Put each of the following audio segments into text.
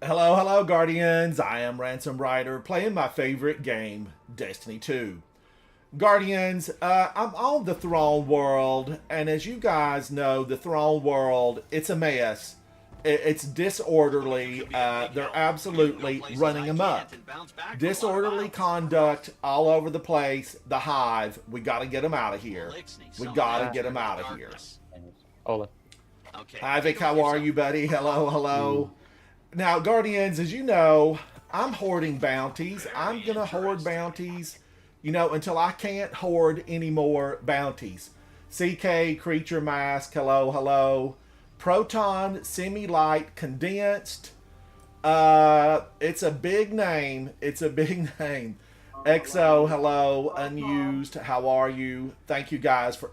Hello, hello, Guardians. I am Ransom Rider playing my favorite game, Destiny 2. Guardians, I'm on the Throne World, and as you guys know, the Throne World, it's a mess. It's disorderly. They're absolutely running amok. Disorderly conduct all over the place. The Hive, we gotta get them out of here. We gotta get them out of here. Ola. Havoc, how are you, buddy? Hello, Mm. hello. Now, Guardians, as you know, I'm hoarding bounties. I'm going to hoard bounties, until I can't hoard any more bounties. CK, Creature Mask, hello, hello. Proton, Semi Light, Condensed. It's a big name. It's a big name. XO, hello. Unused, how are you? Thank you guys for.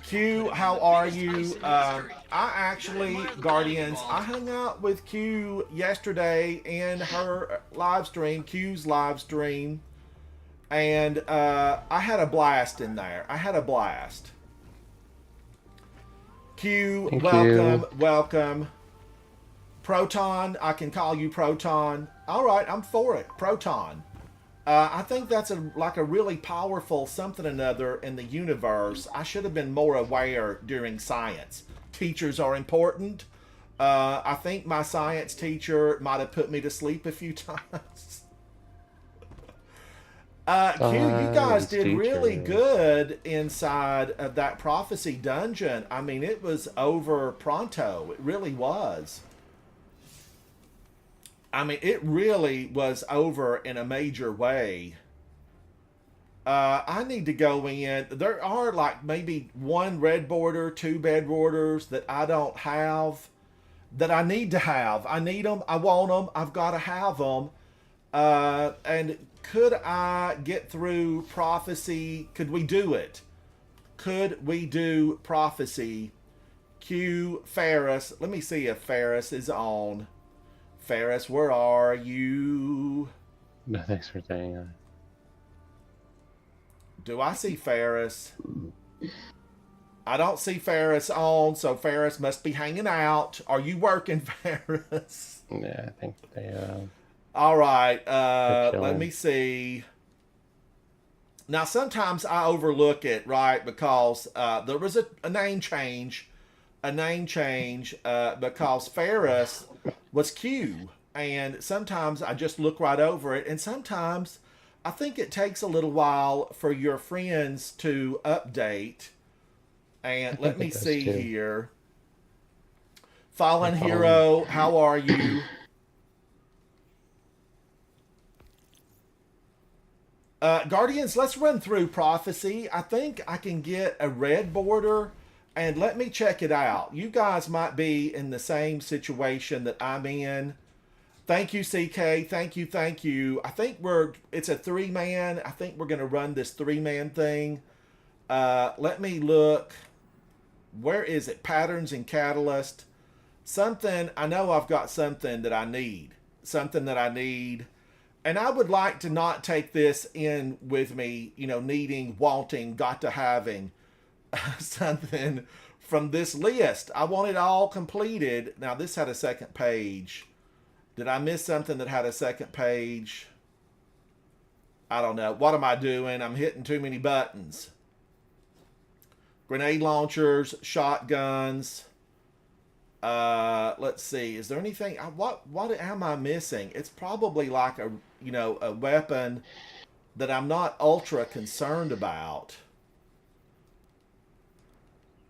Q, how are you? I actually, Guardians, I hung out with Q yesterday in her live stream, Q's live stream, and I had a blast in there. I had a blast. Q, Thank welcome, you. welcome. Proton, I can call you Proton. All right, I'm for it. Proton. I think that's like a really powerful something or another in the universe. I should have been more aware during science. Teachers are important. I think my science teacher might have put me to sleep a few times. Q, you guys did really Teacher. good inside of that prophecy dungeon. I mean, it was over pronto. It really was. I mean, it really was over in a major way. I need to go in. There are like maybe one red border, two bed borders that I don't have that I need to have. I need them. I want them. I've got to have them. And could I get through prophecy? Could we do it? Could we do prophecy? Q Ferris. Let me see if Ferris is on. Ferris, where are you? No, thanks for saying that. Do I see Ferris? I don't see Ferris on, so Ferris must be hanging out. Are you working, Ferris? Yeah, I think All right, they're let me chilling. see. Now, sometimes I overlook it, right? Because there was a name change. A name change because Ferris was Q. And sometimes I just look right over it. And sometimes I think it takes a little while for your friends to update. I And let think me it does see too. here. My Fallen phone. Hero, how are you? Guardians, let's run through Prophecy. I think I can get a red border and let me check it out. You guys might be in the same situation that I'm in. Thank you, CK. Thank you, thank you. I think it's a three man. I think we're going to run this three-man thing. Let me look. Where is it? Patterns and Catalyst. Something, I know I've got something that I need. Something that I need. And I would like to not take this in with me, needing, wanting, got to having something from this list. I want it all completed. Now, this had a second page. Did I miss something that had a second page? I don't know. What am I doing? I'm hitting too many buttons. Grenade launchers, shotguns. Let's see. Is there anything? What am I missing? It's probably like a weapon that I'm not ultra concerned about.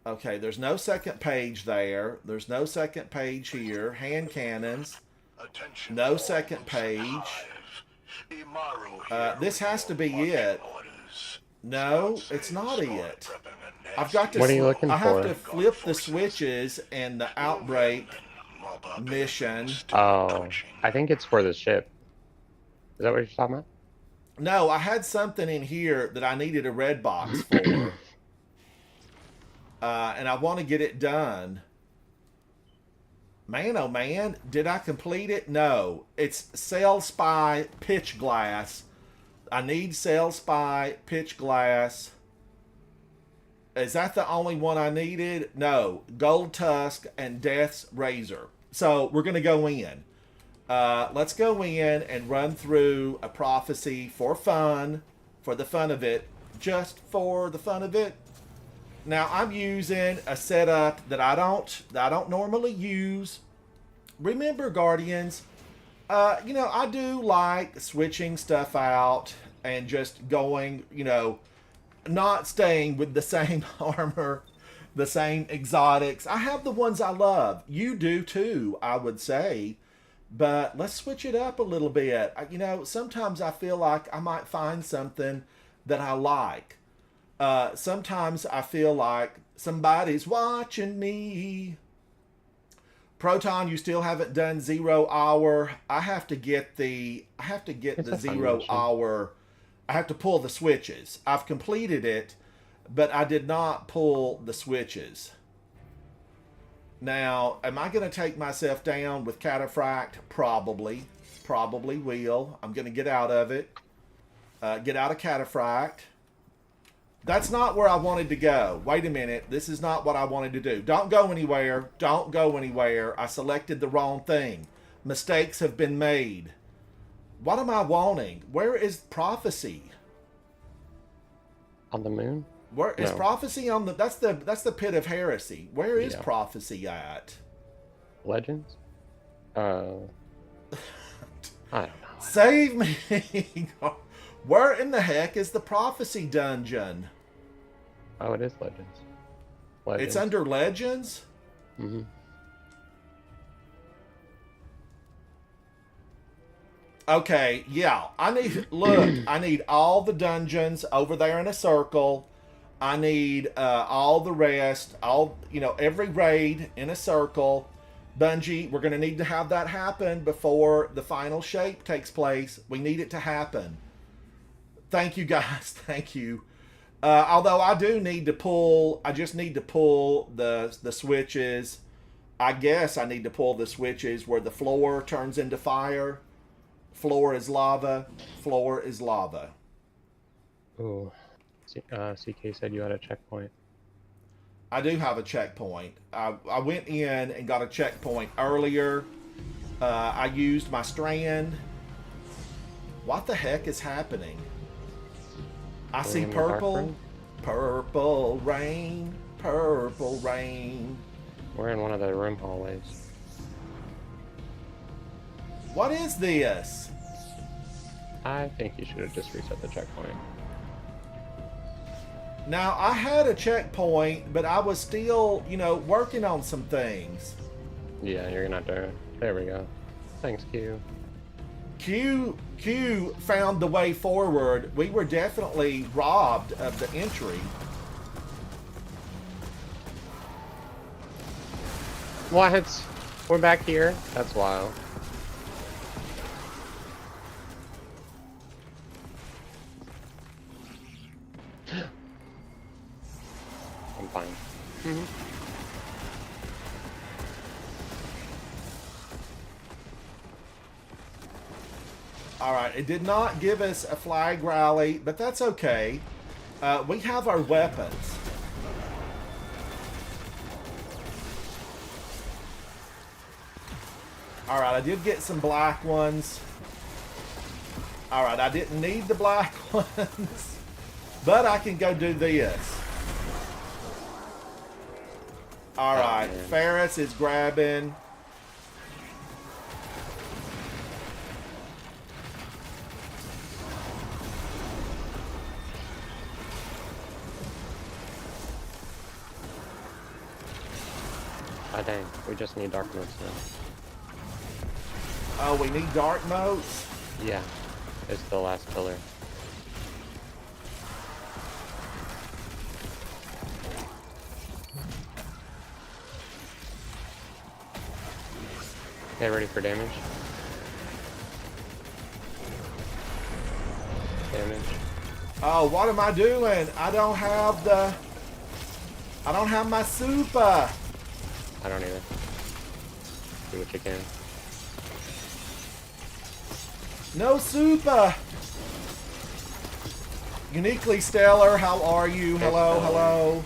Okay, there's no second page there. There's no second page here. Hand cannons. Attention No all second those in the page. hive. Imaro here This with has to your be marching it. orders. No, Scouts it's say not the it. prepping a I've nasty got to. What are you looking I have for? to Guard flip the forces. switches in the Move in outbreak and mob up anything mission. still Oh, twitching. I think it's for the ship. Is that what you're talking No, I had something in here that I needed a red box about? for, and I want to get it done. Man, oh man, did I complete it? No, it's Cell Spy Pitch Glass. I need Cell Spy Pitch Glass. Is that the only one I needed? No, Gold Tusk and Death's Razor. So we're going to go in. Let's go in and run through a prophecy for fun, for the fun of it, just for the fun of it. Now I'm using a setup that I don't normally use. Remember, Guardians, I do like switching stuff out and just going, not staying with the same armor, the same exotics. I have the ones I love. You do too, I would say. But let's switch it up a little bit. Sometimes I feel like I might find something that I like. Sometimes I feel like somebody's watching me. Proton, you still haven't done 0 hour. I have to get the It's a fun 0 mission. hour. I have to pull the switches. I've completed it, but I did not pull the switches. Now, am I going to take myself down with Cataphract? Probably will. I'm going to get out of it. Get out of Cataphract. That's not where I wanted to go. Wait a minute. This is not what I wanted to do. Don't go anywhere. Don't go anywhere. I selected the wrong thing. Mistakes have been made. What am I wanting? Where is prophecy? On the moon? Where is No. prophecy on the? That's the pit of heresy. Where is Yeah. prophecy at? Legends? I don't know. Save me! Where in the heck is the prophecy dungeon? Oh, it is Legends. Legends. It's under legends. Mm-hmm. Okay, yeah. I need all the dungeons over there in a circle. I need all the rest, every raid in a circle. Bungie, we're going to need to have that happen before the final shape takes place. We need it to happen. Thank you, guys. Thank you. Although I do need to pull, I just need to pull the switches. I guess I need to pull the switches where the floor turns into fire. Floor is lava. Floor is lava. Ooh. CK said you had a checkpoint. I do have a checkpoint. I went in and got a checkpoint earlier. I used my strand. What the heck is happening? I We're see in the dark purple. room? Purple rain. Purple rain. We're in one of the room hallways. What is this? I think you should have just reset the checkpoint. Now, I had a checkpoint, but I was still, working on some things. Yeah, you're gonna have to. There we go. Thanks, Q. Q found the way forward. We were definitely robbed of the entry. What? We're back here? That's wild. I'm fine. All right, it did not give us a flag rally, but that's okay. We have our weapons. All right, I did get some black ones. All right, I didn't need the black ones, but I can go do this. All right, man. Ferris is grabbing. Ah, dang. We just need dark modes now. Oh, we need dark modes. Yeah. It's the last pillar. Okay, ready for damage? Damage. Oh, what am I doing? I don't have my super. I don't either. Do what you can. No super. Uniquely Stellar, how are you? Hello, hello.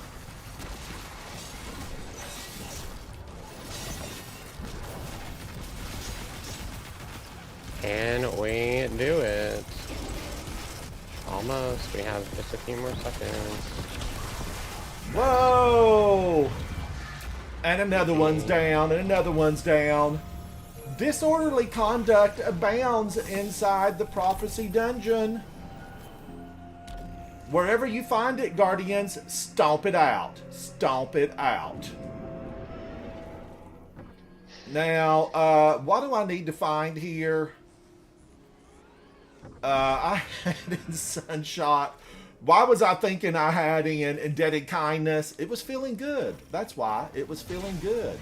Can we do it? Almost. We have just a few more seconds. Whoa! And another one's down, and another one's down. Disorderly conduct abounds inside the prophecy dungeon. Wherever you find it, Guardians, stomp it out. Stomp it out. Now, what do I need to find here? I had in Sunshot. Why was I thinking I had in Indebted Kindness? It was feeling good. That's why. It was feeling good.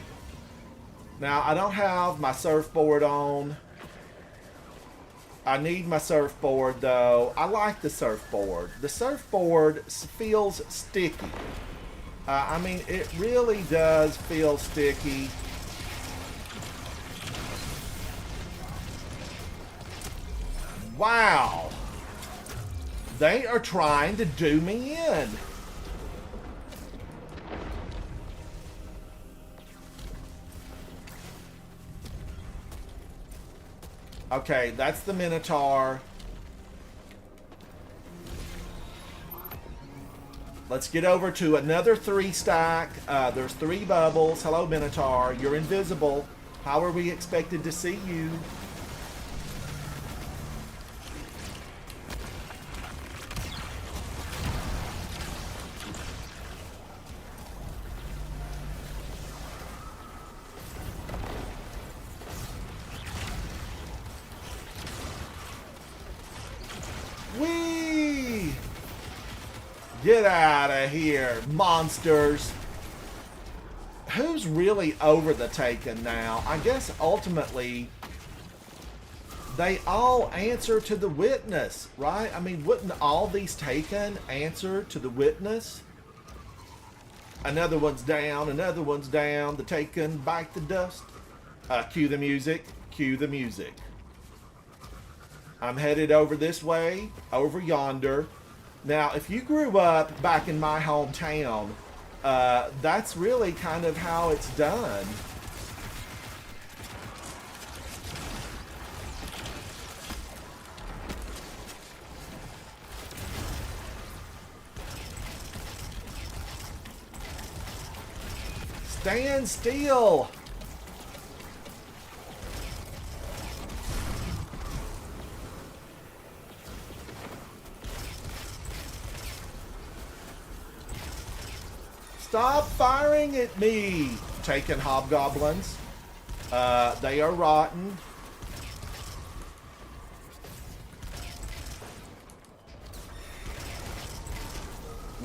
Now, I don't have my surfboard on. I need my surfboard, though. I like the surfboard. The surfboard feels sticky. I mean, it really does feel sticky. Wow. They are trying to do me in. Okay, that's the Minotaur. Let's get over to another 3 stack. There's 3 bubbles. Hello, Minotaur. You're invisible. How are we expected to see you? Whee! Get out of here, monsters. Who's really over the Taken now? I guess ultimately they all answer to the witness, right? I mean, wouldn't all these Taken answer to the witness? Another one's down, another one's down. The Taken bite the dust. Cue the music, cue the music. I'm headed over this way, over yonder. Now, if you grew up back in my hometown, that's really kind of how it's done. Stand still! Stop firing at me! Taken hobgoblins. They are rotten.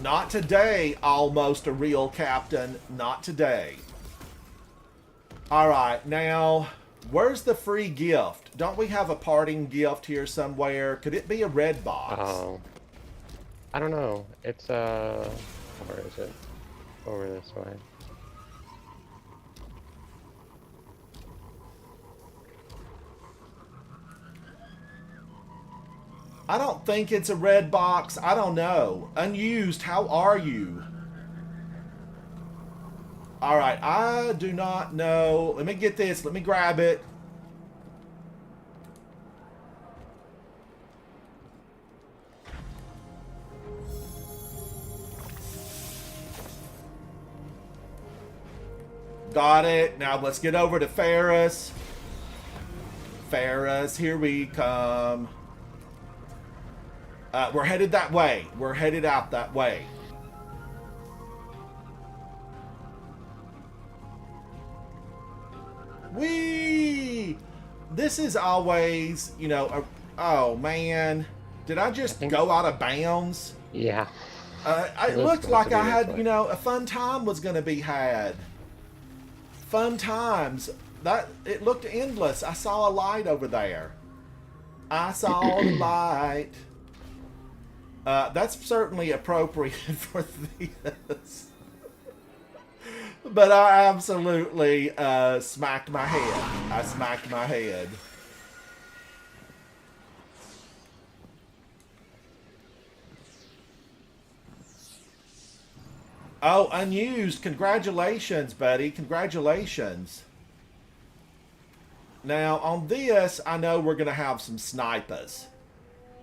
Not today, almost a real captain. Not today. Alright, now, where's the free gift? Don't we have a parting gift here somewhere? Could it be a red box? Oh. I don't know. It's, where is it? Over this way. I don't think it's a red box. I don't know. Unused, how are you? Alright, I do not know. Let me get this. Let me grab it. Got it. Now let's get over to Ferris. Ferris, here we come. We're headed that way. We're headed out that way. Whee! This is always, you know, oh man. Did I just go out of bounds? Yeah. It looked like I had, you know, a fun time was going to be had. Fun times. It looked endless. I saw a light over there. I saw the light. That's certainly appropriate for this. But I absolutely smacked my head. I smacked my head. Oh, unused. Congratulations, buddy. Congratulations. Now, on this, I know we're going to have some snipers.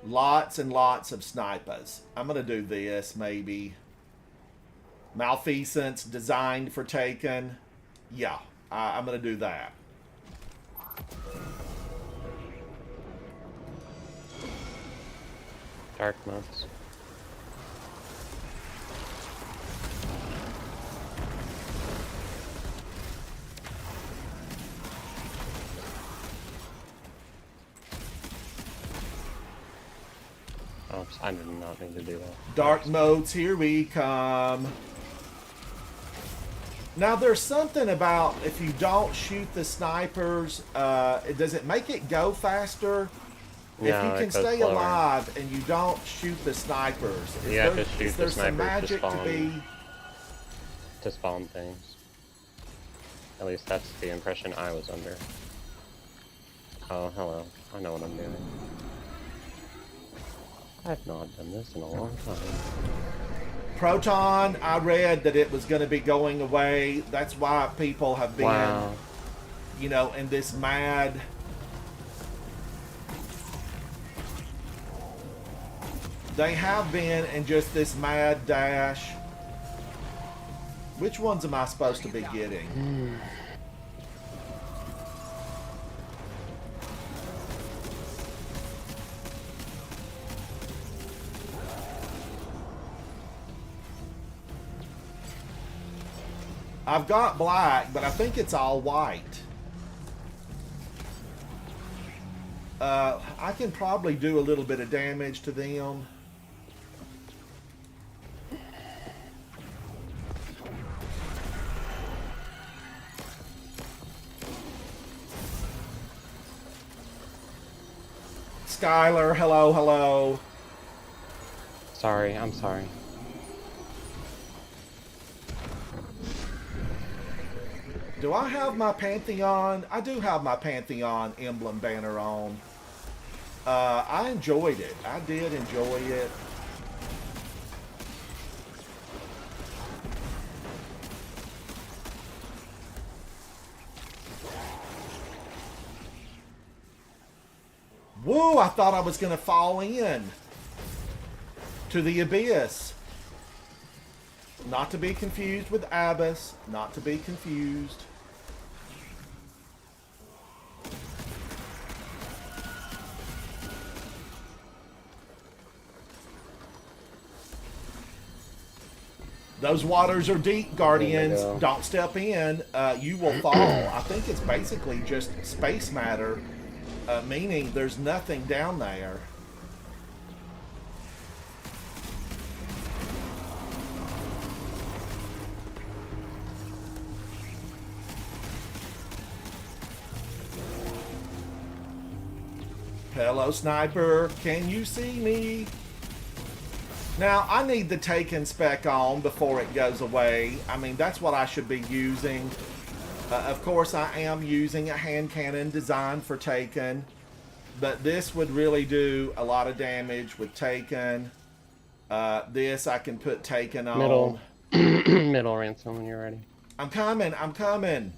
Lots and lots of snipers. I'm going to do this, maybe. Malfeasance, designed for Taken. Yeah, I'm going to do that. Dark modes. Oops, I did not need to do that. Dark modes, here we come. Now, there's something about if you don't shoot the snipers, does it make it go faster? No, If you it can goes stay slower. alive and you don't shoot the snipers, is Yeah, there, just shoot is the there some snipers to magic to spawn. be? To spawn things. At least that's the impression I was under. Oh, hello. I know what I'm doing. I've not done this in a long time. Proton, I read that it was going to be going away. That's why people have been, Wow. you know, in this mad. They have been in just this mad dash. Which ones am I supposed to be getting? I've got black, but I think it's all white. I can probably do a little bit of damage to them. Skylar, hello, hello. Sorry, I'm sorry. Do I have my Pantheon? I do have my Pantheon emblem banner on. I enjoyed it. I did enjoy it. Woo, I thought I was going to fall in to the abyss. Not to be confused with Abyss. Not to be confused. Those waters are deep, Guardians. go. Don't step in. You will fall. I think it's basically just space matter, meaning there's nothing down there. Hello, sniper. Can you see me? Now, I need the Taken spec on before it goes away. I mean, that's what I should be using. Of course, I am using a hand cannon designed for Taken. But this would really do a lot of damage with Taken. This I can put Taken on. Middle. Middle ransom when you're ready. I'm coming. I'm coming.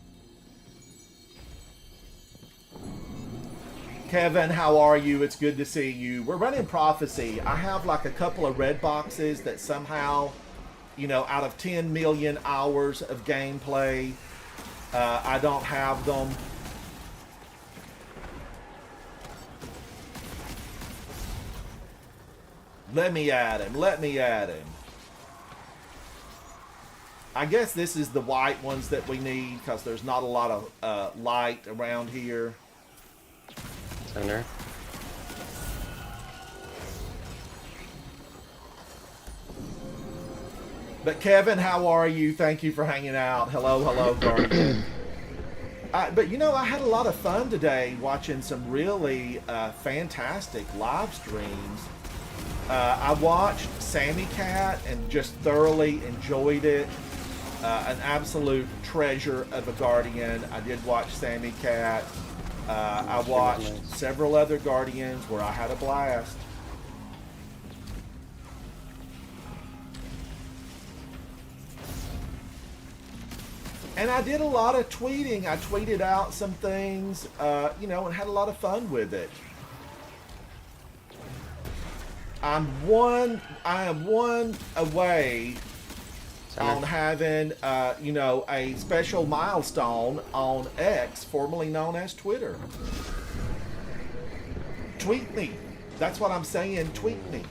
Kevin, how are you? It's good to see you. We're running Prophecy. I have like a couple of red boxes that somehow, you know, out of 10 million hours of gameplay, I don't have them. Let me add him. Let me add him. I guess this is the white ones that we need because there's not a lot of light around here. Center. But Kevin, how are you? Thank you for hanging out. Hello, hello, Guardian. But you know, I had a lot of fun today watching some really fantastic live streams. I watched Sammy Cat and just thoroughly enjoyed it. An absolute treasure of a Guardian. I did watch Sammy Cat. I watched several other Guardians where I had a blast. And I did a lot of tweeting. I tweeted out some things, you know, and had a lot of fun with it. I am one away on having, you know, a special milestone on X, formerly known as Twitter. Tweet me. That's what I'm saying. Tweet me.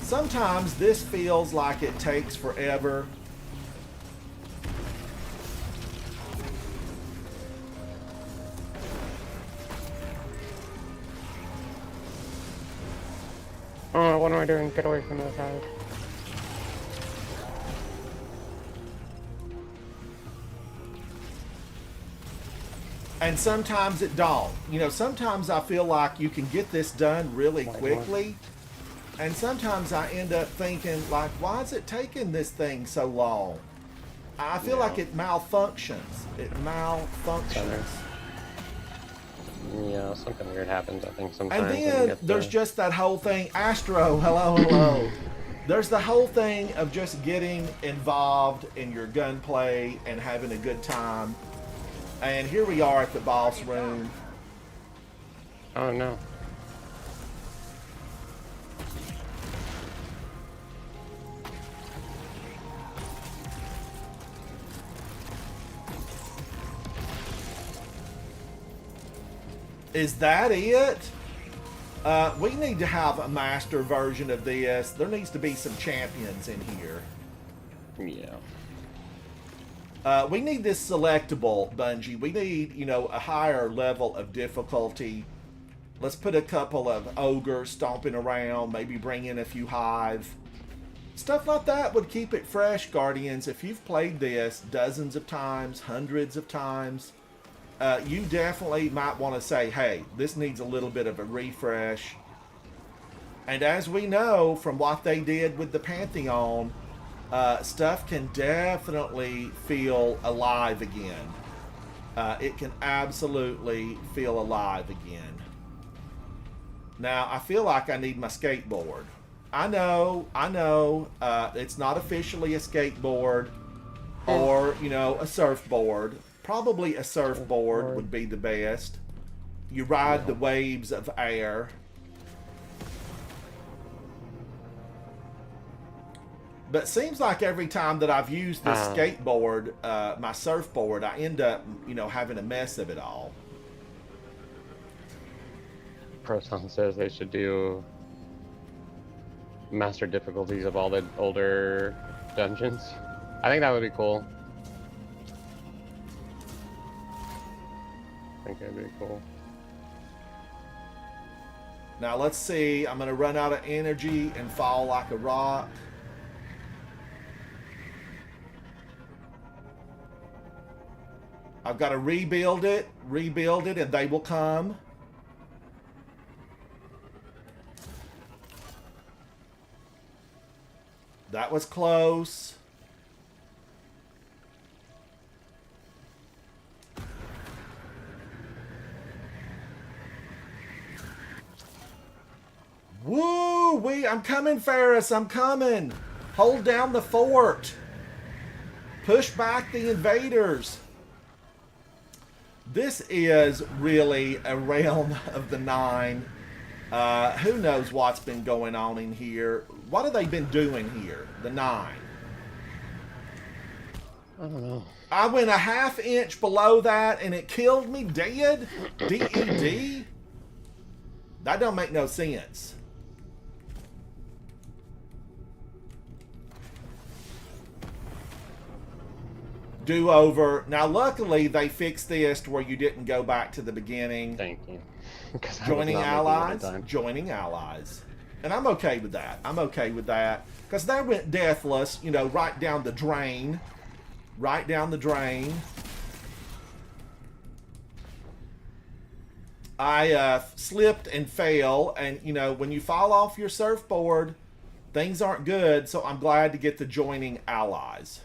Sometimes this feels like it takes forever. Oh, what am I doing? Get away from the side. And sometimes it don't. You know, sometimes I feel like you can get this done really quickly. And sometimes I end up thinking, like, why is it taking this thing so long? I feel like it malfunctions. It malfunctions. Yeah, something weird happens, I think, sometimes. And then there's just that whole thing. Astro, hello, hello. There's the whole thing of just getting involved in your gunplay and having a good time. And here we are at the boss room. Oh, no. Is that it? We need to have a master version of this. There needs to be some champions in here. Yeah. We need this selectable, Bungie. We need, you know, a higher level of difficulty. Let's put a couple of ogres stomping around, maybe bring in a few hive. Stuff like that would keep it fresh, Guardians. If you've played this dozens of times, hundreds of times, you definitely might want to say, hey, this needs a little bit of a refresh. And as we know from what they did with the Pantheon, stuff can definitely feel alive again. It can absolutely feel alive again. Now, I feel like I need my skateboard. I know, it's not officially a skateboard or, you know, a surfboard. Probably a surfboard would be the best. You ride the waves of air. But it seems like every time that I've used this skateboard, my surfboard, I end up, you know, having a mess of it all. Proton says they should do master difficulties of all the older dungeons. I think that would be cool. I think that'd be cool. Now let's see. I'm going to run out of energy and fall like a rock. I've got to rebuild it, and they will come. That was close. Woo-wee! I'm coming, Ferris. I'm coming. Hold down the fort. Push back the invaders. This is really a realm of the Nine. Who knows what's been going on in here? What have they been doing here? The Nine. I don't know. I went a half inch below that and it killed me dead? DED? That don't make no sense. Do over. Now, luckily, they fixed this to where you didn't go back to the beginning. Thank you. Joining allies. Joining allies. And I'm okay with that. I'm okay with that. Because they went deathless, you know, right down the drain. Right down the drain. I slipped and fell. And, you know, when you fall off your surfboard, things aren't good. So I'm glad to get the joining allies.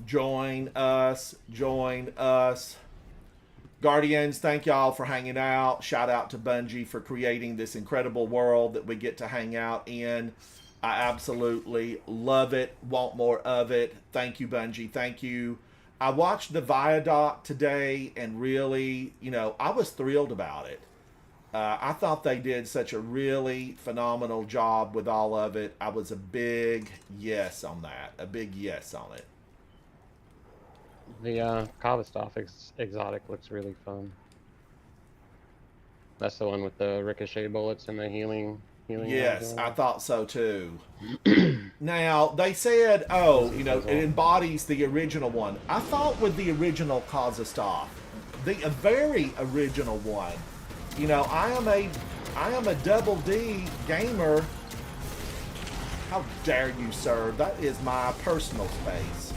Join us. Join us. Guardians, thank y'all for hanging out. Shout out to Bungie for creating this incredible world that we get to hang out in. I absolutely love it. Want more of it. Thank you, Bungie. Thank you. I watched the Viaduct today and really, I was thrilled about it. I thought they did such a really phenomenal job with all of it. I was a big yes on that. A big yes on it. The Kavastov exotic looks really fun. That's the one with the ricochet bullets and the healing. Yes, I thought so too. Now, they said, it embodies the original one. I thought with the original Kazastov, a very original one. I am a double D gamer. How dare you, sir? That is my personal space.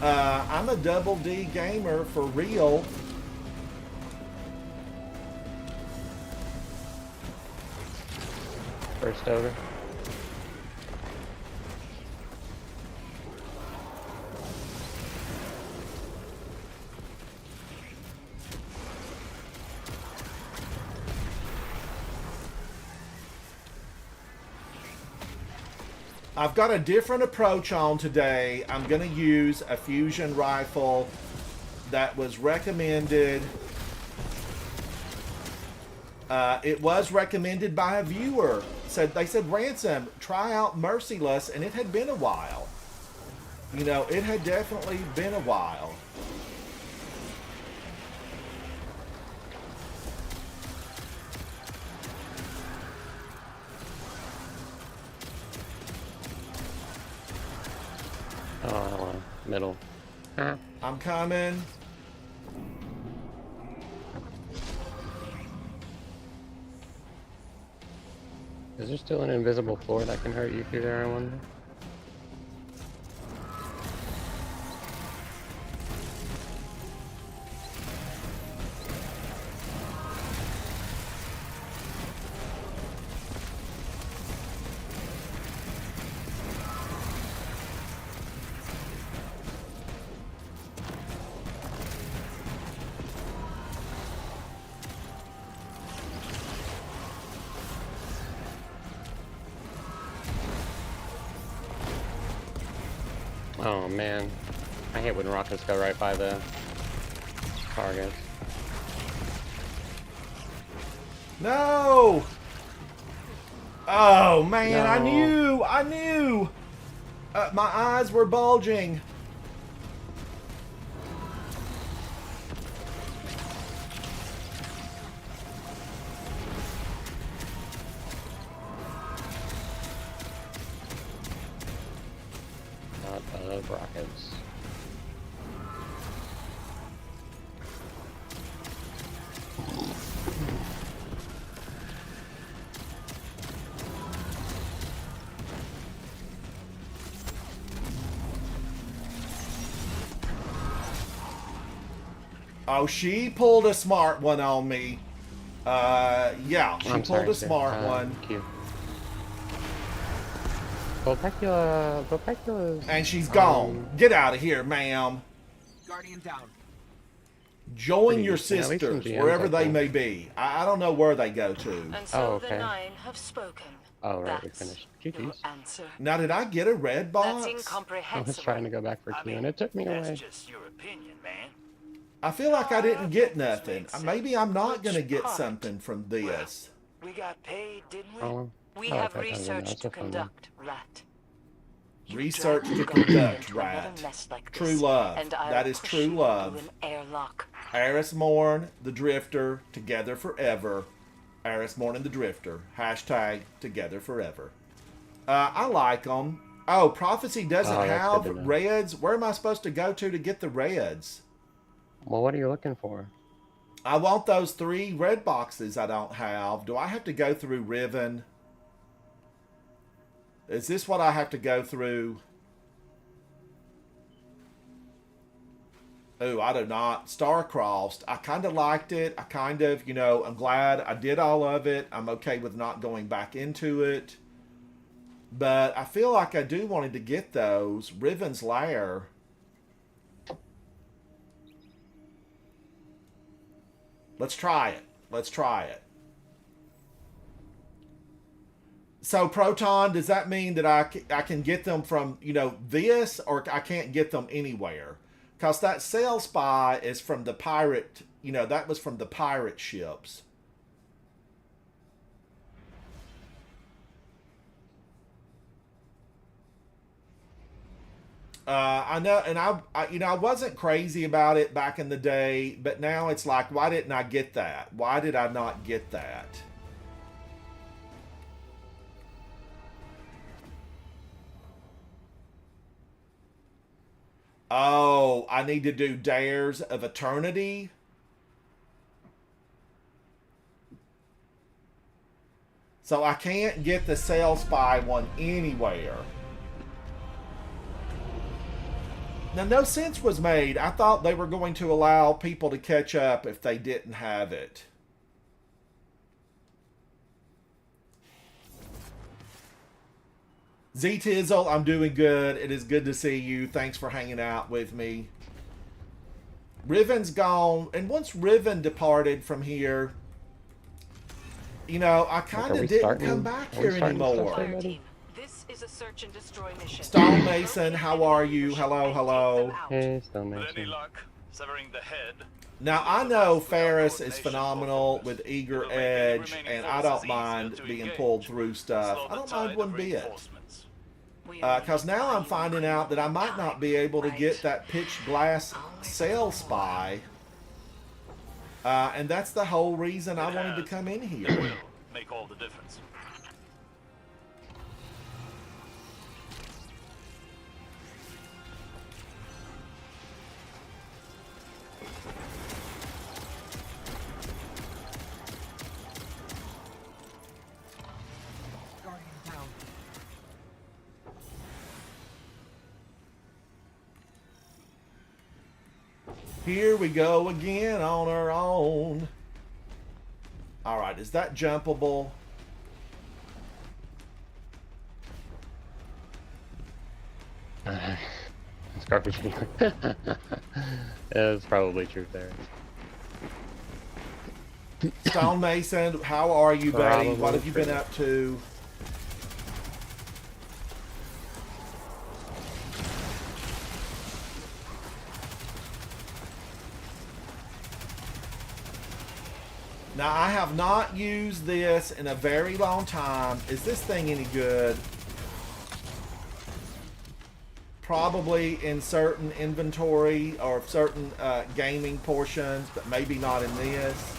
I'm a double D gamer for real. First over. I've got a different approach on today. I'm going to use a fusion rifle that was recommended. It was recommended by a viewer. They said, Ransom, try out Merciless, and it had been a while. It had definitely been a while. Oh, middle. I'm coming. Is there still an invisible floor that can hurt you through there, I wonder? Oh man, I hate when rockets go right by the targets. No! Oh man, No. I knew! My eyes were bulging. Rockets. Oh, she pulled a smart one on me. Yeah, she pulled a smart one. Cute. Vulpecula's... And she's gone. Get out of here, ma'am. Guardian down. Join your Yeah, at least some sisters, GMs wherever are they cool. may be. I don't know where they go to. And so Oh, okay. the 9 have spoken. Oh, right, we That's finished. your GG's. answer. Now, did I get a red That's box? I was incomprehensible. trying to go back for Q and it took me That's away. just your opinion, man. I feel like I didn't get nothing. Makes sense. Maybe I'm not going to Which get part? something from this. We got paid, didn't we? Oh, We I like have that kind of research That's to a fun one. conduct, Rat. You Research dragged to Guardian conduct, into another Rat. mess like True this, love. and I'll That is push true you into love. an airlock. Aris Morn, the Drifter, together forever. Aris Morn and the Drifter. Hashtag together forever. I like them. Oh, Prophecy doesn't Oh, that's have good to know. reds. Where am I supposed to go to get the reds? Well, what are you looking for? I want those 3 red boxes I don't have. Do I have to go through Riven? Is this what I have to go through? Oh, I do not. Star-Crossed. I kind of liked it. I kind of, I'm glad I did all of it. I'm okay with not going back into it. But I feel like I do wanted to get those. Riven's Lair. Let's try it. Let's try it. So, Proton, does that mean that I can get them from, you know, this, or I can't get them anywhere? Because that sail spy is from the pirate, you know, that was from the pirate ships. I know, and you know, I wasn't crazy about it back in the day, but now it's like, why didn't I get that? Why did I not get that? Oh, I need to do Dares of Eternity. So I can't get the Sail Spy one anywhere. Now, no sense was made. I thought they were going to allow people to catch up if they didn't have it. Z-Tizzle, I'm doing good. It is good to see you. Thanks for hanging out with me. Riven's gone. And once Riven departed from here, you know, I kind of didn't come back here anymore. Fire team, this is a search and destroy mission. Stone Mason, how are you? Hello, hello. Hey, Stone With any Mason. luck, severing the head. Now, I know Ferris is phenomenal with Eager Edge, and I don't mind being pulled through stuff. I don't mind one bit. Because now I'm finding out that I might not be able to get that pitch glass sail spy. And that's the whole reason I wanted to come in here. Make all the difference. Here we go again on our own. Alright, is that jumpable? It's garbage. It's probably true there. Stone Mason, how are you, buddy? Probably What have you been true. up to? Now, I have not used this in a very long time. Is this thing any good? Probably in certain inventory or certain gaming portions, but maybe not in this.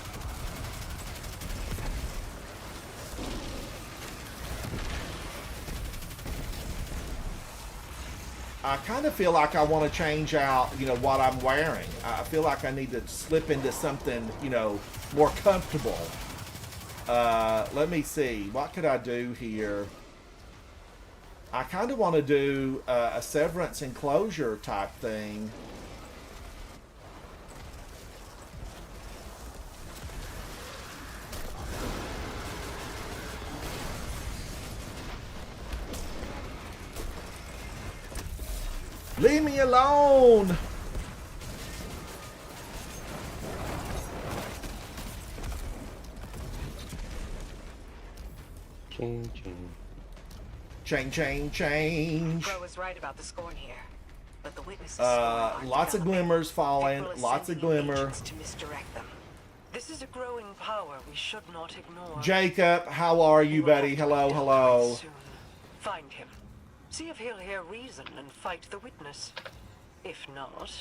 I kind of feel like I want to change out, you know, what I'm wearing. I feel like I need to slip into something, you know, more comfortable. Let me see. What could I do here? I kind of want to do a Severance enclosure type thing. Leave me alone! Ching, ching. Change. Bro was right about the scorn here, but the witnesses Lots of glimmers falling. Lots of glimmer. to misdirect them. This is a growing power we should not ignore. Jacob, how are you, We'll buddy? have to Hello, deal hello. with soon. Find him. See if he'll hear reason and fight the witness. If not...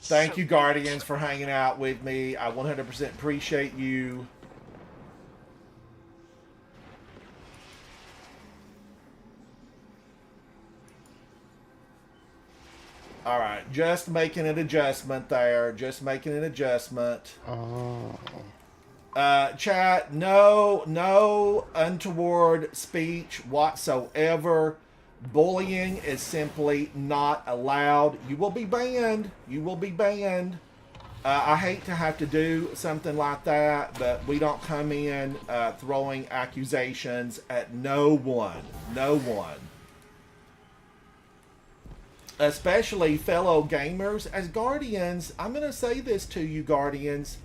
Thank so you, be it. Guardians, for hanging out with me. I 100% appreciate you. All right, just making an adjustment there. Just making an adjustment. Oh. Chat, no untoward speech whatsoever. Bullying is simply not allowed. You will be banned. You will be banned. I hate to have to do something like that, but we don't come in throwing accusations at no one. No one. Especially fellow gamers. As Guardians, I'm going to say this to you, Guardians.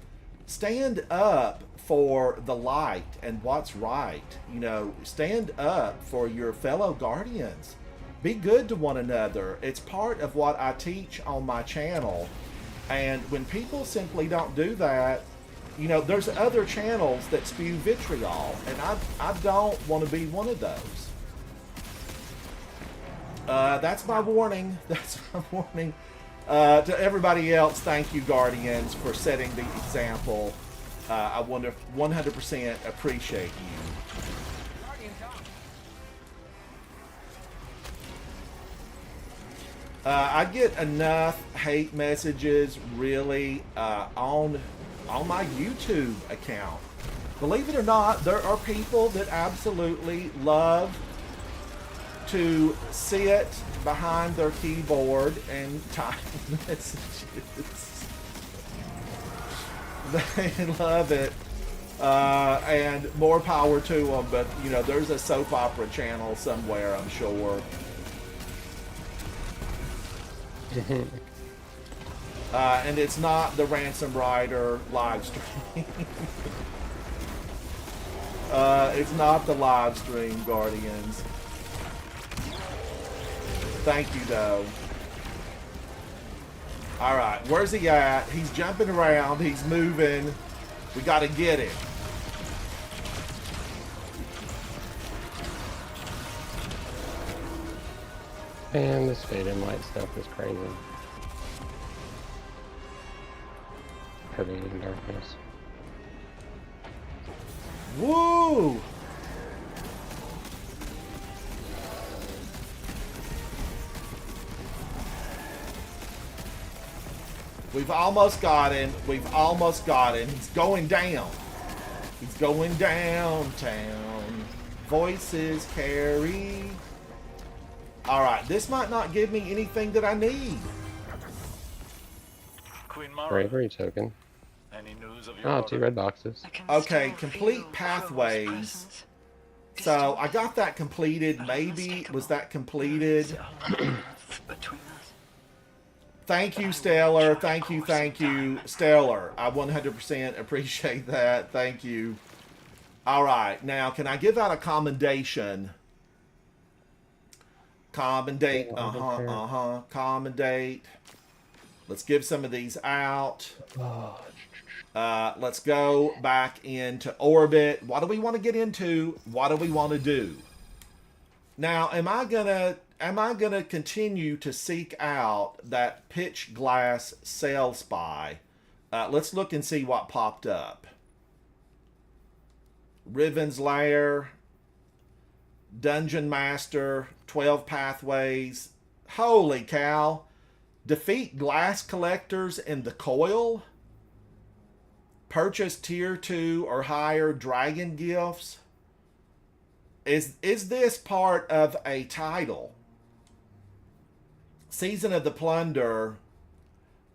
stand up for the light and what's right. You know, stand up for your fellow guardians. Be good to one another. It's part of what I teach on my channel. And when people simply don't do that, you know, there's other channels that spew vitriol, and I don't want to be one of those. That's my warning. That's my warning. To everybody else, thank you, Guardians, for setting the example. I 100% appreciate you. I get enough hate messages, really, on my YouTube account. Believe it or not, there are people that absolutely love to sit behind their keyboard and type messages. They love it, and more power to them. But you know, there's a soap opera channel somewhere, I'm sure. And it's not the Ransom Rider live stream. It's not the live stream, Guardians. Thank you, though. Alright, where's he at? He's jumping around. He's moving. We gotta get him. Man, this fade and light stuff is crazy. Pervading darkness. Woo! We've almost got him. We've almost got him. He's going down. He's going downtown. Voices carry. Alright, this might not give me anything that I need. Queen Mara, Bravery token. any news of your Oh, brother? 2 red boxes. I can Okay, still complete feel pathways. Crow's presence. So I got that completed. Maybe was that completed? Between us. Thank you, Stellar. Thank you, Stellar. I 100% appreciate that. Thank you. All right, now can I give out a commendation? Commendate. Commendate. Let's give some of these out. Let's go back into orbit. What do we want to get into? What do we want to do? Now, am I gonna continue to seek out that pitch glass sail spy? Let's look and see what popped up. Riven's Lair, Dungeon Master, 12 pathways. Holy cow! Defeat glass collectors in the coil. Purchase tier 2 or higher dragon gifts. Is this part of a title? Season of the Plunder.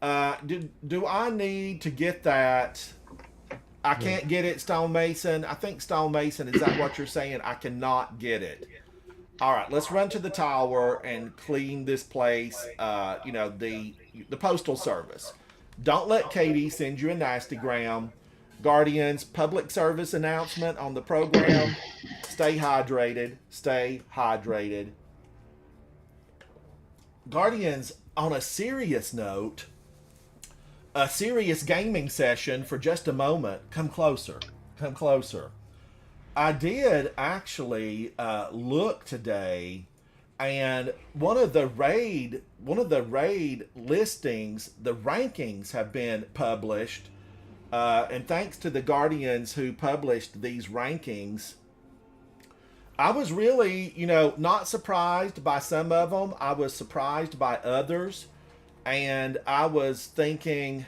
Do I need to get that? I can't get it, Stonemason. I think Stonemason, is that what you're saying? I cannot get it. All right, let's run to the tower and clean this place. You know, the postal service. Don't let Katie send you a nastygram. Guardians, public service announcement on the program. Stay hydrated. Stay hydrated. Guardians, on a serious note, a serious gaming session for just a moment. Come closer. Come closer. I did actually look today, and one of the raid listings, the rankings have been published, and thanks to the Guardians who published these rankings, I was really, you know, not surprised by some of them. I was surprised by others, and I was thinking,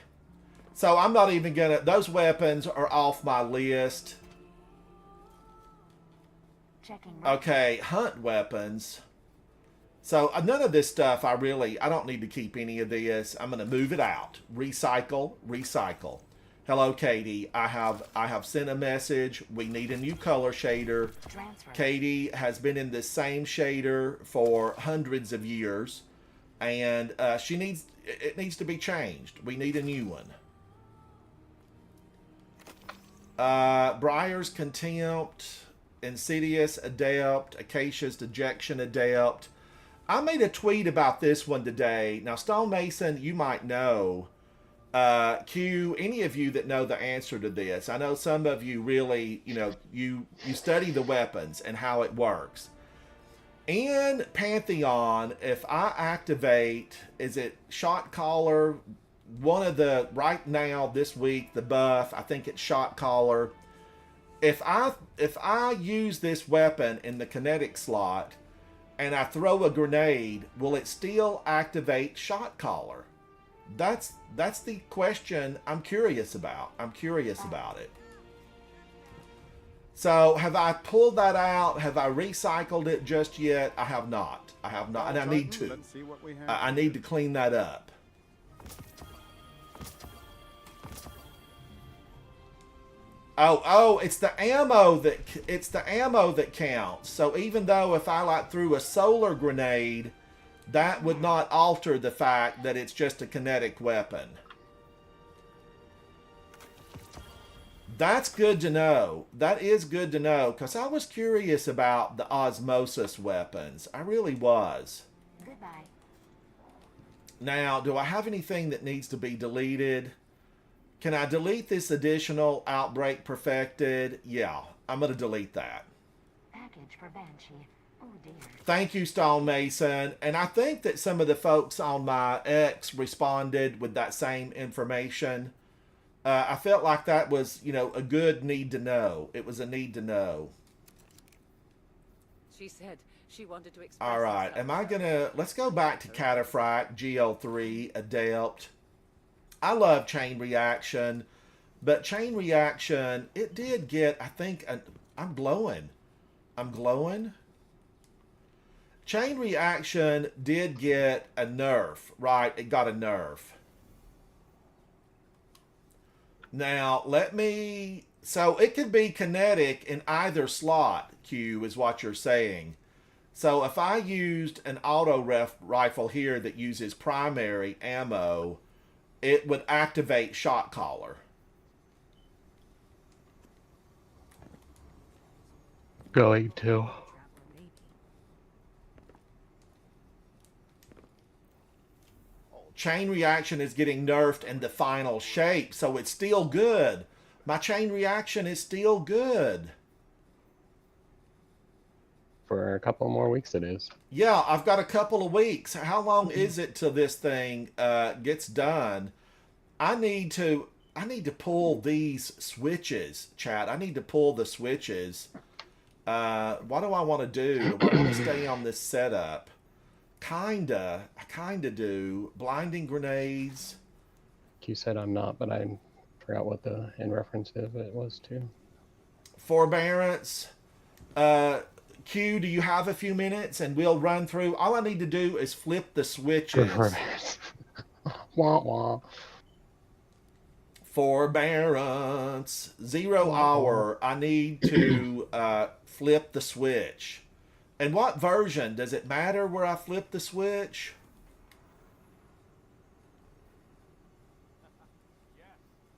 so I'm not even gonna, those weapons are off my list. Okay, hunt weapons. So none of this stuff I don't need to keep any of this. I'm going to move it out. Recycle, recycle. Hello, Katie. I have sent a message. We need a new color shader. Transfer. Katie has been in this same shader for hundreds of years, and it needs to be changed. We need a new one. Briar's Contempt, Insidious Adept, Acacia's Dejection Adept. I made a tweet about this one today. Now, Stonemason, you might know. Q, any of you that know the answer to this, I know some of you really, you study the weapons and how it works. In Pantheon, if I activate, is it Shot Caller? One of the, right now, this week, the buff, I think it's Shot Caller. If I use this weapon in the kinetic slot and I throw a grenade, will it still activate Shot Caller? That's the question I'm curious about. I'm curious about it. So, have I pulled that out? Have I recycled it just yet? I have not. I have not, and I need to. Let's see what we have. I need to clean that up. Oh, it's the ammo that counts. So even though if I like threw a solar grenade, that would not alter the fact that it's just a kinetic weapon. That's good to know. That is good to know, because I was curious about the osmosis weapons. I really was. Goodbye. Now, do I have anything that needs to be deleted? Can I delete this additional Outbreak Perfected? Yeah, I'm going to delete that. Package for Banshee. Oh dear. Thank you, Stonemason. And I think that some of the folks on my X responded with that same information. I felt like that was, a good need to know. It was a need to know. She said she wanted to express All right. herself. Am I going to... Let's go back to Cataphract, GL3, Adept. I love Chain Reaction. But Chain Reaction, it did get, I think... I'm glowing. I'm glowing? Chain Reaction did get a nerf, right? It got a nerf. Now, so it could be kinetic in either slot, Q, is what you're saying. So if I used an auto rifle here that uses primary ammo, it would activate Shot Caller. Going to. Chain Reaction is getting nerfed in the final shape, so it's still good. My Chain Reaction is still good. For a couple more weeks it is. Yeah, I've got a couple of weeks. How long is it till this thing gets done? I need to pull these switches, chat. I need to pull the switches. What do I want to do? Do I want to stay on this setup? I kinda do. Blinding grenades. Q said I'm not, but I forgot what the in reference of it was too. Forbearance. Q, do you have a few minutes and we'll run through? All I need to do is flip the switches. Wah wah. Forbearance. 0 hour. I need to flip the switch. And what version? Does it matter where I flip the switch?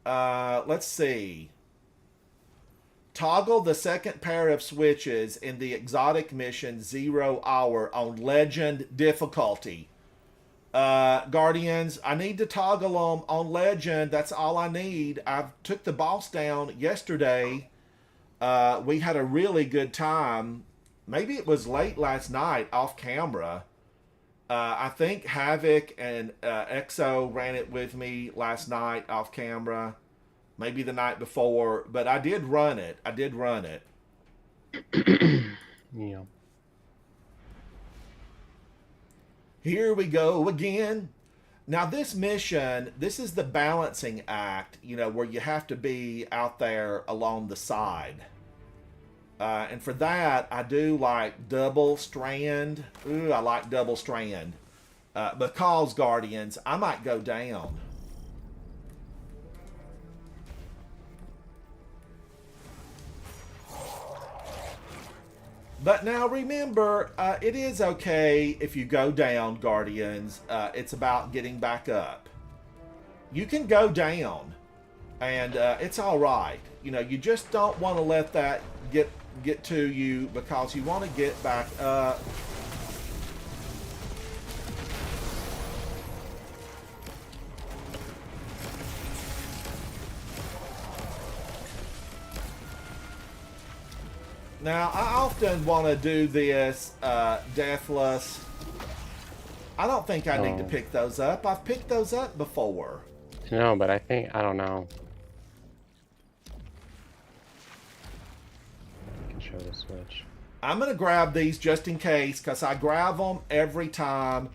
Let's see. Toggle the second pair of switches in the exotic mission 0 hour on legend difficulty. Guardians, I need to toggle them on legend. That's all I need. I took the boss down yesterday. We had a really good time. Maybe it was late last night off camera. I think Havoc and Exo ran it with me last night off camera. Maybe the night before. But I did run it. Yeah. Here we go again. Now this mission, this is the balancing act, where you have to be out there along the side. And for that, I do like double strand. Ooh, I like double strand. Because, Guardians, I might go down. But now remember, it is okay if you go down, Guardians. It's about getting back up. You can go down. And it's all right. You know, you just don't want to let that get to you, because you want to get back up. Now, I often want to do this Deathless. I don't think I need to Oh. pick those up. I've picked those up before. No, but I don't know. I can show the switch. I'm going to grab these just in case, because I grab them every time.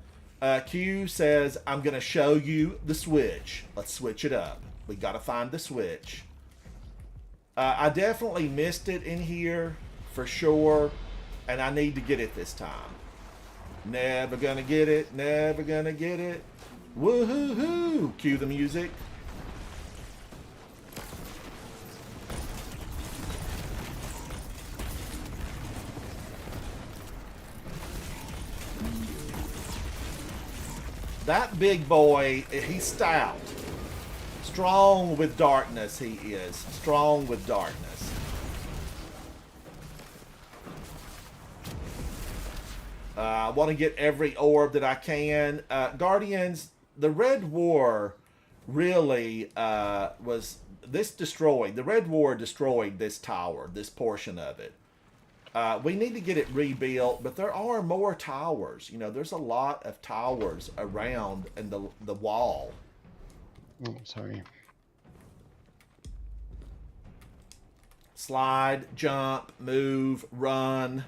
Q says, I'm going to show you the switch. Let's switch it up. We got to find the switch. I definitely missed it in here, for sure. And I need to get it this time. Never gonna get it. Never gonna get it. Woohoo-hoo! Cue the music. That big boy, he's stout. Strong with darkness, he is. Strong with darkness. I want to get every orb that I can. Guardians, the Red War really was... This destroyed. The Red War destroyed this tower, this portion of it. We need to get it rebuilt, but there are more towers. You know, there's a lot of towers around in the wall. Oh, sorry. Slide, jump, move, run.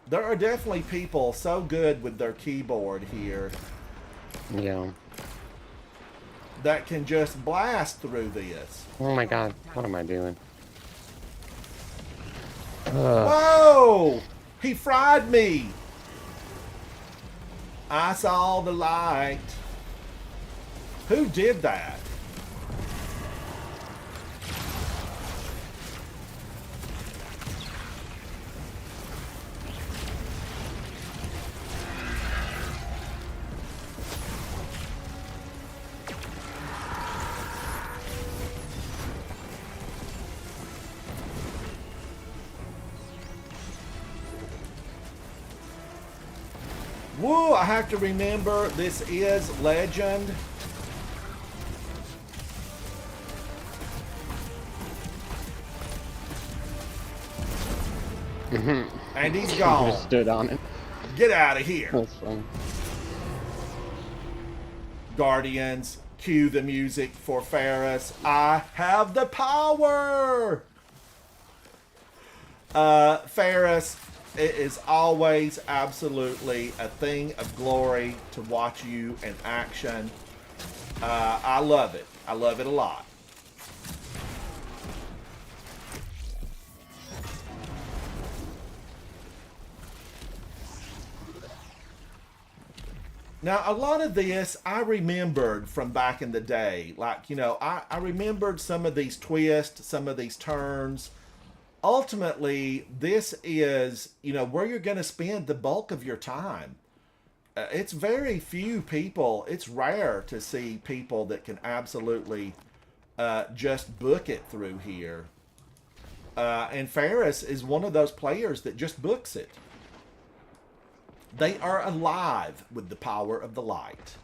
There are definitely people so good with their keyboard here Yeah. that can just blast through this. Oh my god, what am I doing? Whoa! He fried me! I saw the light. Who did that? Woo, I have to remember this is Legend. And he's I gone. just stood on it. Get out of here. That's fun. Guardians, cue the music for Ferris. I have the power! Ferris, it is always absolutely a thing of glory to watch you in action. I love it. I love it a lot. Now, a lot of this I remembered from back in the day. Like, you know, I remembered some of these twists, some of these turns. Ultimately, this is, you know, where you're going to spend the bulk of your time. It's very few people, it's rare to see people that can absolutely just book it through here. And Ferris is one of those players that just books it. They are alive with the power of the light.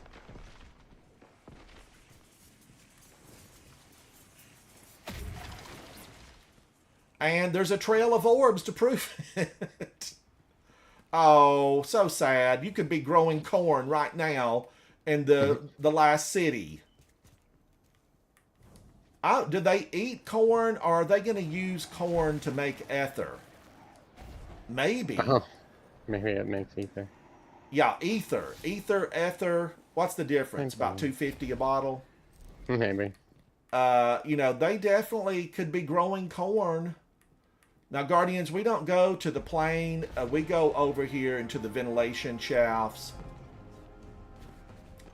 And there's a trail of orbs to prove it. Oh, so sad. You could be growing corn right now in the last city. Oh, do they eat corn, or are they going to use corn to make ether? Maybe. Oh, maybe it makes ether. Yeah, ether. Ether. What's the difference? About $2.50 a bottle? Maybe. You know, they definitely could be growing corn. Now, Guardians, we don't go to the plane. We go over here into the ventilation shafts.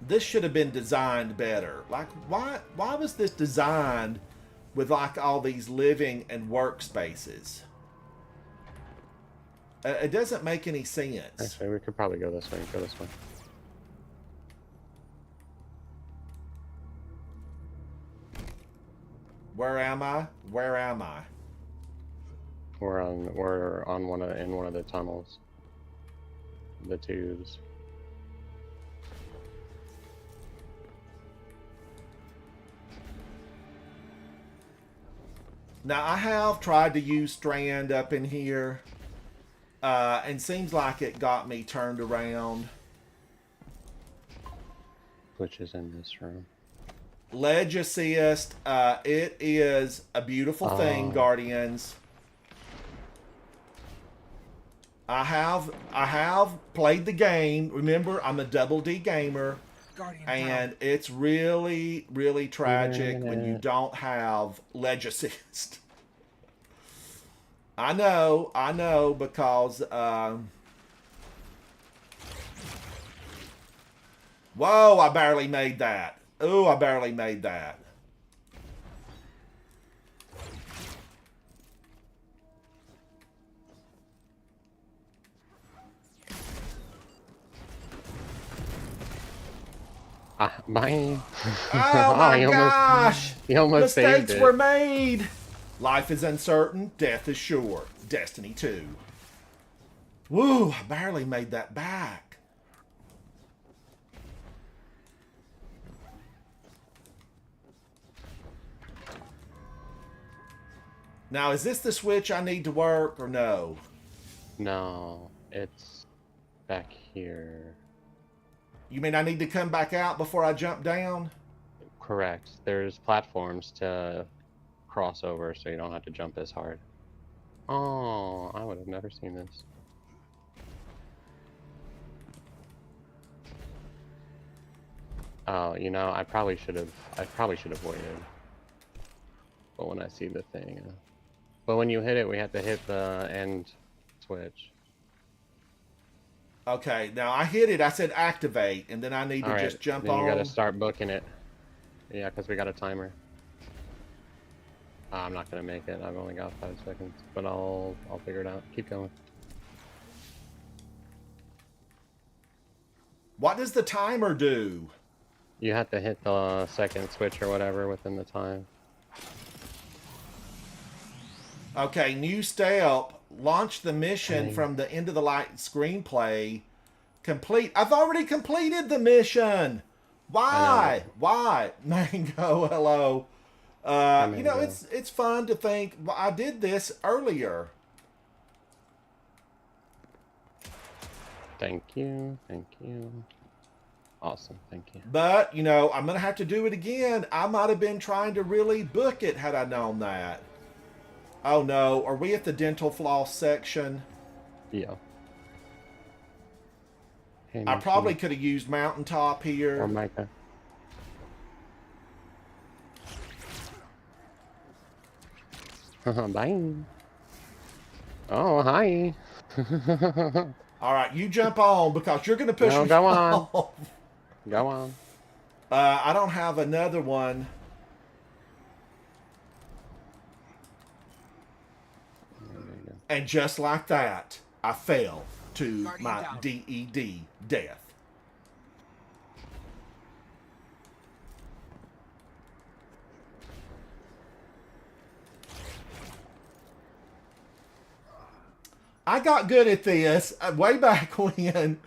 This should have been designed better. Like, why was this designed with, like, all these living and workspaces? It doesn't make any sense. Actually, we could probably go this way and go this way. Where am I? Where am I? We're on in one of the tunnels. The tubes. Now, I have tried to use Strand up in here, and seems like it got me turned around. Which is in this room. Ledge Assist, it is a beautiful thing, Guardians. I have played the game. Remember, I'm a Double D gamer. And it's really, really tragic when you don't have Ledge Assist. I know, because whoa, I barely made that. Ooh, I barely made that. Bye. Oh my you gosh! You almost saved Mistakes it. were made. Life is uncertain, death is sure. Destiny 2. Woo, I barely made that back. Now, is this the switch I need to work or no? No, it's back here. You mean I need to come back out before I jump down? Correct. There's platforms to cross over so you don't have to jump as hard. Oh, I would have never seen this. Oh, you know, I probably should have waited. But when I see the thing, but when you hit it, we have to hit the end switch. Okay, now I hit it. I said activate, and then I need to just jump then on. You gotta start booking it. Yeah, because we got a timer. I'm not gonna make it. I've only got 5 seconds, but I'll figure it out. Keep going. What does the timer do? You have to hit the second switch or whatever within the time. Okay, new step. Launch the mission from the end of the light screenplay. Complete. I've already completed the mission. Why? Why? Mango, hello. You know, it's fun to think, well, I did this earlier. Thank you. Thank you. Awesome. Thank you. But, you know, I'm going to have to do it again. I might have been trying to really book it had I known that. Oh no, are we at the dental floss section? Yeah. Hey, I probably could have used Mountaintop here. Or Micah. Bye. Oh, hi. All right, you jump on because you're going to push No, me go on. off. Go on. I don't have another one. And just like that, I fell to my DED death. I got good at this way back when.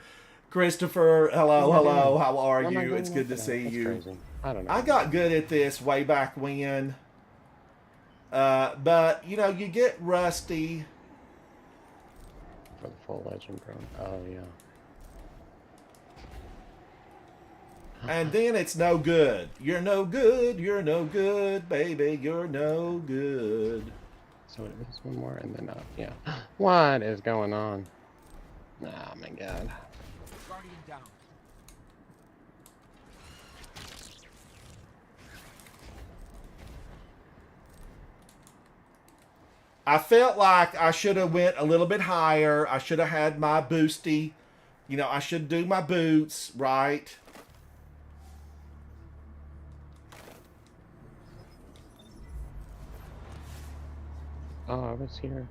Christopher, hello, hello, how are you? It's good to see you. Crazy. I don't know. I got good at this way back when. But, you know, you get rusty. For the full legend, bro. Oh, yeah. And then it's no good. You're no good. You're no good, baby. You're no good. So it is one more, and then yeah. What is going on? Oh my god. Guardian down. I felt like I should have went a little bit higher. I should have had my boosty. You know, I should do my boots, right? Oh, I was here.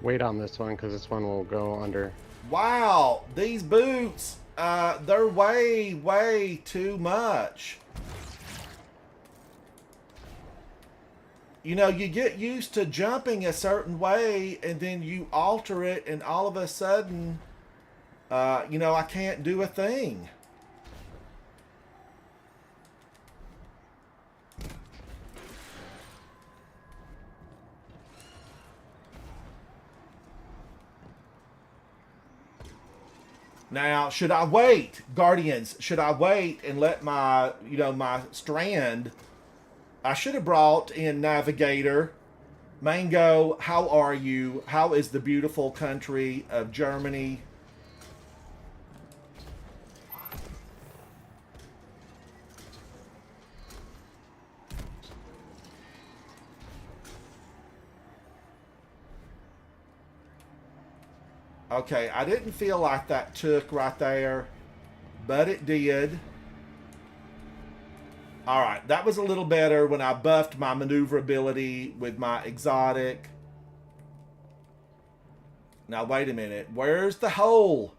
Wait on this one, because this one will go under. Wow, these boots. they're way, way too much. You know, you get used to jumping a certain way, and then you alter it, and all of a sudden, you know, I can't do a thing. Now, should I wait, Guardians? Should I wait and let my, you know, my strand? I should have brought in Navigator. Mango, how are you? How is the beautiful country of Germany? Okay, I didn't feel like that took right there, but it did. All right, that was a little better when I buffed my maneuverability with my exotic. Now, wait a minute. Where's the hole?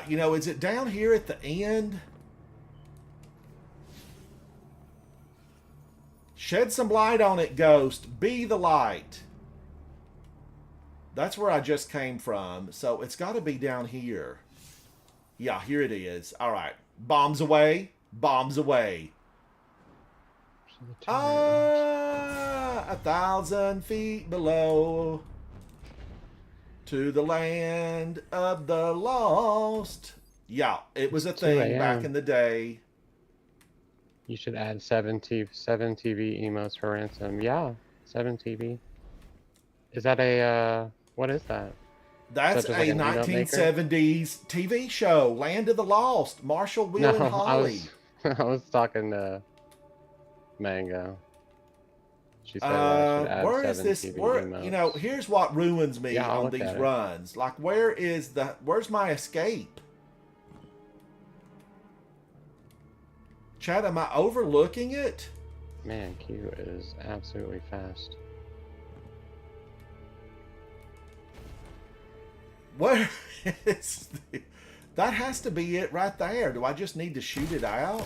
You know, is it down here at the end? Shed some light on it, Ghost. Be the light. That's where I just came from. So it's got to be down here. Yeah, here it is. All right. Bombs away. Bombs away. 1,000 feet below. To the land of the lost. Yeah, it was a thing back in the day. You should add 7 TV emotes for ransom. Yeah, 7 TV. Is that a, what is that? That's Such as a like an emote maker? 1970s TV show, Land of the Lost, Marshall, Will, and Holly. I was talking to Mango. She said I should add where is 7 this? TV Where, emotes. you know, here's what ruins me Yeah, I'll on look these at it. runs. Like, where's my escape? Chad, am I overlooking it? Man, Q is absolutely fast. Where is that? Has to be it right there. Do I just need to shoot it out?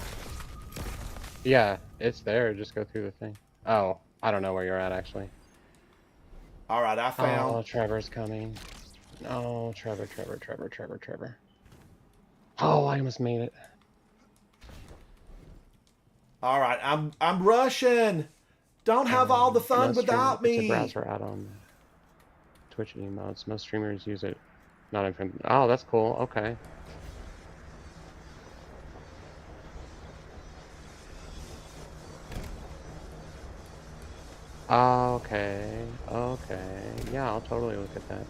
Yeah, it's there. Just go through the thing. Oh, I don't know where you're at actually. All right, I Oh, found. Trevor's coming. Oh, Trevor. Oh, I almost made it. All right, I'm rushing. Don't have all the fun Most without streamers- me. It's a browser add-on. Twitch emotes. Most streamers use it. Not in. Oh, that's cool. Okay. Okay. Yeah, I'll totally look at that.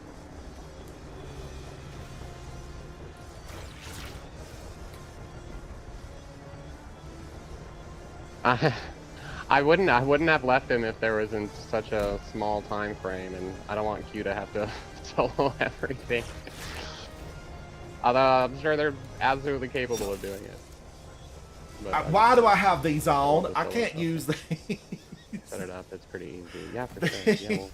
I wouldn't have left him if there wasn't such a small time frame, and I don't want Q to have to solo everything. Although I'm sure they're absolutely capable of doing it. But Why do I have these on? I solo can't stuff. use these. Set it up. It's pretty easy. Yeah, for sure. Yeah,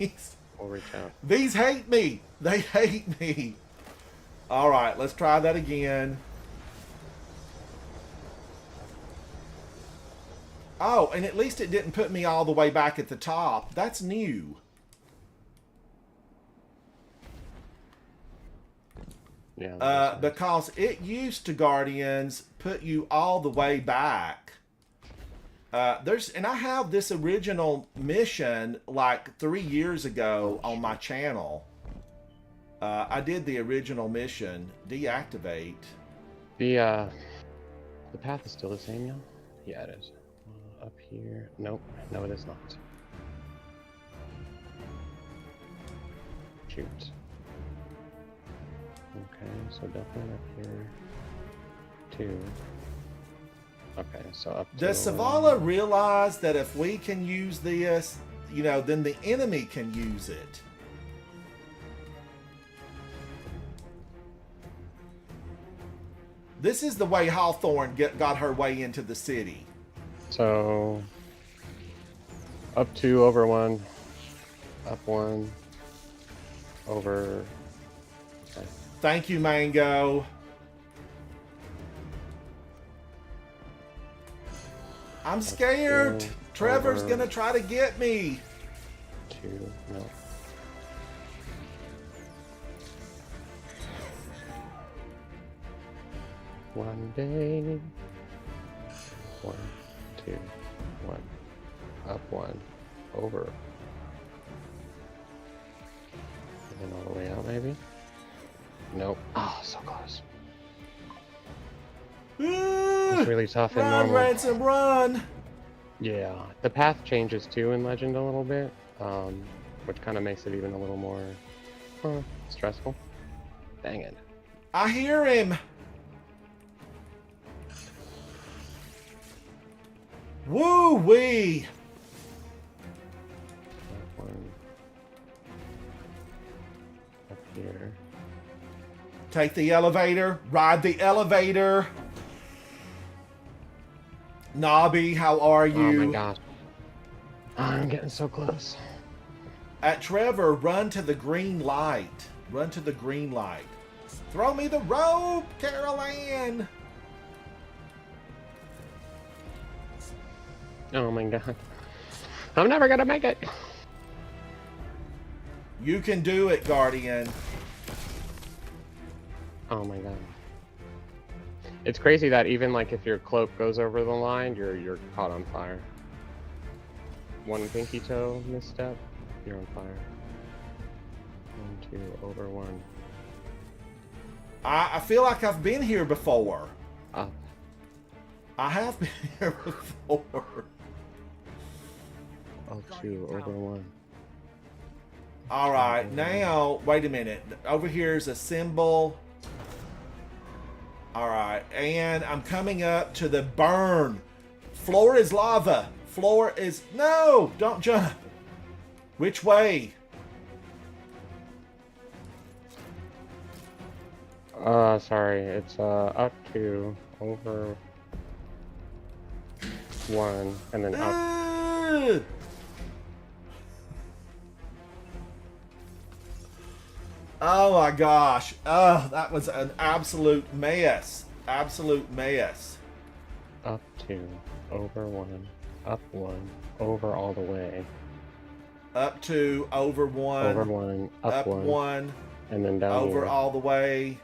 we'll reach out. These hate me. They hate me. All right, let's try that again. Oh, and at least it didn't put me all the way back at the top. That's new. Yeah. Because it used to, Guardians, put you all the way back. And I have this original mission like 3 years ago on my channel. I did the original mission. Deactivate. The path is still the same, yeah? Yeah, it is. Up here. Nope. No, it is not. Shoot. Okay, so definitely up here. 2. Okay, so up to... Does Savala realize that if we can use this, you know, then the enemy can use it? This is the way Hawthorne got her way into the city. So up 2, over 1, up 1, over. Okay. Thank you, Mango. I'm scared. two, Trevor's over. gonna try to get me. 2, no. One day. 1, 2, 1. Up 1, over. And then all the way out, maybe? Nope. Oh, so close. It's really tough in Run, normal. Ransom, run! Yeah, the path changes too in Legend a little bit, which kind of makes it even a little more stressful. Dang it. I hear him. Woo wee! Up 1. Up here. Take the elevator. Ride the elevator. Nobby, how are you? Oh my gosh. I'm getting so close. At Trevor, run to the green light. Run to the green light. Throw me the rope, Carol Ann. Oh my god. I'm never gonna make it. You can do it, Guardian. Oh my god. It's crazy that even like if your cloak goes over the line, you're caught on fire. One pinky toe misstep, you're on fire. 1, 2, over 1. I feel like I've been here before. Up. I have been here before. Up 2, over 1. All right, now, wait a minute. Over here is a symbol. All right, and I'm coming up to the burn. Floor is lava. Floor is... No, don't jump. Which way? Sorry, it's up 2, over 1, and then up. Ugh. Oh my gosh. Oh, that was an absolute mess. Absolute mess. Up 2, over 1, up 1, over all the way. Up 2, over 1. Over 1, up 1, 1, and then down over here. all the way.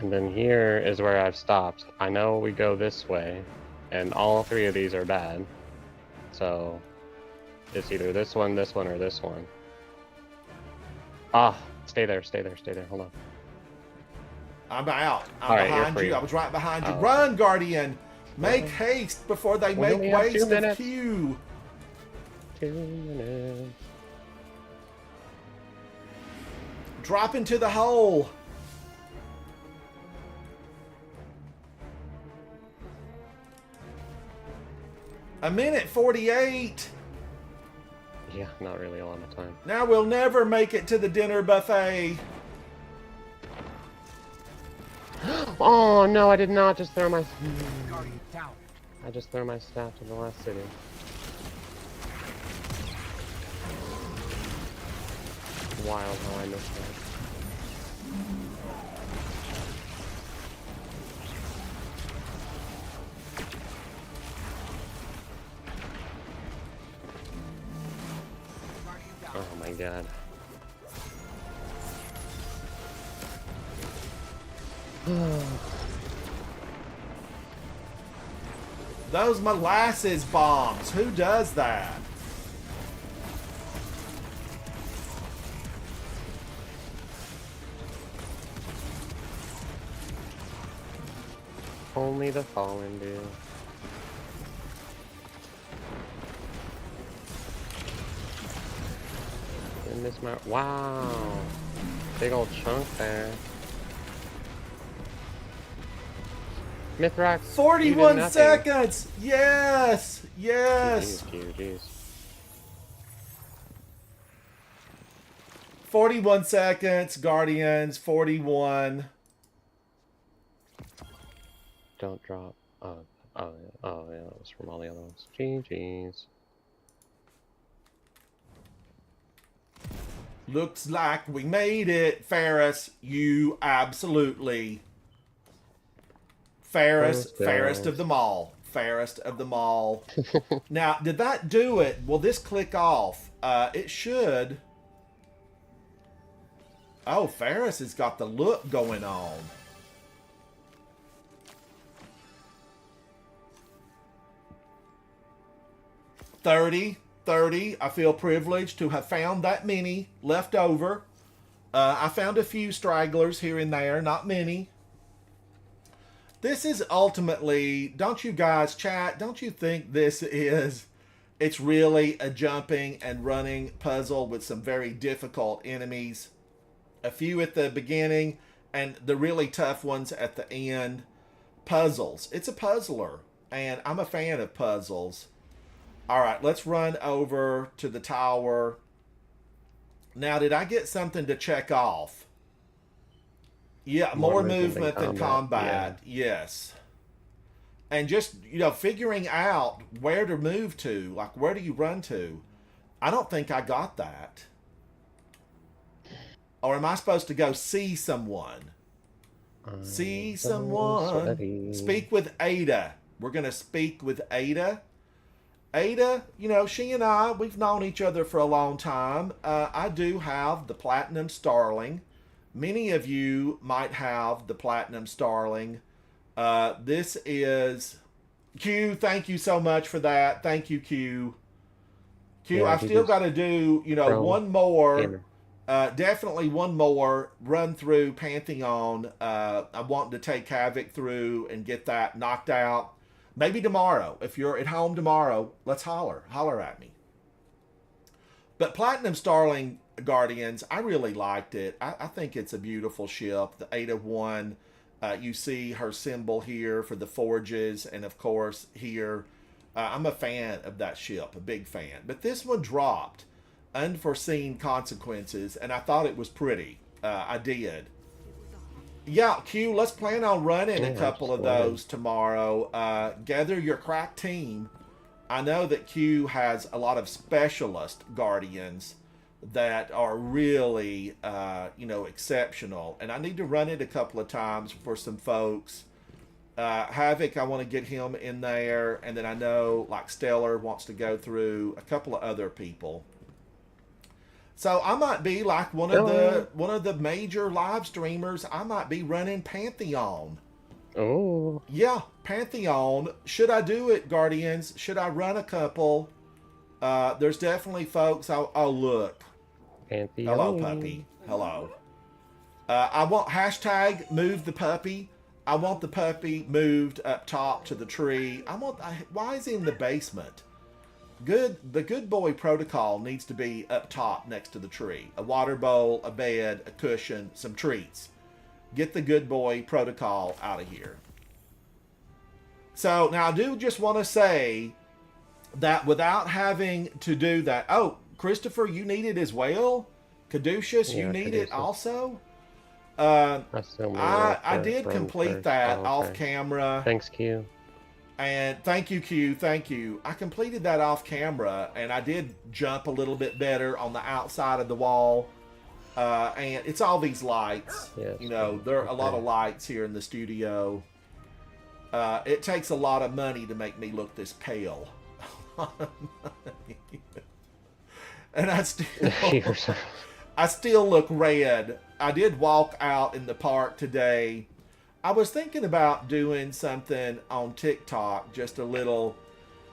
And then here is where I've stopped. I know we go this way, and all 3 of these are bad. So it's either this one, or this one. Ah, stay there, stay there, stay there. Hold on. I'm out. I'm All right, you're behind free. you. I was right behind you. Oh. Run, Guardian. Make haste before they We make only have 2 waste of minutes. Q. 2 minutes. Drop into the hole. A minute 48. Yeah, not really a lot of time. Now we'll never make it to the dinner buffet. Oh no, I did not just throw my. I just threw my staff to the last city. Wild how I missed that. Oh my god. Those molasses bombs. Who does that? Only the fallen do. And this my wow, big old chunk there. Mithrax, 41 seconds. Yes. Yes. Jeez. 41 seconds. Guardians. 41. Don't drop. Oh, Oh yeah, that was from all the other ones. GG's. Looks like we made it, Ferris. You absolutely. Fairest of them all. Fairest of them all. Now, did that do it? Will this click off? It should. Oh, Ferris has got the look going on. $30. I feel privileged to have found that many left over. I found a few stragglers here and there, not many. This is ultimately, don't you guys, chat, don't you think it's really a jumping and running puzzle with some very difficult enemies? A few at the beginning and the really tough ones at the end. Puzzles. It's a puzzler, and I'm a fan of puzzles. All right, let's run over to the tower. Now, did I get something to check off? Yeah, more movement than combat. Yeah. Yes. And just, figuring out where to move to. Like, where do you run to? I don't think I got that. Or am I supposed to go see someone? See someone. Speak with Ada. We're going to speak with Ada. Ada, she and I, we've known each other for a long time. I do have the Platinum Starling. Many of you might have the Platinum Starling. This is... Q, thank you so much for that. Thank you, Q. Q, Yeah, I've still got to do, one more... definitely one more run through Pantheon. I'm wanting to take Havoc through and get that knocked out. Maybe tomorrow. If you're at home tomorrow, let's holler at me. But Platinum Starling Guardians, I really liked it. I think it's a beautiful ship. The Ada 1, you see her symbol here for the forges, and of course here, I'm a fan of that ship, a big fan. But this one dropped unforeseen consequences, and I thought it was pretty. I did. Yeah, Q, let's plan on running a couple of those tomorrow. Gather your crack team. I know that Q has a lot of specialist guardians that are really, exceptional. And I need to run it a couple of times for some folks. Havoc, I want to get him in there. And then I know, like, Stellar wants to go through a couple of other people. So I might be like one of the major live streamers. I might be running Pantheon. Oh. Yeah, Pantheon. Should I do it, Guardians? Should I run a couple? There's definitely folks. Oh, look. Pantheon. Hello, puppy. Hello. I want hashtag move the puppy. I want the puppy moved up top to the tree. Why is he in the basement? The good boy protocol needs to be up top next to the tree. A water bowl, a bed, a cushion, some treats. Get the good boy protocol out of here. So now I do just want to say that without having to do that. Oh, Christopher, you need it as well? Caduceus, you need it also? I did complete that off camera. Thanks, Q. And thank you, Q. Thank you. I completed that off camera, and I did jump a little bit better on the outside of the wall. And it's all these lights. Yes, there are a lot of lights here in the studio. It takes a lot of money to make me look this pale. And I still look red. I did walk out in the park today. I was thinking about doing something on TikTok, just a little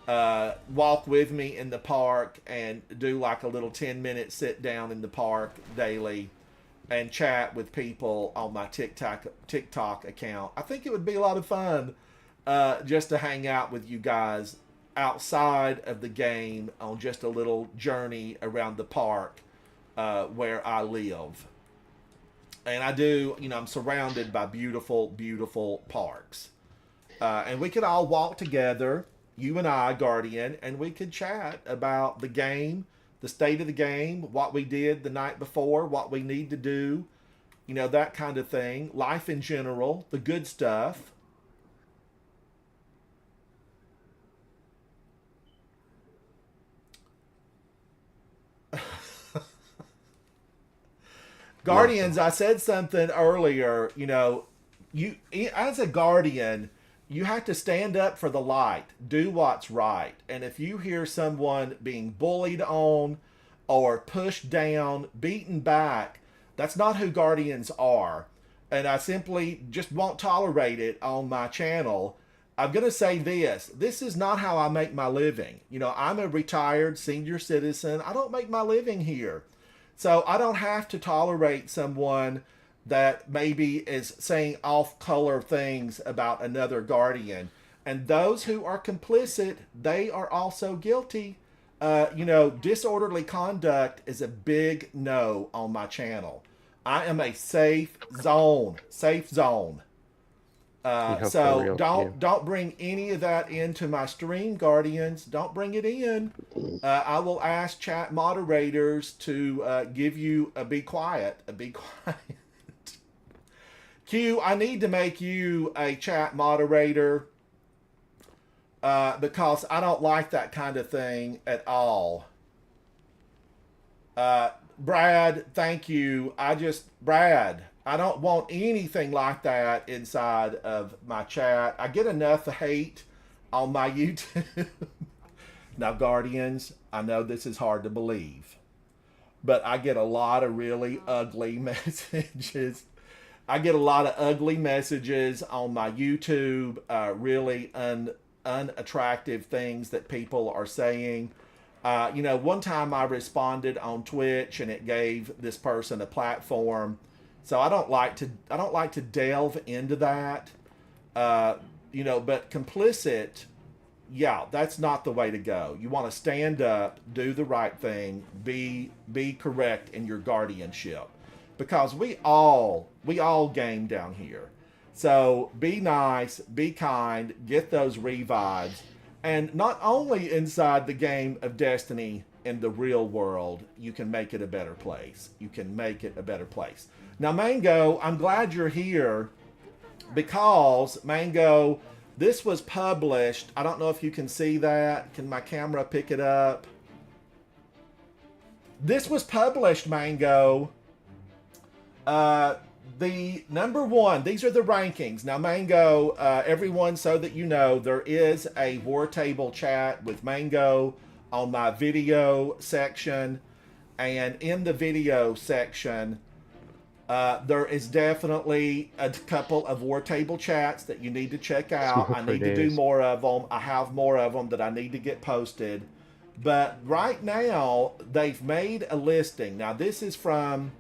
walk with me in the park and do like a little 10-minute sit down in the park daily and chat with people on my TikTok account. I think it would be a lot of fun just to hang out with you guys outside of the game on just a little journey around the park where I live. And I do, I'm surrounded by beautiful, beautiful parks. And we could all walk together, you and I, Guardian, and we could chat about the game, the state of the game, what we did the night before, what we need to do, that kind of thing. Life in general, the good stuff. Guardians, I said something earlier, you know, you as a guardian, you have to stand up for the light, do what's right. And if you hear someone being bullied on or pushed down, beaten back, that's not who guardians are. And I simply just won't tolerate it on my channel. I'm going to say this is not how I make my living. You know, I'm a retired senior citizen. I don't make my living here. So I don't have to tolerate someone that maybe is saying off-color things about another guardian. And those who are complicit, they are also guilty. You know, disorderly conduct is a big no on my channel. I am a safe zone. So don't bring any of that into my stream, Guardians. Don't bring it in. I will ask chat moderators to give you a be quiet. Q, I need to make you a chat moderator because I don't like that kind of thing at all. Brad, thank you. Brad, I don't want anything like that inside of my chat. I get enough hate on my YouTube. Now, Guardians, I know this is hard to believe, but I get a lot of really ugly messages. I get a lot of ugly messages on my YouTube, really unattractive things that people are saying. You know, one time I responded on Twitch and it gave this person a platform. So I don't like to delve into that. You know, but complicit, yeah, that's not the way to go. You want to stand up, do the right thing, be correct in your guardianship. Because we all game down here. So be nice, be kind, get those revives. And not only inside the game of Destiny in the real world, you can make it a better place. You can make it a better place. Now, Mango, I'm glad you're here because, Mango, this was published. I don't know if you can see that. Can my camera pick it up? This was published, Mango. The number one, these are the rankings. Now, Mango, everyone, so that you know, there is a War Table chat with Mango on my video section. And in the video section, there is definitely a couple of War Table chats that you need to check out. I need to do more of them. I have more of them that I need to get posted. But right now, they've made a listing. Now, this is from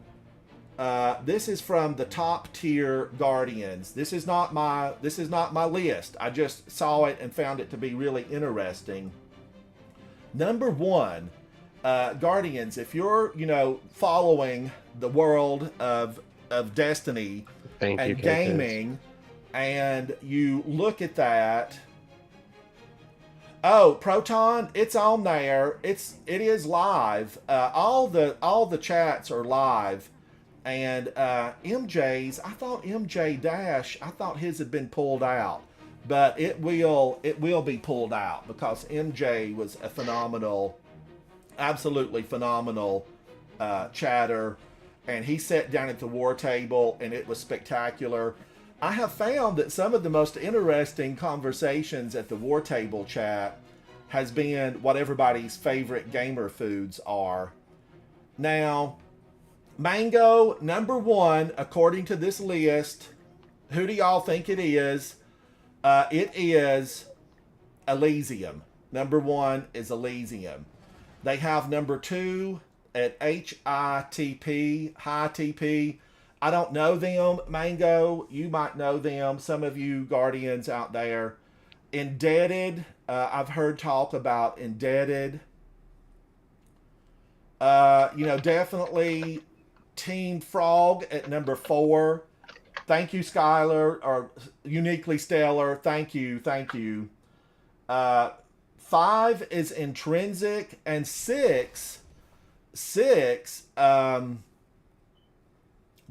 the top tier Guardians. This is not my list. I just saw it and found it to be really interesting. Number one, Guardians, if you're, you know, following the world of Destiny and gaming, and you look at that. Oh, Proton, it's on there. It is live. All the chats are live. And MJ's, I thought MJ Dash, I thought his had been pulled out, but it will be pulled out because MJ was a phenomenal, absolutely phenomenal chatter, and he sat down at the War Table and it was spectacular. I have found that some of the most interesting conversations at the War Table chat has been what everybody's favorite gamer foods are. Now, Mango, number one, according to this list, who do y'all think it is? It is Elysium. Number one is Elysium. They have number two at HITP, High TP. I don't know them, Mango. You might know them. Some of you Guardians out there. Indebted. I've heard talk about Indebted. You know, definitely Team Frog at number 4. Thank you, Skylar, or Uniquely Stellar. Thank you. 5 is Intrinsic, and 6,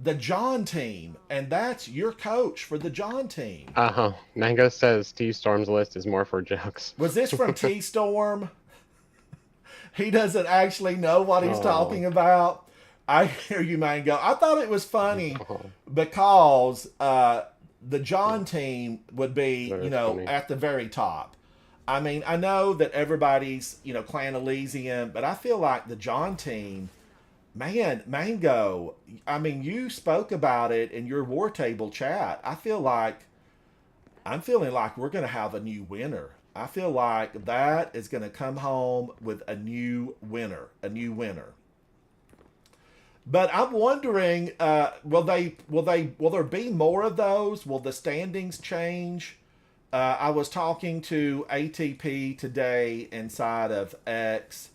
the John team, and that's your coach for the John team. Mango says T-Storm's list is more for jokes. Was this from T-Storm? He doesn't actually know what he's talking about. I hear you, Mango. I thought it was funny Oh, because the John team would be, that you is know, funny. at the very top. I mean, I know that everybody's, you know, Clan Elysium, but I feel like the John team, man, Mango, I mean, you spoke about it in your War Table chat. I'm feeling like we're going to have a new winner. I feel like that is going to come home with a new winner, a new winner. But I'm wondering, will there be more of those? Will the standings change? I was talking to ATP today inside of X.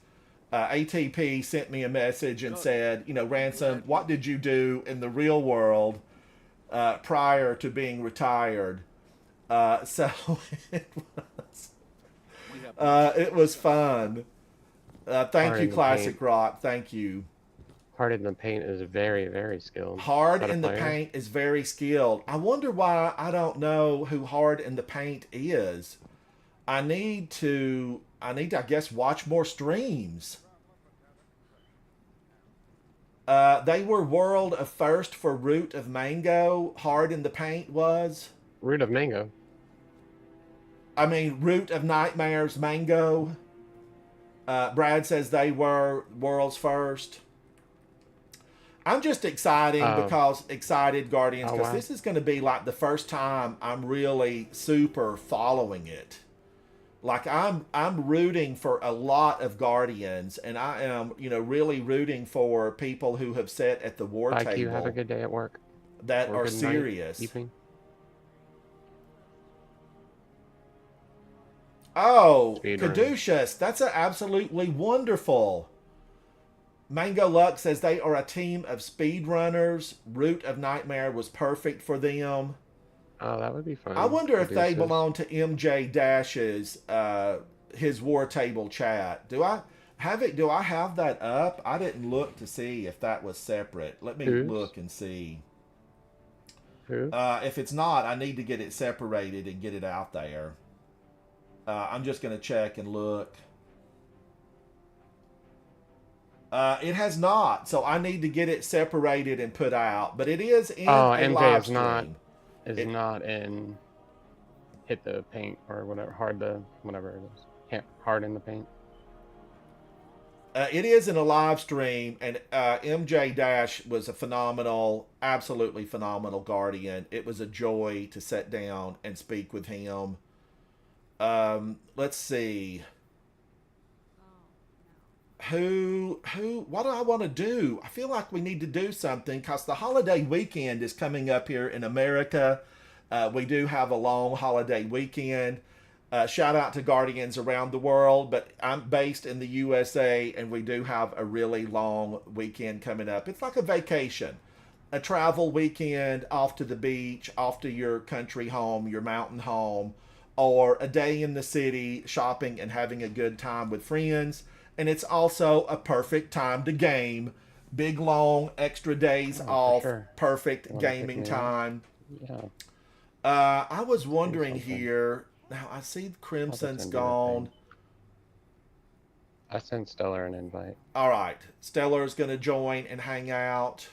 ATP sent me a message and said, you know, Ransom, what did you do in the real world prior to being retired? So it was fun. Thank you, Pardon, Classic Paint. Rock. Thank you. Hard in the Paint is very, very skilled. Hard Is that a in the player? Paint is very skilled. I wonder why I don't know who Hard in the Paint is. I need to, I guess, watch more streams. They were world of first for Root of Mango. Hard in the Paint was. Root of Mango. I mean, Root of Nightmares, Mango. Brad says they were world's first. I'm just excited Guardians, Oh, because wow. this is going to be like the first time I'm really super following it. Like I'm rooting for a lot of Guardians, and I am, you know, really rooting for people who have sat at the war Bye, table Q. Have a good day at work. that Or are good night, serious. evening. Oh, Speedrun. Caduceus, that's absolutely wonderful. Mango Luck says they are a team of speedrunners. Root of Nightmare was perfect for them. Oh, that would be fun. I wonder if they Caduceus. belong to MJ Dash's his War Table chat. Do I have that up? I didn't look to see if that was separate. Let me Whose? look and see. Who? If it's not, I need to get it separated and get it out there. I'm just going to check and look. It has not, so I need to get it separated and put out. But it is in a MJ live is not stream. is not in Hit the Paint or whatever. Whatever it is. Hard in the Paint. It is in a live stream, and MJ Dash was a phenomenal, absolutely phenomenal Guardian. It was a joy to sit down and speak with him. Let's see. What do I want to do? I feel like we need to do something because the holiday weekend is coming up here in America. We do have a long holiday weekend. Shout out to Guardians around the world, but I'm based in the USA, and we do have a really long weekend coming up. It's like a vacation, a travel weekend off to the beach, off to your country home, your mountain home, or a day in the city shopping and having a good time with friends. And it's also a perfect time to game. Big, long, extra days off. Sure. Perfect Wanna pick gaming me up? time. Yeah. I was wondering something. here. Now, I see Crimson's send you that gone. thing. I sent Stellar an invite. All right. Stellar's going to join and hang out.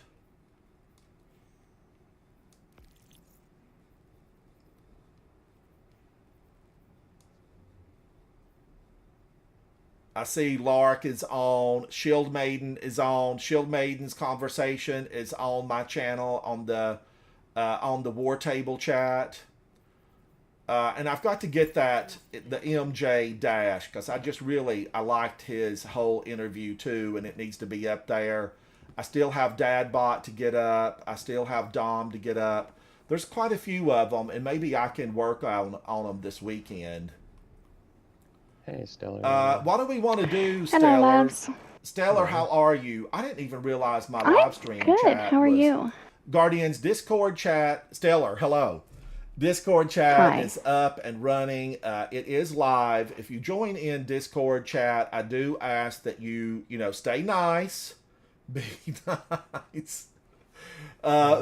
I see Lark is on. Shield Maiden is on. Shield Maiden's conversation is on my channel on the War Table chat. And I've got to get the MJ Dash, because I liked his whole interview too, and it needs to be up there. I still have Dadbot to get up. I still have Dom to get up. There's quite a few of them, and maybe I can work on them this weekend. Hey, Stellar. What do we want to do, Hello, Stellar? loves. Stellar, how are you? I didn't even realize my I'm live stream good. chat How are was- you? Guardians Discord chat. Stellar, hello. Discord chat Hi. is up and running. It is live. If you join in Discord chat, I do ask that you stay nice. Be nice.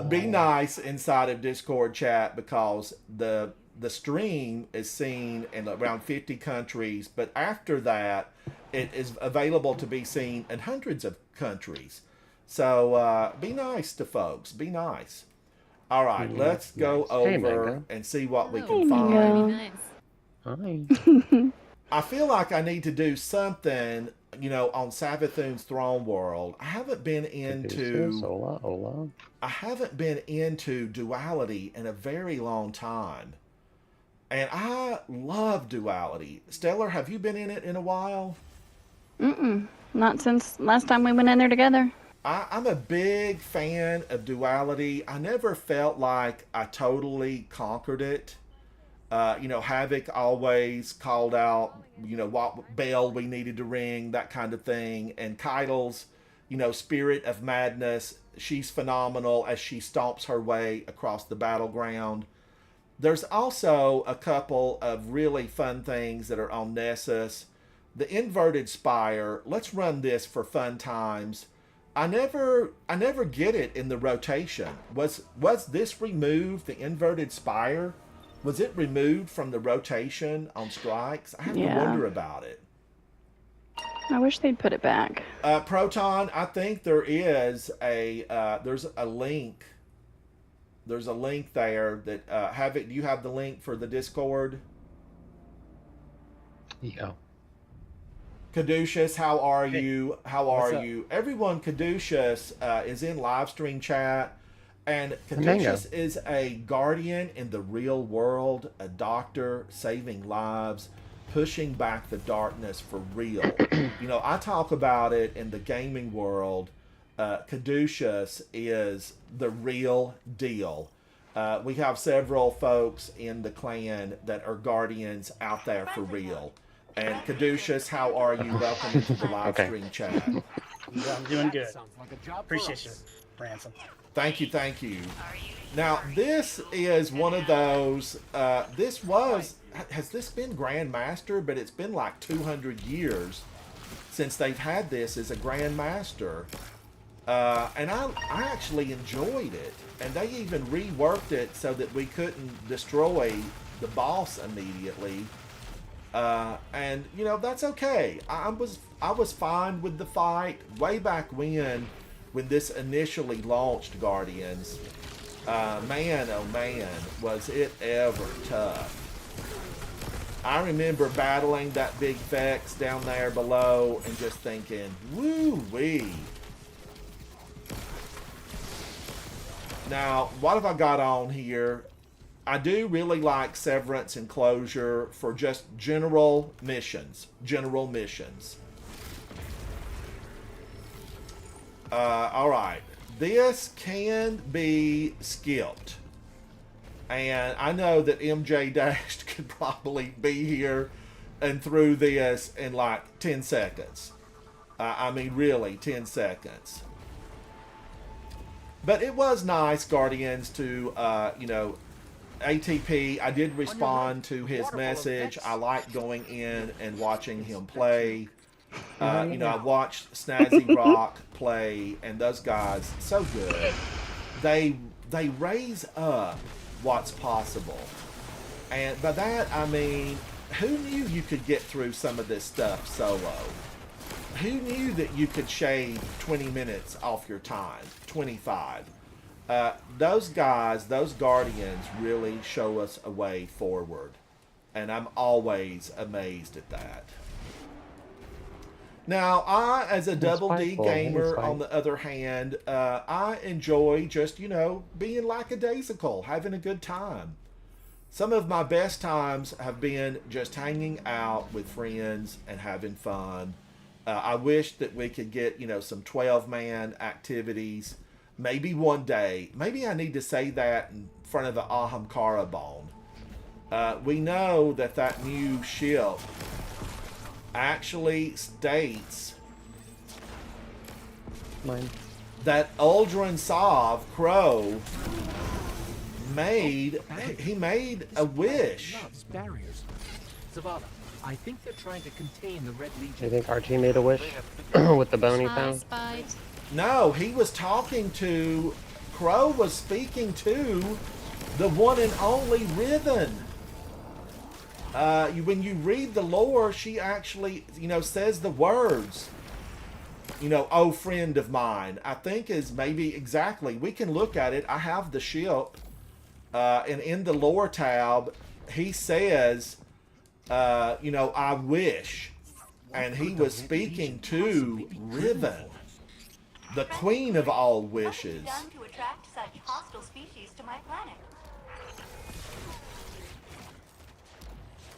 Be nice inside of Discord chat, because the stream is seen in around 50 countries, but after that, it is available to be seen in hundreds of countries. So be nice to folks. Be nice. All right, let's go Hey, over Mango. and see what we Hello. can find. Nice. Hi. I feel like I need to do something, on Savathun's Throne World. I haven't been into Hola. I haven't been into duality in a very long time. And I love duality. Stellar, have you been in it in a while? Not since last time we went in there together. I'm a big fan of duality. I never felt like I totally conquered it. Havoc always called out, what bell we needed to ring, that kind of thing. And Keitel's, spirit of madness, she's phenomenal as she stomps her way across the battleground. There's also a couple of really fun things that are on Nessus. The inverted spire, let's run this for fun times. I never get it in the rotation. Was this removed, the inverted spire? Was it removed from the rotation on strikes? I have to Yeah. wonder about it. I wish they'd put it back. Proton, I think there is there's a link. There's a link there that do you have the link for the Discord? Yeah. Caduceus, how are Hey, you? How what's are up? you? Everyone, Caduceus is in live stream chat. And Mango. Caduceus is a guardian in the real world, a doctor saving lives, pushing back the darkness for real. I talk about it in the gaming world. Caduceus is the real deal. We have several folks in the clan that are guardians out there for real. And Caduceus, how are you? Welcome to the live Okay. stream chat. Yeah, I'm doing good. Appreciate you, Ransom. Thank you. Now, this is one of those, has this been Grandmaster? But it's been like 200 years since they've had this as a Grandmaster. And I actually enjoyed it. And they even reworked it so that we couldn't destroy the boss immediately. And that's okay. I was fine with the fight way back when this initially launched Guardians. Man, oh man, was it ever tough. I remember battling that big Vex down there below and just thinking, woo-wee. Now, what have I got on here? I do really like Severance and Closure for just general missions. All right. This can be skipped. And I know that MJ Dashed could probably be here and through this in like 10 seconds. Really, 10 seconds. But it was nice, Guardians, to, ATP. I did respond to his message. I like going in and watching him play. I watched Snazzy Rock play, and those guys, so good. They raise up what's possible. And by that, I mean, who knew you could get through some of this stuff solo? Who knew that you could shave 20 minutes off your time? 25. Those guys, those Guardians, really show us a way forward. And I'm always amazed at that. Now, I, as a Double D spiteful. gamer, He's on the other hand, I enjoy just, being lackadaisical, having a good time. Some of my best times have been just hanging out with friends and having fun. I wish that we could get, some 12-man activities. Maybe one day. Maybe I need to say that in front of the Ahamkara Bone. We know that new ship actually states Mine. that Uldren Sov, Crow, made a wish. Loves barriers. Zavala, I think they're trying to contain the Red Legion. You think Archie made a wish with the bone he found? No, he was talking to, Crow was speaking to the one and only Riven. When you read the lore, she actually, says the words. oh, friend of mine, I think is maybe exactly. We can look at it. I have the ship, and in the lore tab, he says, I wish. And he was speaking to Riven, the queen of all wishes. Done to attract such hostile species to my planet.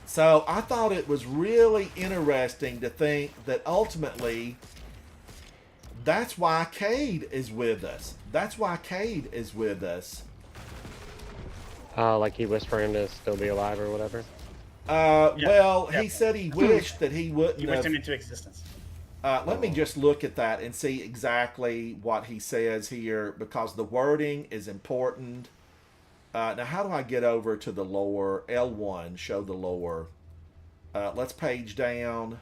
So I thought it was really interesting to think that ultimately that's why Cade is with us. That's why Cade is with us. Like he wished for him to still be alive or whatever. He said he wished that he wouldn't You wished have. him into existence. Let me just look at that and see exactly what he says here, because the wording is important. Now, how do I get over to the lore? L1, show the lore. Let's page down.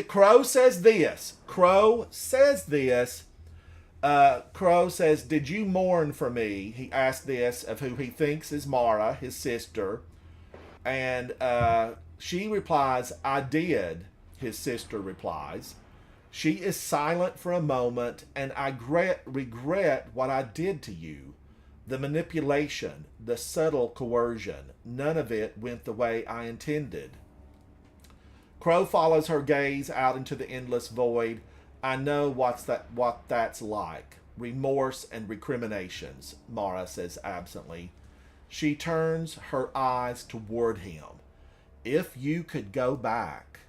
Crow says this. Crow says, did you mourn for me? He asked this of who he thinks is Mara, his sister. And she replies, I did. His sister replies. She is silent for a moment, and I regret what I did to you. The manipulation, the subtle coercion, none of it went the way I intended. Crow follows her gaze out into the endless void. I know what that's like. Remorse and recriminations, Mara says absently. She turns her eyes toward him. If you could go back,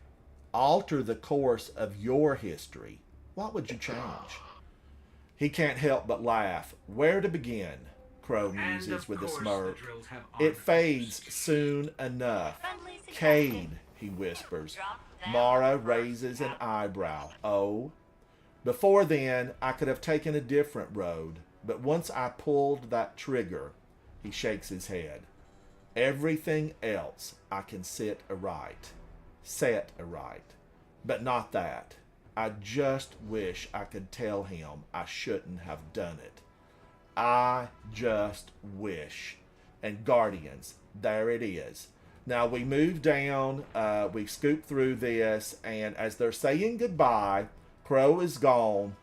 alter the course of your history, what would you change? He can't help but laugh. Where to begin? Crow muses with a smirk. It fades soon enough. Cade, he whispers. Mara raises an eyebrow. Oh. Before then, I could have taken a different road, but once I pulled that trigger, he shakes his head. Everything else I can set aright, but not that. I just wish I could tell him I shouldn't have done it. I just wish. And Guardians, there it is. Now we move down, we scoop through this, and as they're saying goodbye, Crow is gone.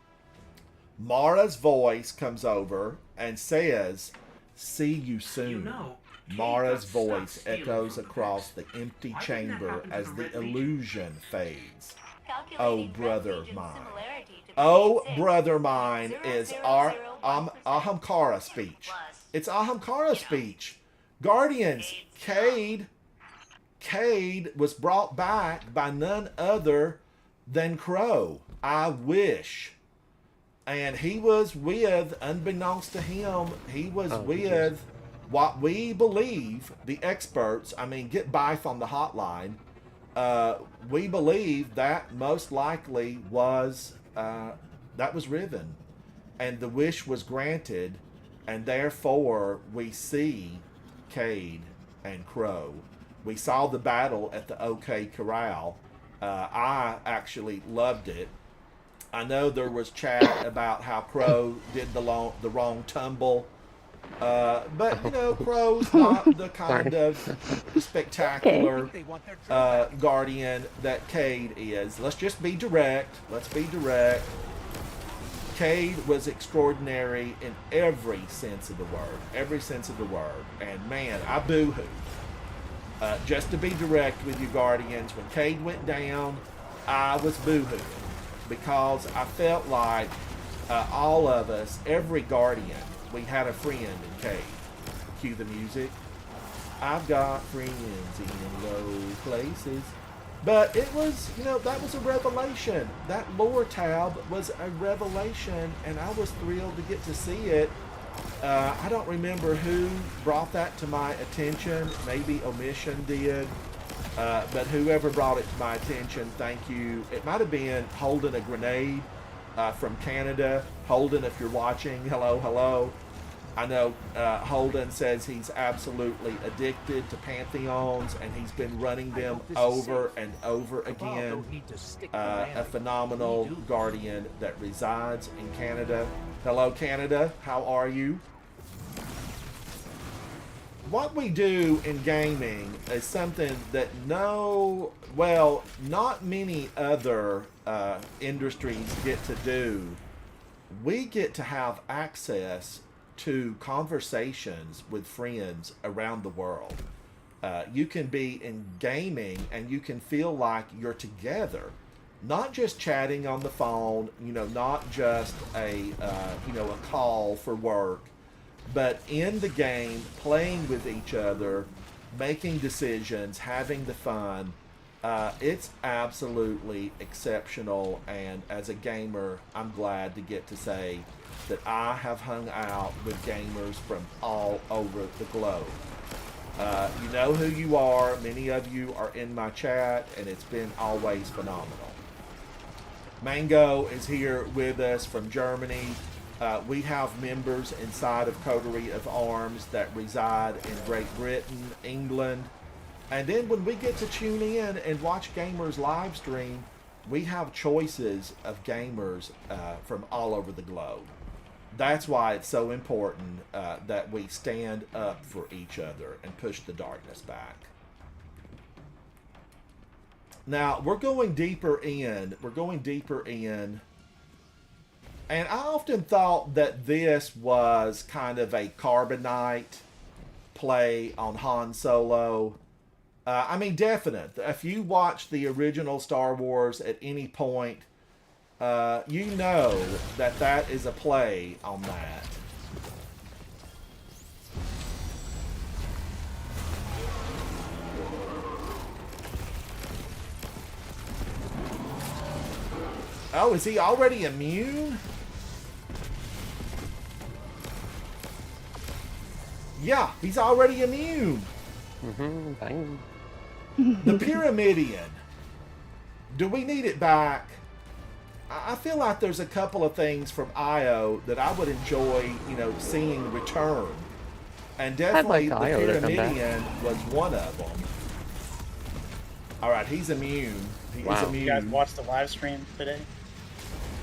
Mara's voice comes over and says, see you soon. Mara's voice echoes across the empty chamber as the illusion fades. Oh, brother mine. Oh, brother mine is our Ahamkara speech. It's Ahamkara speech. Guardians, Cade was brought back by none other than Crow. I wish. And he was with, unbeknownst to him, he was with what we believe, the experts, get Byth on the hotline, we believe that most likely was, that was Riven. And the wish was granted, and therefore we see Cade and Crow. We saw the battle at the OK Corral. I actually loved it. I know there was chat about how Crow did the wrong tumble. But, Crow's not the kind of spectacular Guardian that Cade is. Let's just be direct. Let's be direct. Cade was extraordinary in every sense of the word. Every sense of the word. And, man, I boo-hoo. Just to be direct with you, Guardians, when Cade went down, I was boo-hooing. Because I felt like all of us, every Guardian, we had a friend in Cade. Cue the music. I've got friends in low places. But it was, that was a revelation. That lore tab was a revelation, and I was thrilled to get to see it. I don't remember who brought that to my attention. Maybe Omission did. But whoever brought it to my attention, thank you. It might have been Holden a Grenade from Canada. Holden, if you're watching, hello. I know Holden says he's absolutely addicted to Pantheons, and he's been running them over and over again. A phenomenal Guardian that resides in Canada. Hello, Canada. How are you? what we do in gaming is something that not many other industries get to do. We get to have access to conversations with friends around the world. You can be in gaming and you can feel like you're together, not just chatting on the phone, not just a call for work, but in the game, playing with each other, making decisions, having the fun. It's absolutely exceptional, and as a gamer, I'm glad to get to say that I have hung out with gamers from all over the globe. You know who you are. Many of you are in my chat, and it's been always phenomenal. Mango is here with us from Germany. We have members inside of Coterie of Arms that reside in Great Britain, England. And then when we get to tune in and watch gamers live stream, we have choices of gamers from all over the globe. That's why it's so important that we stand up for each other and push the darkness back. Now, we're going deeper in. And I often thought that this was kind of a Carbonite play on Han Solo. I mean, definite. If you watch the original Star Wars at any point, you know that is a play on that. Oh, is he already immune? Yeah, he's already immune. Bang. The Pyramidion. Do we need it back? I feel like there's a couple of things from IO that I would enjoy, seeing return. And definitely the Pyramidion was one of them. All right, he's immune. He is immune. You guys watched the live stream today?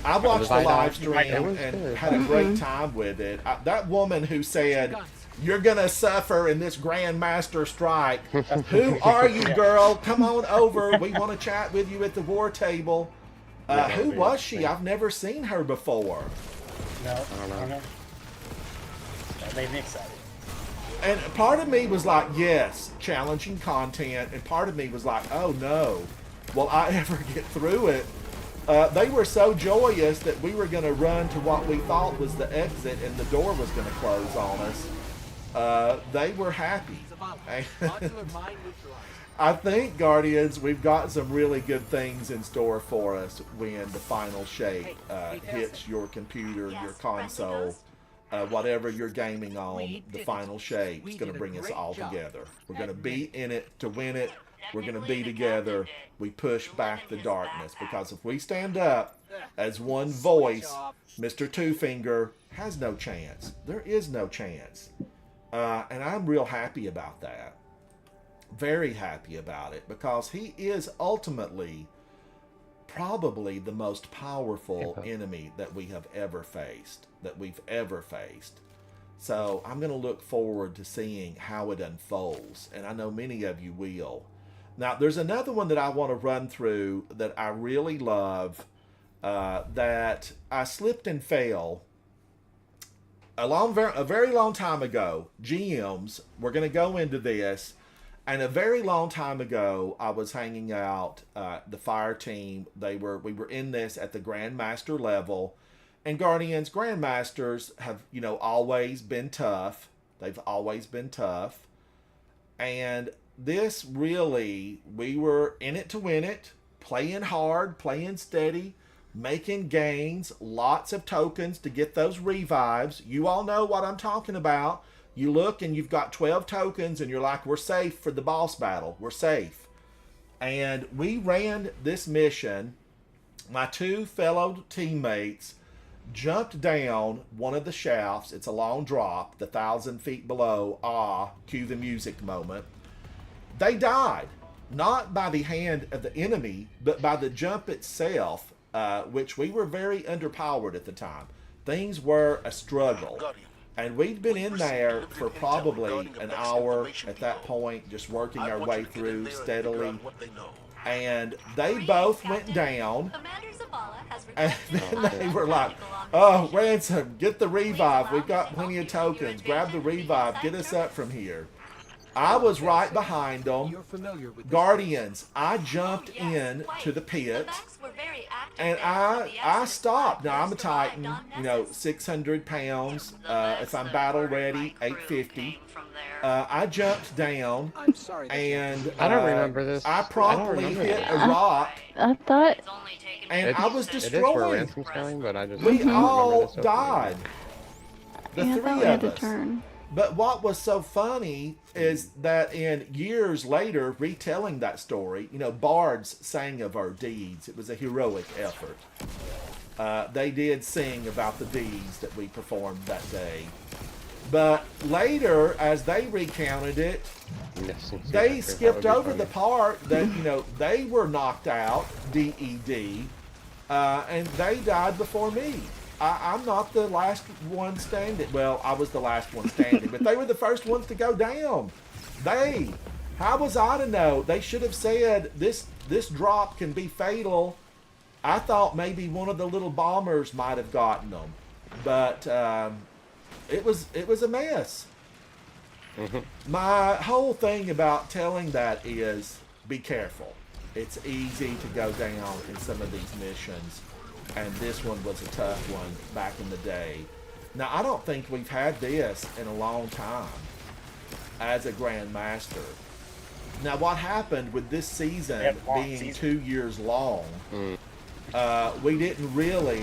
I watched the live stream and had a great time with it. That woman who said, "You're gonna suffer in this Grandmaster strike." Who are you, girl? Come on over. We want to chat with you at the war table. Who was she? I've never seen her before. No, I don't know. That made me excited. And part of me was like, yes, challenging content. And part of me was like, oh no, will I ever get through it? They were so joyous that we were going to run to what we thought was the exit and the door was going to close on us. They were happy. I think, Guardians, we've got some really good things in store for us when the final shape hits your computer, your console, whatever you're gaming on. The final shape is going to bring us all together. We're going to be in it to win it. We're going to be together. We push back the darkness, because if we stand up as one voice, Mr. Two Finger has no chance. There is no chance. And I'm real happy about that. Very happy about it, because he is ultimately probably the most powerful enemy that we have ever faced, So I'm going to look forward to seeing how it unfolds, and I know many of you will. Now, there's another one that I want to run through that I really love, that I slipped and fell a very long time ago. GMs, we're going to go into this. And a very long time ago, I was hanging out the fire team. We were in this at the Grandmaster level. And Guardians, Grandmasters have, always been tough. They've always been tough. And this really, we were in it to win it, playing hard, playing steady, making gains, lots of tokens to get those revives. You all know what I'm talking about. You look and you've got 12 tokens and you're like, we're safe for the boss battle. We're safe. And we ran this mission. My two fellow teammates jumped down one of the shafts. It's a long drop, the 1,000 feet below. Cue the music moment. They died, not by the hand of the enemy, but by the jump itself, which we were very underpowered at the time. Things were a struggle. And we'd been in there for probably an hour at that point, just working our way through steadily. And they both went down. Commander Zavala has And requested then they were like, oh, Ransom, get the revive. We've got plenty of tokens. Grab the revive. Get us up from here. I was right behind them. You're familiar with this Guardians, I jumped in to the pit. And I stopped. Now I'm a Titan, you know, 600 pounds. If I'm battle ready, 850. I jumped down, I'm sorry. and I don't remember this. I I don't promptly remember hit that. a rock, I thought and I was It is where destroyed. Ransom's going, but I just We don't remember all this opening. died. The yeah, I three thought we had of to us. turn. But what was so funny is that in years later, retelling that story, you know, bards sang of our deeds. It was a heroic effort. They did sing about the deeds that we performed that day. But later, as they recounted it, Yes, yes, they yes, that skipped would be over funny. the part that, you know, they were knocked out, DED, and they died before me. I'm not the last one standing. Well, I was the last one standing, but they were the first ones to go down. How was I to know? They should have said this drop can be fatal. I thought maybe one of the little bombers might have gotten them, but it was a mess. My whole thing about telling that is be careful. It's easy to go down in some of these missions, and this one was a tough one back in the day. Now, I don't think we've had this in a long time as a Grandmaster. Now, what happened with this season Yeah, long being season. 2 years long, we didn't really...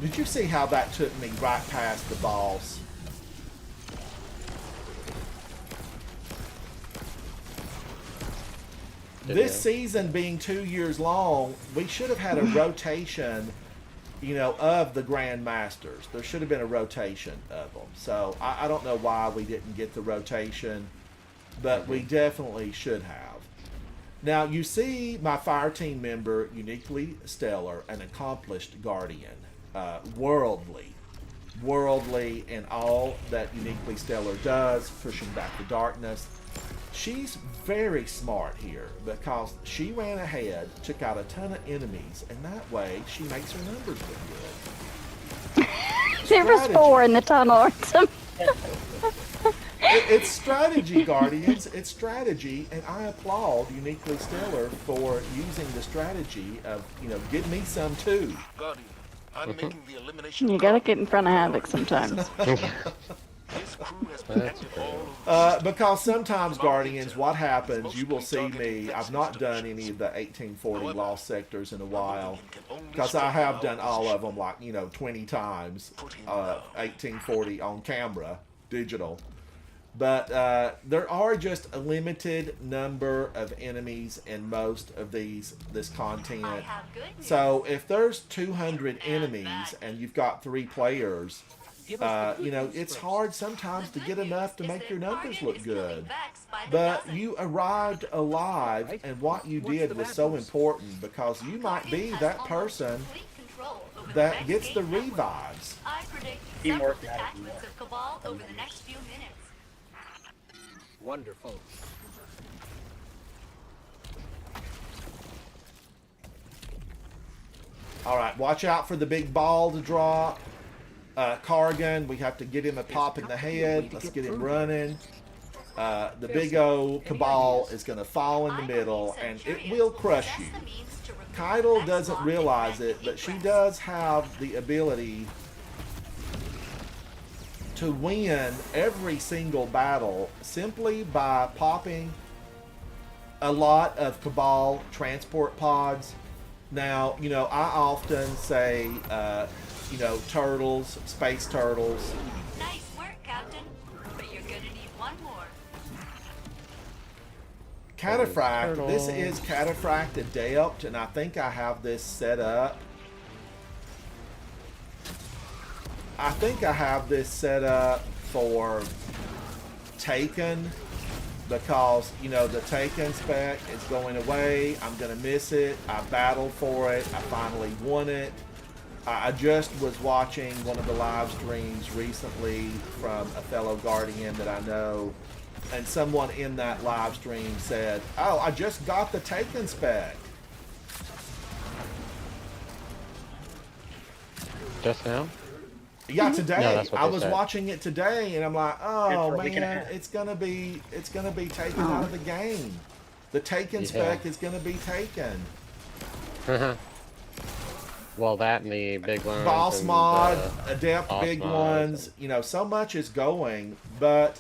Did you see how that took me right past the boss? This season being 2 years long, we should have had a rotation, you know, of the Grandmasters. There should have been a rotation of them. So I don't know why we didn't get the rotation, but we definitely should have. Now, you see my fire team member, Uniquely Stellar, an accomplished Guardian, worldly in all that Uniquely Stellar does, pushing back the darkness. She's very smart here because she ran ahead, took out a ton of enemies, and that way she makes her numbers look good. There was Strategy. 4 in the tunnel. It's strategy, Guardians. It's strategy, and I applaud Uniquely Stellar for using the strategy of, you know, give me some too. Guardian, I'm making the elimination. You gotta get in front of Havoc sometimes. This crew has been active all Because sometimes, Guardians, what happens, you will see me, I've not done any of the 1840 Lost Sectors in a while, because I have done all of them, like, you know, 20 times, 1840 on camera, digital. But there are just a limited number of enemies in most of this content. So if there's 200 enemies and you've got 3 players, you know, it's hard sometimes to get enough to make your numbers look good. But you arrived alive, and what you did was so important because you might be that person that gets the revives. I predict Teamwork several matters detachments of Cabal over the next few minutes. Wonderful. All right, watch out for the big ball to drop. Kargan, we have to get him a pop in the head. Let's get him running. The big old Cabal is going to fall in the middle, and it will crush you. Keitel doesn't realize it, but she does have the ability to win every single battle simply by popping a lot of Cabal transport pods. Now, you know, I often say, you know, turtles, space turtles. Nice work, Captain. But you're gonna need one more. Cataphract, this is Cataphract Adept, and I think I have this set up. I think I have this set up for Taken because, you know, the Taken spec is going away. I'm going to miss it. I battled for it. I finally won it. I just was watching one of the live streams recently from a fellow Guardian that I know, and someone in that live stream said, "Oh, I just got the Taken spec." Just now? Yeah, today. No, that's what I they was said. watching it today, and I'm like, oh for a week and a man, half. it's gonna be taken out of the game. The Taken Yeah. spec is gonna be taken. Well, that and the big ones. Boss and mod, the adept, boss big mods ones. You know, so much is going, but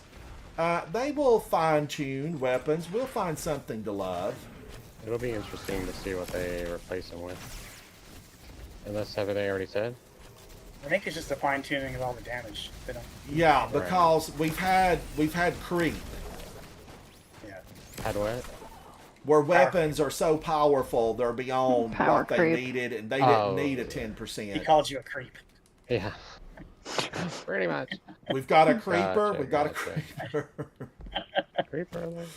they will fine tune weapons. We'll find something to love. It'll be interesting to see what they replace them with. Unless, have they already said? I think it's just the fine tuning of all the damage. They don't. Yeah, because we've had creep Yeah. Had what? where weapons are so powerful they're beyond Power what they creep. needed, and they Oh, didn't need a yeah. 10%. He called you a creep. Yeah. Pretty much. We've got a creeper. Gotcha, We've got a gotcha. creeper. Creeper alert.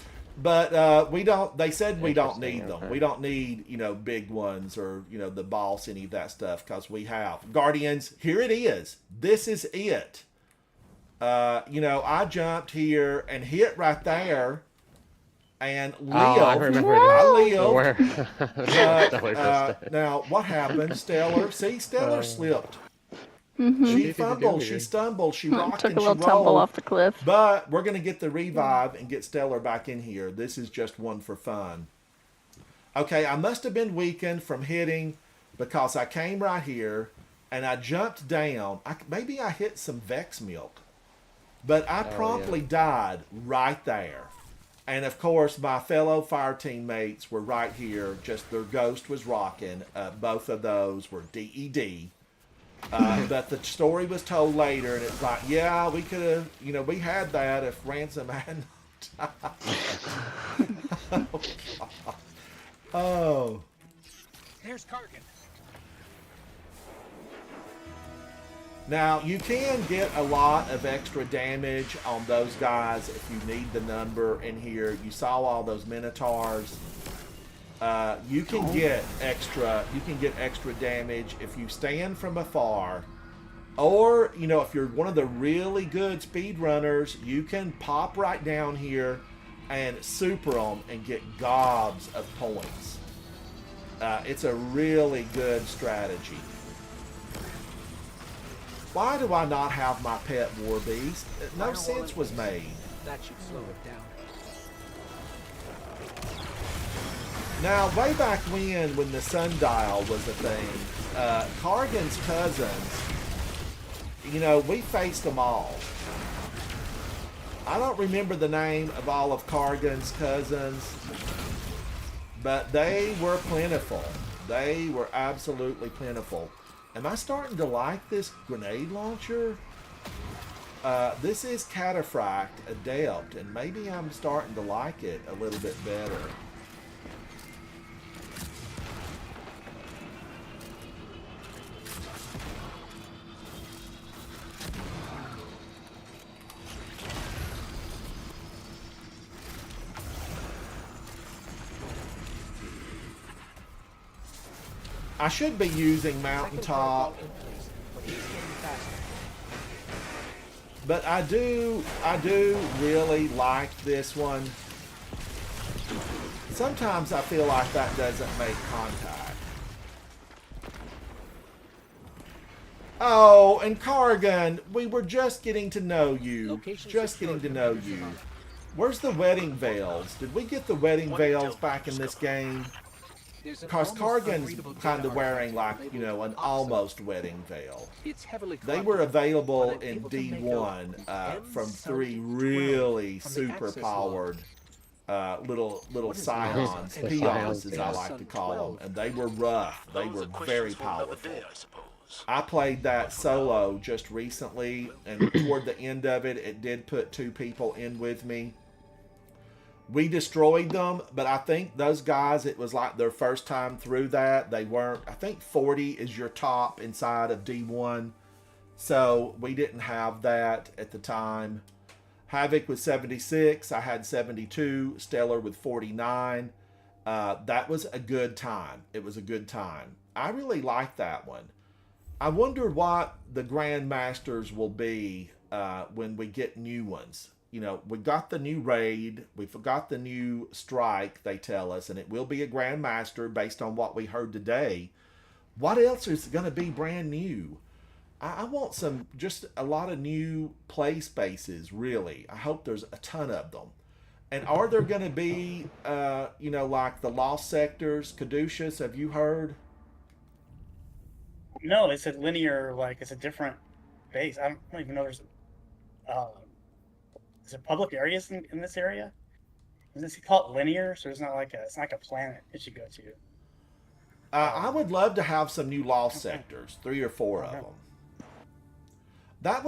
But we don't. They said we don't Interesting, need them. okay. We don't need big ones or the boss, any of that stuff, because we have Guardians. Here it is. This is it. I jumped here and hit right there, and lived. Oh, I remember I this. lived. Where? But, Stellar just- now what happened? Stellar. See, Stellar slipped. Mm-hmm. She fumbled. She stumbled. She rocked Took and a she little tumble rolled. off the cliff. But we're going to get the revive and get Stellar back in here. This is just one for fun. Okay, I must have been weakened from hitting because I came right here and I jumped down. Maybe I hit some Vex Milk. But I promptly died right there. And of course, my fellow fire teammates were right here. Just their ghost was rocking. Both of those were DED. But the story was told later, and it's like, yeah, we could have, we had that if Ransom hadn't died. Oh, God. Oh. There's Karkin. Now, you can get a lot of extra damage on those guys if you need the number in here. You saw all those Minotaurs. You can get extra damage if you stand from afar, or if you're one of the really good speedrunners, you can pop right down here and super them and get gobs of points. It's a really good strategy. Why do I not have my pet war beast? No sense was made. That should slow it down. Now, way back when the sundial was a thing, Kargan's cousins, we faced them all. I don't remember the name of all of Kargan's cousins, but they were plentiful. They were absolutely plentiful. Am I starting to like this grenade launcher? This is Cataphract Adept, and maybe I'm starting to like it a little bit better. I should be using Mountaintop, but I do really like this one. Sometimes I feel like that doesn't make contact. Oh, and Kargan, we were just getting to know you. Just getting to know you. Where's the wedding veils? Did we get the wedding veils back in this game? Because Kargan's kind of wearing like, an almost wedding veil. They were available in D1 from 3 really super powered little scions, peons as I like to call them, and they were rough. They were very powerful. I played that solo just recently, and toward the end of it, it did put 2 people in with me. We destroyed them, but I think those guys, it was like their first time through that. They weren't, I think 40 is your top inside of D1. So we didn't have that at the time. Havoc with 76. I had 72. Stellar with 49. That was a good time. It was a good time. I really liked that one. I wonder what the Grandmasters will be when we get new ones. You know, we got the new raid, we've got the new strike, they tell us, and it will be a Grandmaster based on what we heard today. What else is going to be brand new? I want just a lot of new play spaces, really. I hope there's a ton of them. And are there going to be, like the Lost Sectors, Caduceus, have you heard? No, it's a linear, it's a different base. I don't even know there's is there public areas in this area? Isn't it called linear? So it's not it's not like a planet it should go to. I would love to have some new Lost Sectors, 3 or 4 of them. That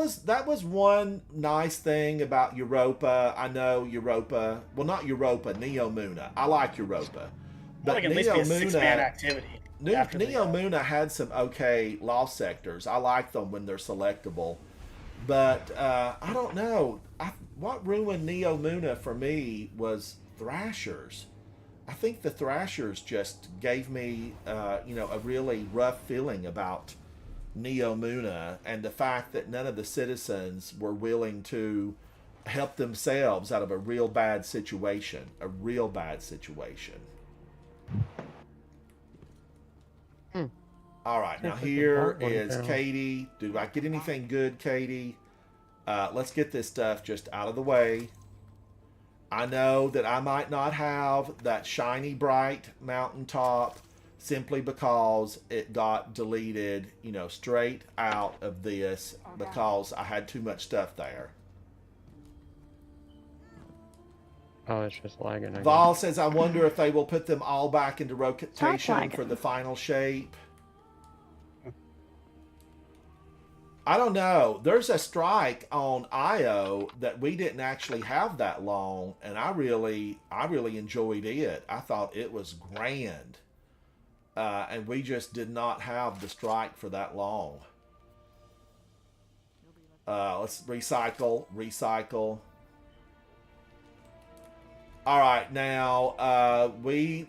was one nice thing about Europa. I know Europa, well, not Europa, Neomuna. I like Europa, but at least be a 6-man activity. Neomuna had some okay Lost Sectors. I like them when they're selectable, but I don't know. What ruined Neomuna for me was Thrashers. I think the Thrashers just gave me, a really rough feeling about Neomuna, and the fact that none of the citizens were willing to help themselves out of a real bad situation. All right, now here is Katie. Do I get anything good, Katie? Let's get this stuff just out of the way. I know that I might not have that shiny bright mountaintop simply because it got deleted, straight out of this because I had too much stuff there. Oh, it's just lagging. Vol says, I wonder if they will put them all back into rotation for the final shape. I don't know. There's a strike on IO that we didn't actually have that long, and I really enjoyed it. I thought it was grand. And we just did not have the strike for that long. Let's recycle. All right, now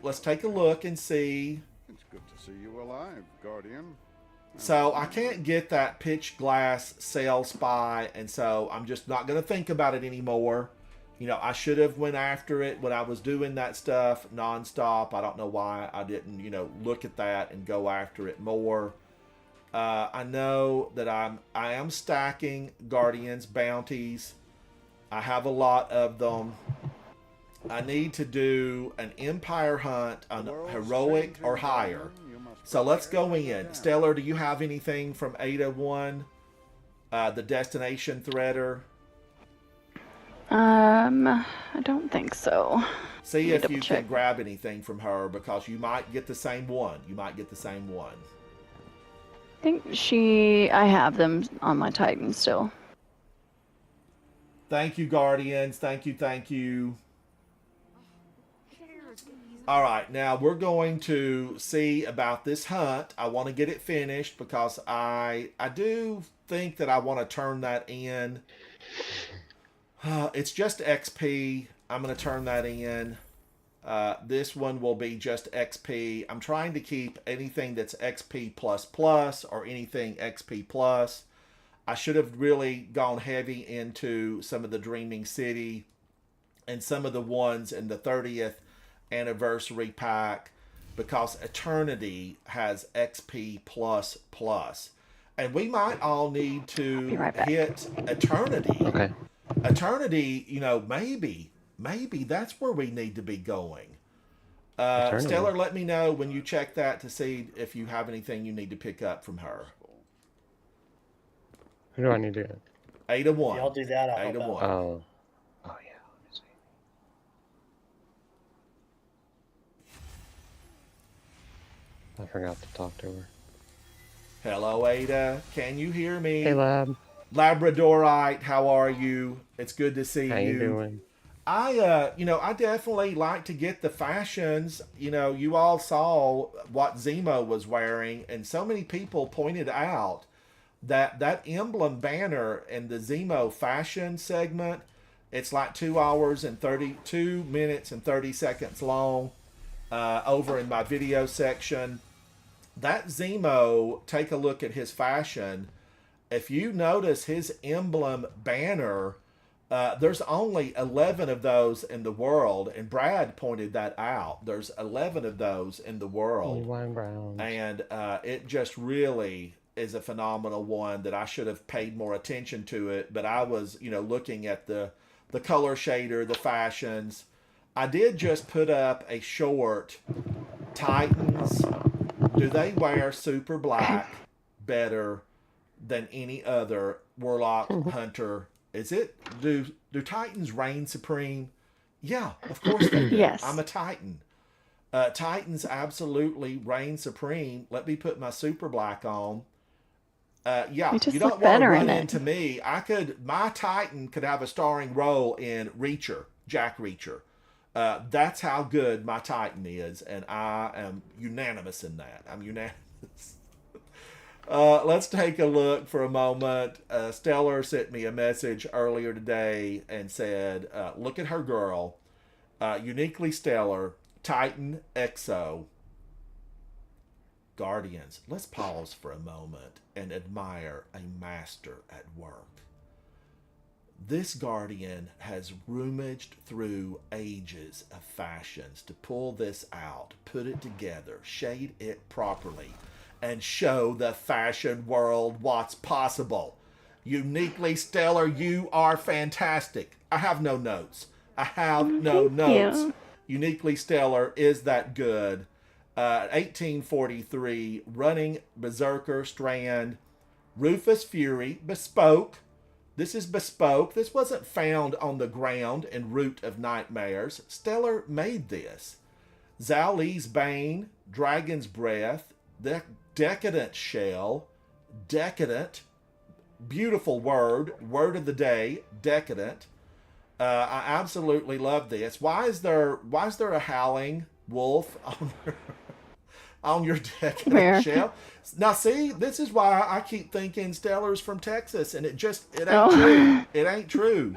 let's take a look and see. It's good to see you alive, Guardian. So I can't get that pitch glass sail spy, and so I'm just not going to think about it anymore. I should have went after it when I was doing that stuff nonstop. I don't know why I didn't, look at that and go after it more. I know that I am stacking Guardians bounties. I have a lot of them. I need to do an Empire hunt on heroic or higher. So let's go in. Stellar, do you have anything from Ada 1? The destination threader? I don't think so. See if you can grab anything from her, because you might get the same one. I think I have them on my Titan still. Thank you, Guardians. Thank you. All right, now we're going to see about this hunt. I want to get it finished because I do think that I want to turn that in. It's just XP. I'm going to turn that in. This one will be just XP. I'm trying to keep anything that's XP++ or anything XP+. I should have really gone heavy into some of the Dreaming City and some of the ones in the 30th anniversary pack, because Eternity has XP++. And we might all need to hit Eternity. Okay. Eternity, maybe that's where we need to be going. Stellar, let me know when you check that to see if you have anything you need to pick up from her. Who do I need to get? Ada 1. Y'all do that. Ada 1. Oh yeah. Let me see. I forgot to talk to her. Hello, Ada. Can you hear me? Hey, Lab. Labradorite, how are you? It's good to see you. How you doing? I definitely like to get the fashions. You all saw what Zemo was wearing, and so many people pointed out that emblem banner in the Zemo fashion segment, it's like 2 hours and 32 minutes and 30 seconds long over in my video section. that Zemo, take a look at his fashion. If you notice his emblem banner, there's only 11 of those in the world, and Brad pointed that out. There's 11 of those in the world, and it just really is a phenomenal one that I should have paid more attention to it. But I was, looking at the color shader, the fashions. I did just put up a short. Titans, do they wear super black better than any other Warlock Hunter? Is it do Titans reign supreme? Yeah, of course they do. Yes. I'm a Titan. Titans absolutely reign supreme. Let me put my super black on. Yeah, You just you don't look want to better run in it. into me. My Titan could have a starring role in Reacher, Jack Reacher. That's how good my Titan is, and I am unanimous in that. I'm unanimous. Let's take a look for a moment. Stellar sent me a message earlier today and said, look at her girl. Uniquely Stellar, Titan EXO. Guardians, let's pause for a moment and admire a master at work. This Guardian has rummaged through ages of fashions to pull this out, put it together, shade it properly, and show the fashion world what's possible. Uniquely Stellar, you are fantastic. I have no notes. Thank you. Uniquely Stellar is that good. 1843, Running Berserker Strand, Rufus Fury, Bespoke. This is bespoke. This wasn't found on the ground in Root of Nightmares. Stellar made this. Zhao Li's Bane, Dragon's Breath, the Decadent Shell, Decadent, beautiful word of the day, Decadent. I absolutely love this. Why is there a howling wolf on your Decadent Where? Shell? Now, see, this is why I keep thinking Stellar's from Texas, and it ain't Oh. true. It ain't true.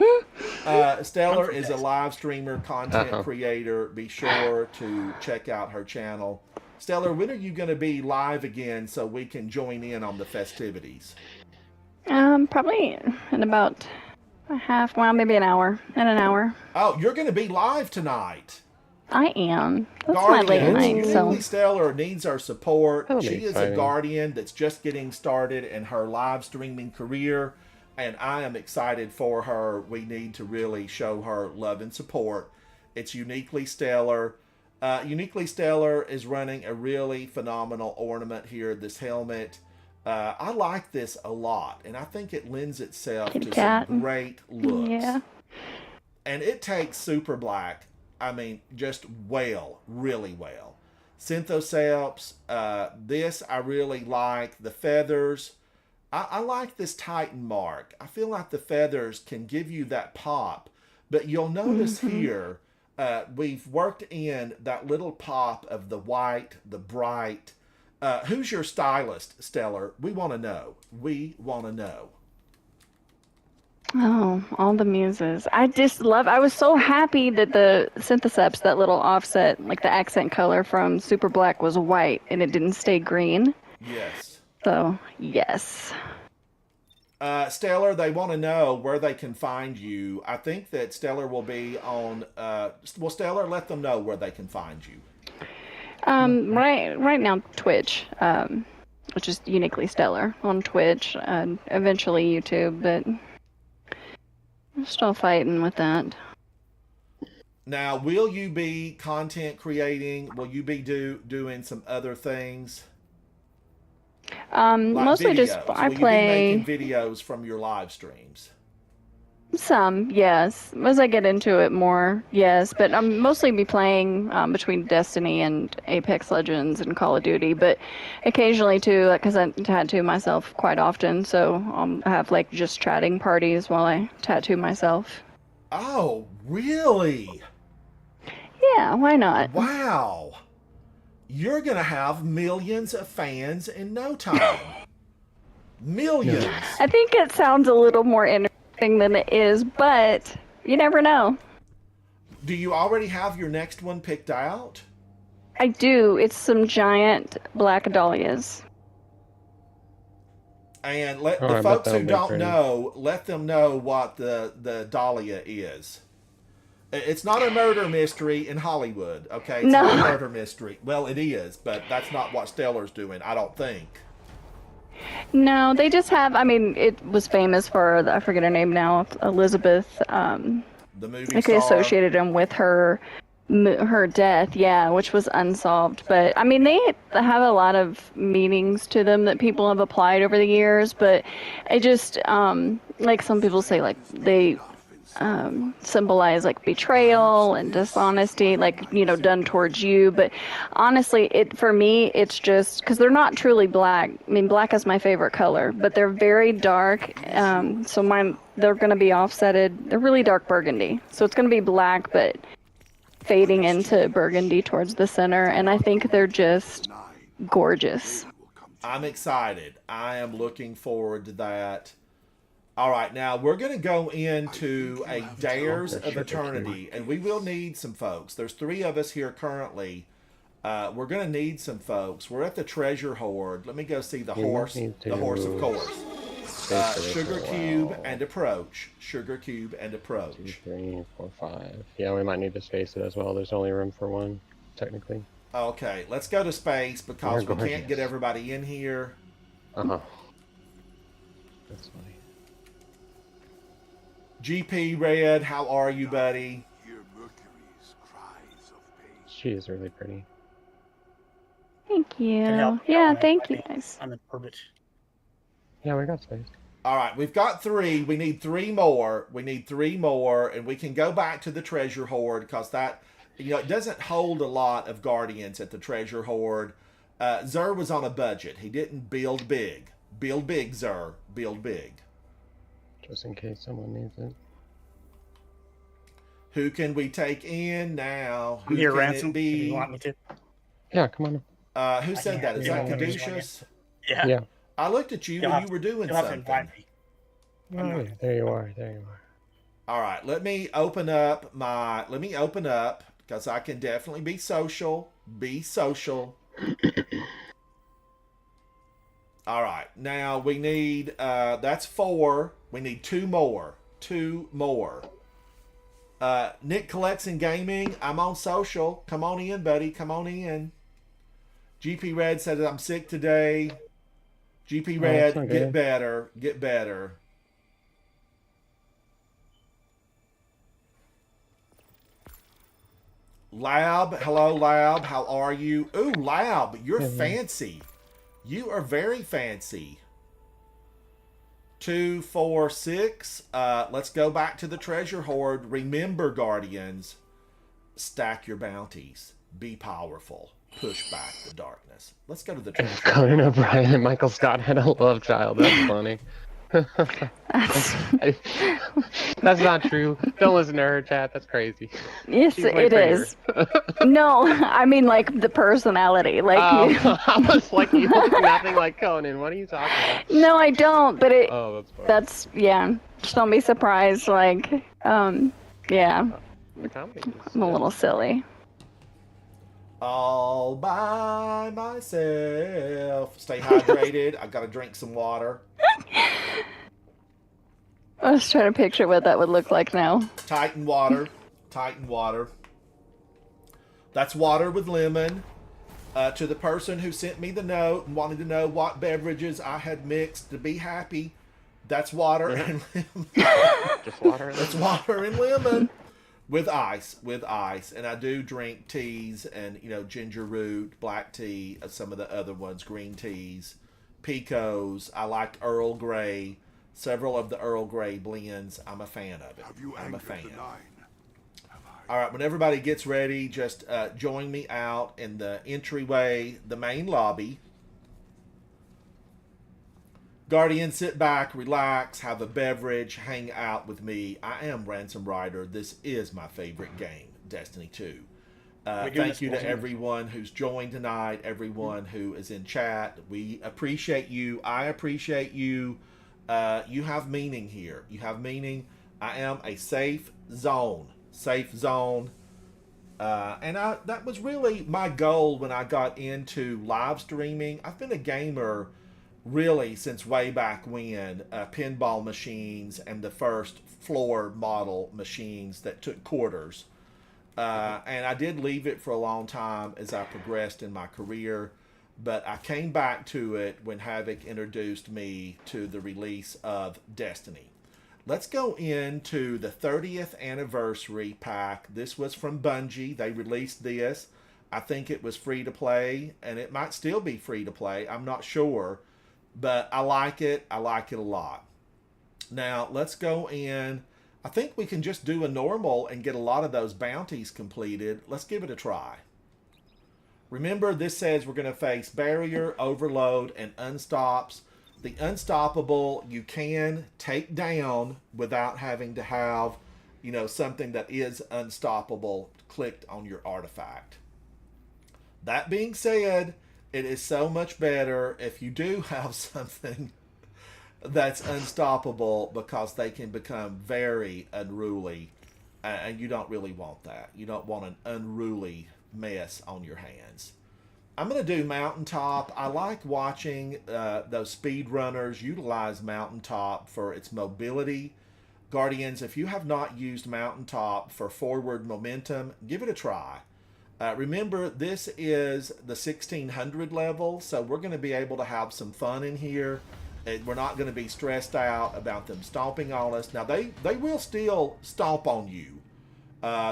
Stellar is a live streamer, content creator. Be sure to check out her channel. Stellar, when are you going to be live again so we can join in on the festivities? Probably in about maybe an hour. In an hour. Oh, you're going to be live tonight. I am. That's my late night, Uniquely so. Stellar needs our support. That'll be She is a exciting. Guardian that's just getting started in her live streaming career, and I am excited for her. We need to really show her love and support. It's Uniquely Stellar. Uniquely Stellar is running a really phenomenal ornament here, this helmet. I like this a lot, and I think it lends itself Kitty to cat. some great looks. Yeah. And it takes super black. I mean, just really well. Synthoceps, this I really like. The feathers, I like this Titan mark. I feel like the feathers can give you that pop. But you'll notice here, we've worked in that little pop of the white, the bright. Who's your stylist, Stellar? We want to know. Oh, all the muses. I was so happy that the Synthoceps, that little offset, like the accent color from Super Black was white and it didn't stay green. Yes. So, yes. Stellar, they want to know where they can find you. I think that Stellar will be on... Stellar, let them know where they can find you. Right now, Twitch, which is Uniquely Stellar on Twitch, and eventually YouTube, but I'm still fighting with that. Now, will you be content creating? Will you be doing some other things? Like Mostly videos? just, I Will play you be making videos from your live streams? some, yes. As I get into it more, yes. But I'm mostly be playing between Destiny and Apex Legends and Call of Duty, but occasionally too, because I tattoo myself quite often, so I have like just chatting parties while I tattoo myself. Oh, really? Yeah, why not? Wow. You're going to have millions of fans in no time. Millions. I think it sounds a little more interesting than it is, but you never know. Do you already have your next one picked out? I do. It's some giant black dahlias. And let Oh, the I bet folks that'll who be don't pretty. know, let them know what the dahlia is. It's not a murder mystery in Hollywood, okay? It's No. not a murder mystery. Well, it is, but that's not what Stellar's doing, I don't think. No, they just have. I mean, it was famous for I forget her name now, Elizabeth. The movie Like they star. associated him with her death, yeah, which was unsolved. But I mean, they have a lot of meanings to them that people have applied over the years. But it just like some people say, like they symbolize like betrayal and dishonesty, like done towards you. But honestly, for me it's just because they're not truly black. I mean, black is my favorite color, but they're very dark. So they're going to be offsetted. They're really dark burgundy, so it's going to be black but fading into burgundy towards the center, and I think they're just gorgeous. I'm excited. I am looking forward to that. All right, now we're going to go into a Dares of Eternity, and we will need some folks. There's 3 of us here currently. We're going to need some folks. We're at the Treasure Hoard. Let me go see the horse. The horse, of course. Sugar Cube and Approach. Sugar Cube and 2, Approach. 3, 4, 5. Yeah, we might need to space it as well. There's only room for 1, technically. Okay, let's go to space because They're we can't gorgeous. get everybody in here. Uh-huh. That's funny. GP Red, how are you, buddy? Hear Mercury's cries of pain. She is really pretty. Thank you. Can help Yeah, out, thank might you be guys. On the orbit. Yeah, we got space. All right, we've got 3. We need 3 more. We need 3 more, and we can go back to the Treasure Hoard because that, it doesn't hold a lot of Guardians at the Treasure Hoard. Zer was on a budget. He didn't build big. Build big, Zer. Build big. Just in case someone needs it. Who can we take in now? Who I'm here, can Ransom. it If be? you want me to. Yeah, come on. Who said that? Is that can't remember his name. Caduceus? Yeah. Yeah. I looked at you You'll when have you were doing You'll have to something. invite me. Oh, yeah, there you are. There you are. All right, let me open up because I can definitely be social. Be social. All right, now we need, that's 4. We need 2 more. 2 more. Nick Collects and Gaming, I'm on social. Come on in, buddy. Come on in. GP Red said I'm sick today. GP that's Red, not get good. better. Get better. Lab, hello Lab, how are you? Ooh, Lab, you're fancy. You are very fancy. 2, 4, 6. Let's go back to the Treasure Hoard. Remember, Guardians, stack your bounties. Be powerful. Push back the darkness. Let's go to the Treasure Hoard. Conan O'Brien and Michael Scott had a love child. That's funny. That's not true. Don't listen to her, chat. That's crazy. Yes, She's way it is. No, I mean like the personality. Like I was like, you look nothing like Conan. What are you talking about? no, I don't. But Oh, that's funny. that's yeah. Just don't be surprised. Like yeah, The comedy is- I'm a little silly. All by myself. Stay hydrated. I gotta drink some water. I was trying to picture what that would look like now. Titan water. Titan water. That's water with lemon. To the person who sent me the note and wanted to know what beverages I had mixed to be happy, that's water and lemon. Just water. That's water and lemon. With ice, and I do drink teas and ginger root, black tea, some of the other ones, green teas, picos. I like Earl Grey, several of the Earl Grey blends. I'm a fan of it. Have you I'm a angered fan. the 9? Have I? All right, when everybody gets ready, just join me out in the entryway, the main lobby. Guardian, sit back, relax, have a beverage, hang out with me. I am Ransom Rider. This is my favorite game, Destiny 2. Thank you to everyone who's joined tonight, everyone who is in chat. We appreciate you. I appreciate you. You have meaning here. You have meaning. I am a safe zone. Safe zone. And that was really my goal when I got into live streaming. I've been a gamer really since way back when, pinball machines and the first floor model machines that took quarters. And I did leave it for a long time as I progressed in my career, but I came back to it when Havoc introduced me to the release of Destiny. Let's go into the 30th anniversary pack. This was from Bungie. They released this. I think it was free to play, and it might still be free to play. I'm not sure, but I like it. I like it a lot. Now, let's go in. I think we can just do a normal and get a lot of those bounties completed. Let's give it a try. Remember, this says we're going to face Barrier, Overload, and Unstops. The Unstoppable you can take down without having to have, something that is unstoppable clicked on your artifact. That being said, it is so much better if you do have something that's unstoppable, because they can become very unruly, and you don't really want that. You don't want an unruly mess on your hands. I'm going to do Mountaintop. I like watching those speedrunners utilize Mountaintop for its mobility. Guardians, if you have not used Mountaintop for forward momentum, give it a try. Remember, this is the 1600 level, so we're going to be able to have some fun in here. We're not going to be stressed out about them stomping on us. Now, they will still stomp on you.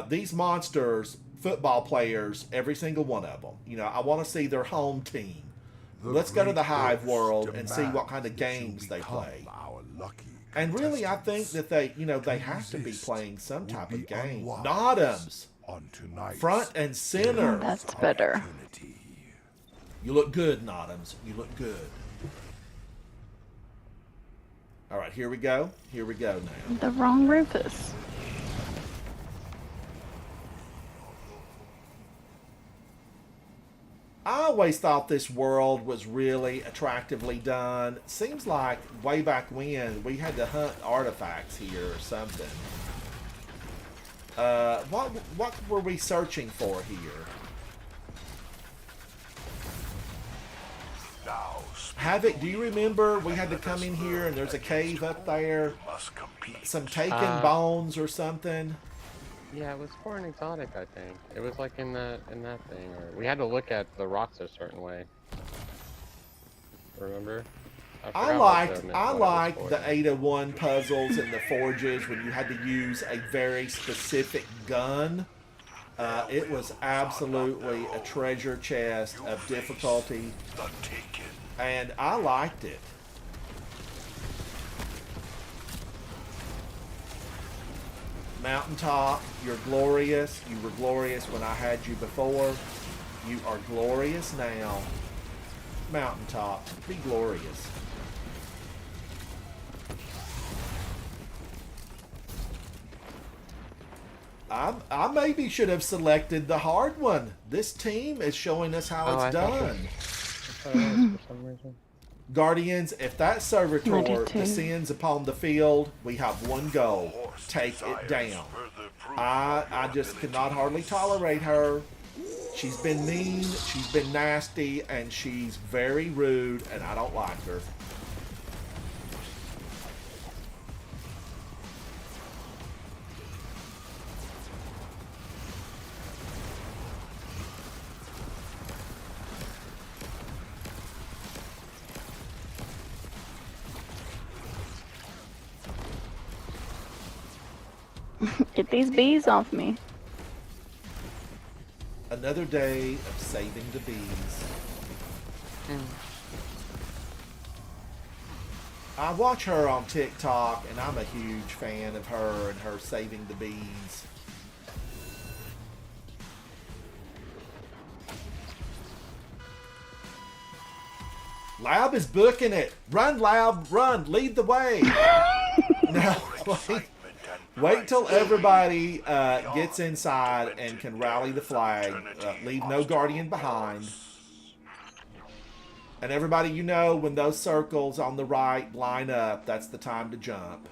These monsters, football players, every single one of them. I want to see their home team. Let's go to the Hive world and see what kind of games they play. And really, I think that they have to be playing some type of game. Nodums, front and center. That's better. You look good, Nodums. You look good. All right, here we go. Here we go now. The wrong Rufus. I always thought this world was really attractively done. Seems like way back when we had to hunt artifacts here or something. What were we searching for here? Havoc, do you remember we had to come in here and there's a cave up there? Some taken bones or something? Yeah, it was for an exotic, I think. It was like in that thing, or we had to look at the rocks a certain way. Remember? I liked the Ada 1 puzzles and the forges when you had to use a very specific gun. It was absolutely a treasure chest of difficulty, and I liked it. Mountaintop, you're glorious. You were glorious when I had you before. You are glorious now. Mountaintop, be glorious. I maybe should have selected the hard one. This team is showing us how it's done. For some reason. Guardians, if that servitor descends upon the field, we have one goal. Take it down. I just cannot hardly tolerate her. She's been mean, she's been nasty, and she's very rude, and I don't like her. Get these bees off me. Another day of saving the bees. I watch her on TikTok, and I'm a huge fan of her and her saving the bees. Lab is booking it. Run, Lab, run. Lead the way. No, wait till everybody gets inside and can rally the flag. Leave no Guardian behind. And everybody, you know, when those circles on the right line up, that's the time to jump.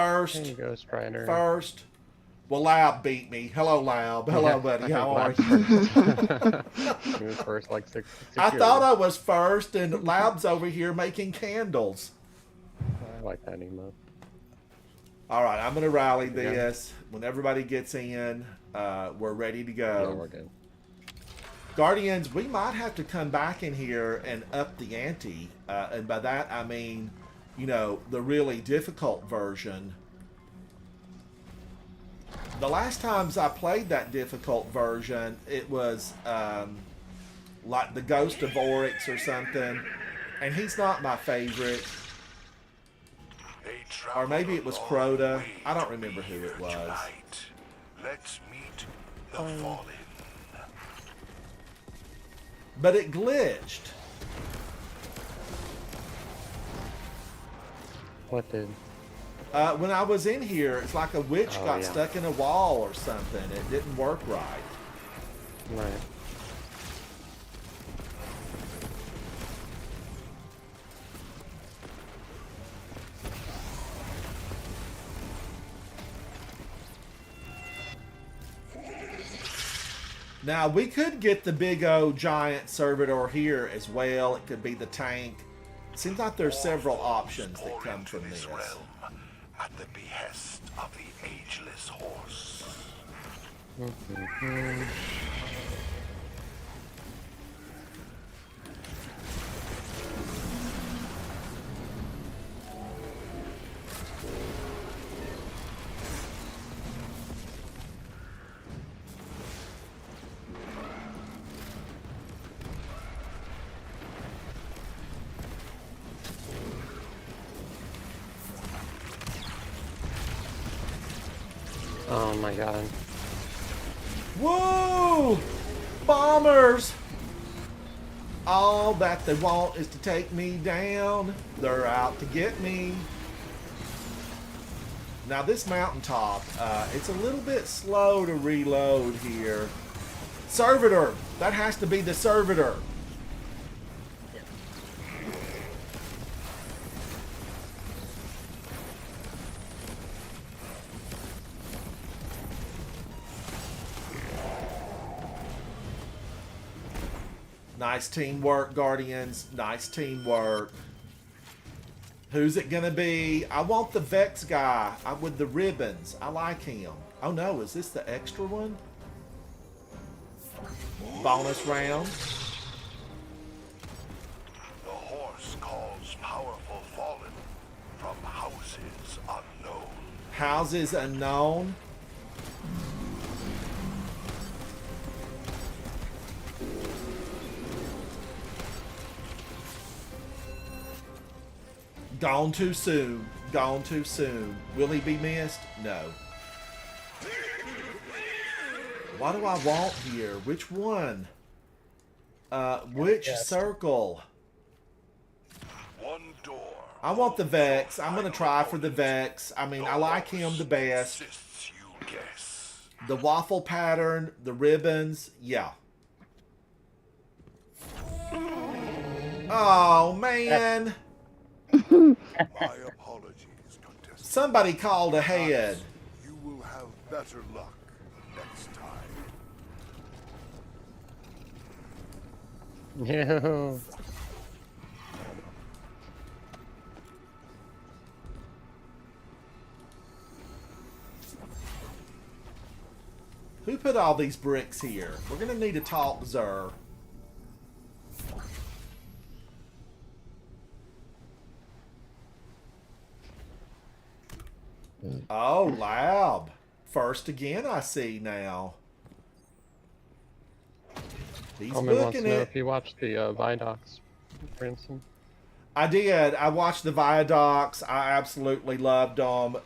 First. Hey, Ghost Rider. First. Well, Lab beat me. Hello, Lab. Hello, buddy. How are you? He was first like six I years thought ago. I was first, and Lab's over here making candles. I like that emote. All right, I'm going to rally Yeah. this. When everybody gets in, we're ready to Yeah, go. we're good. Guardians, we might have to come back in here and up the ante. And by that, I mean, you know, the really difficult version. The last times I played that difficult version, it was like the Ghost of Oryx or something. And he's not my favorite. Or maybe it was Crota. I don't remember who it was. Tonight, let's meet the fallen. But it glitched. What did? When I was in here, it's like a witch Oh, got yeah. stuck in a wall or something. It didn't work right. Right. Now, we could get the big old giant servitor here as well. It could be the tank. Seems like there's several options that come from this. Realm at the behest of the ageless horse. Oh my god. Whoa! Bombers! All that they want is to take me down. They're out to get me. Now this mountaintop, it's a little bit slow to reload here. Servitor! That has to be the servitor. Nice teamwork, Guardians. Nice teamwork. Who's it gonna be? I want the Vex guy with the ribbons. I like him. Oh no, is this the extra one? Bonus round. The horse calls powerful fallen from houses unknown. Houses unknown. Gone too soon. Gone too soon. Will he be missed? No. What do I want here? Which one? Which Yes. circle? One door. I want the Vex. I'm gonna try for the Vex. I mean, I like him the best. Insists you guess. The waffle pattern, the ribbons, yeah. Oh man! My apologies, contestant. Somebody called ahead. You will have better luck next time. No. Who put all these bricks here? We're gonna need to talk, Zer. Oh, Lab. First again, I see now. He's Coleman wants to booking know it. if you watched the Vidocs, Ransom. I did. I watched the Viadocs. I absolutely loved them.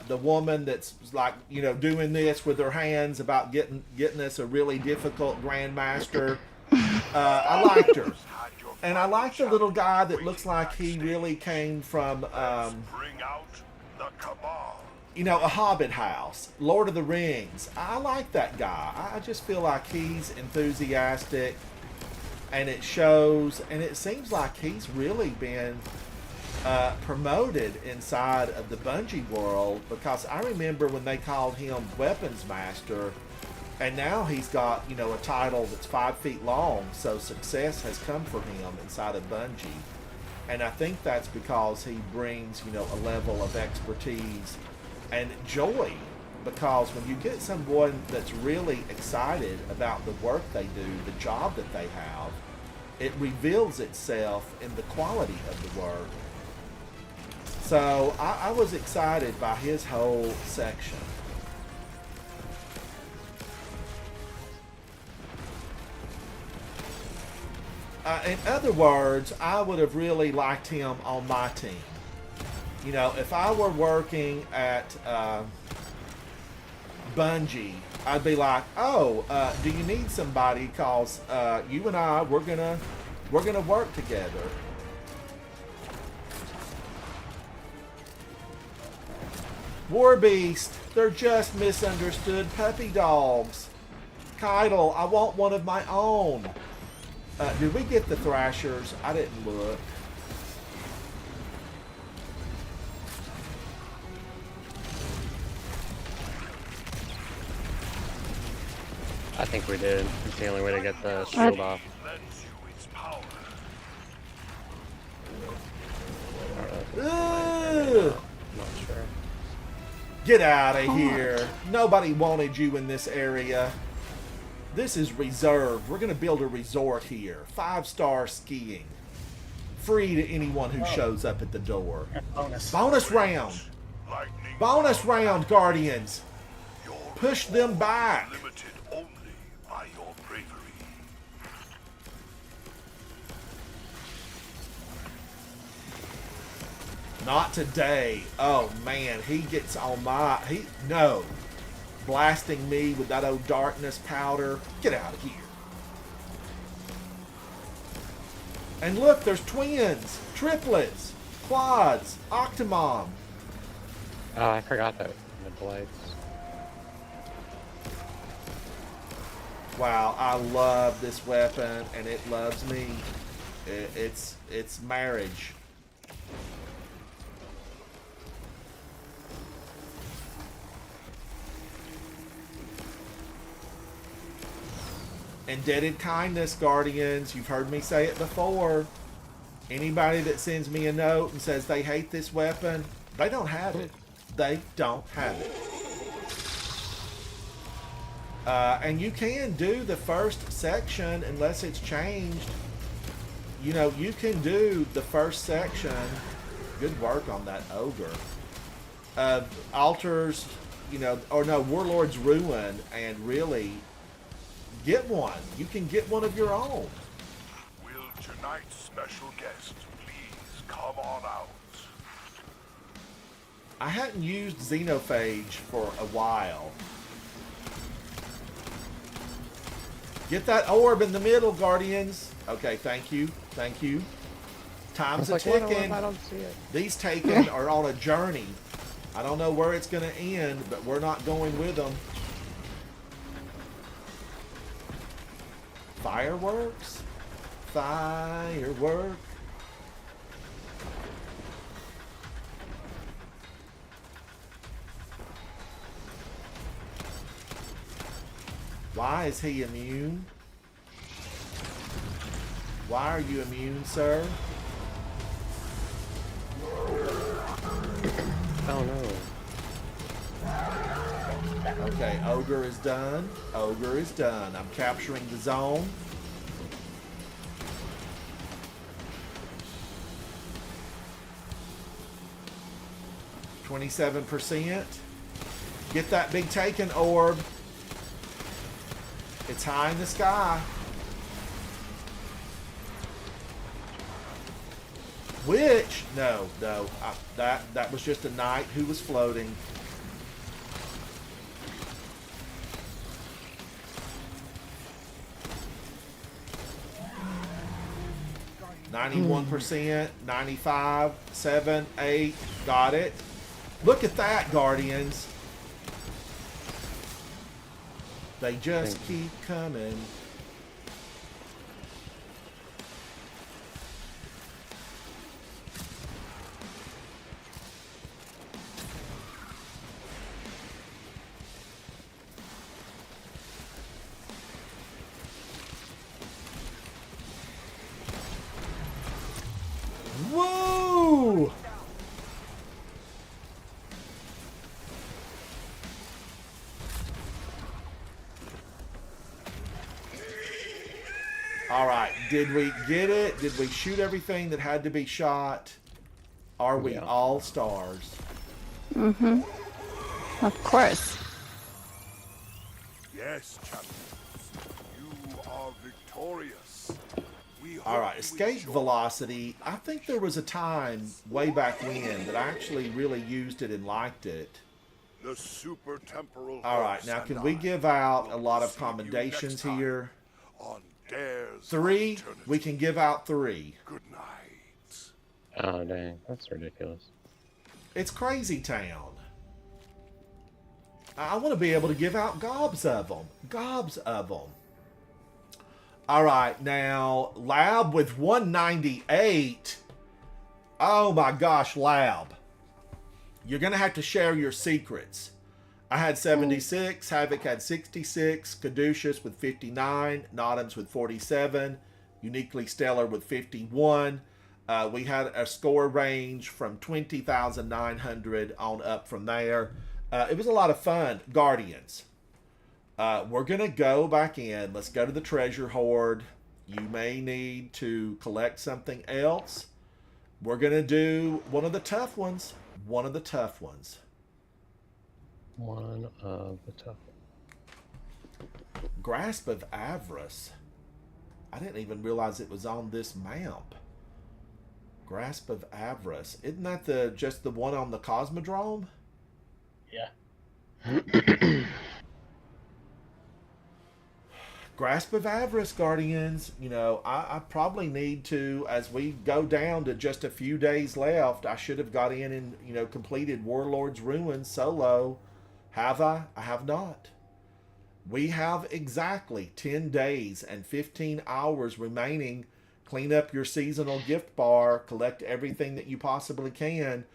The woman that's like, you know, doing this with her hands about getting us a really difficult Grandmaster. I liked her. And I like the little guy that looks like he really came from, Bring out the cabal. you know, a Hobbit house, Lord of the Rings. I like that guy. I just feel like he's enthusiastic, and it shows. And it seems like he's really been promoted inside of the Bungie world, because I remember when they called him Weapons Master, and now he's got, you know, a title that's 5 feet long, so success has come for him inside of Bungie. And I think that's because he brings, you know, a level of expertise and joy, because when you get someone that's really excited about the work they do, the job that they have, it reveals itself in the quality of the work. So I was excited by his whole section. In other words, I would have really liked him on my team. You know, if I were working at Bungie, I'd be like, oh, do you need somebody? Cause you and I, we're gonna work together. War Beast, they're just misunderstood puppy dogs. Keitel, I want one of my own. Did we get the Thrashers? I didn't look. I think we did. It's the only way to get the shield off. Lends you its power. Ugh. Not sure. Get out of here. Nobody wanted you in this area. This is reserved. We're going to build a resort here. 5-star skiing. Free to anyone who shows up at the door. Bonus round. Lightning Bonus round, Guardians. your Push them back. limited only by your bravery. Not today. Oh man, he gets on my no. Blasting me with that old darkness powder. Get out of here. And look, there's twins, triplets, quads, Octomom. Oh, I forgot that the blights. Wow, I love this weapon and it loves me. It's marriage. Indebted kindness, Guardians. You've heard me say it before. Anybody that sends me a note and says they hate this weapon, they don't have it. They don't have it. And you can do the first section unless it's changed. You know, you can do the first section. Good work on that ogre. Altars, you know, or no, Warlord's Ruin, and really get one. You can get one of your own. Will tonight's special guest please come on out? I hadn't used Xenophage for a while. Get that orb in the middle, Guardians. Okay, thank you. Thank you. Time's a ticking. I don't see it. These Taken are on a journey. I don't know where it's going to end, but we're not going with them. Fireworks? Firework? Why is he immune? Why are you immune, sir? Oh no. Okay, Ogre is done. Ogre is done. I'm capturing the zone. %. Get that big Taken orb. It's high in the sky. Which, no, that was just a knight who was floating. %, 95, 7, 8, got it. Look at that, Guardians. They just keep coming. All right. Did we get it? Did we shoot everything that had to be shot? Are we Yeah. all stars? Mm-hmm. Of course. Yes, champions. You are victorious. We All hope right. you Escape enjoy- velocity. I think there was a time way back when that I actually really used it and liked it. The super temporal. All right. horse Now, and can we I give out a will lot of see you commendations next time here? On Dares 3. of Eternity. We can give out 3. Good night. Oh dang, that's ridiculous. It's Crazy Town. I want to be able to give out gobs of them. Gobs of them. All right, now, Lab with 198. Oh my gosh, Lab. You're going to have to share your secrets. I had 76, Havoc had 66, Caduceus with 59, Notams with 47, Uniquely Stellar with 51. We had a score range from 20,900 on up from there. It was a lot of fun. Guardians. We're going to go back in. Let's go to the treasure hoard. You may need to collect something else. We're going to do one of the tough ones. One of the tough ones. One of the tough. Grasp of Avarice. I didn't even realize it was on this map. Grasp of Avarice. Isn't that just the one on the Cosmodrome? Yeah. Grasp of Avarice, Guardians. You know, I probably need to, as we go down to just a few days left, I should have got in and, you know, completed Warlord's Ruin solo. Have I? I have not. We have exactly 10 days and 15 hours remaining. Clean up your seasonal gift bar. Collect everything that you possibly can.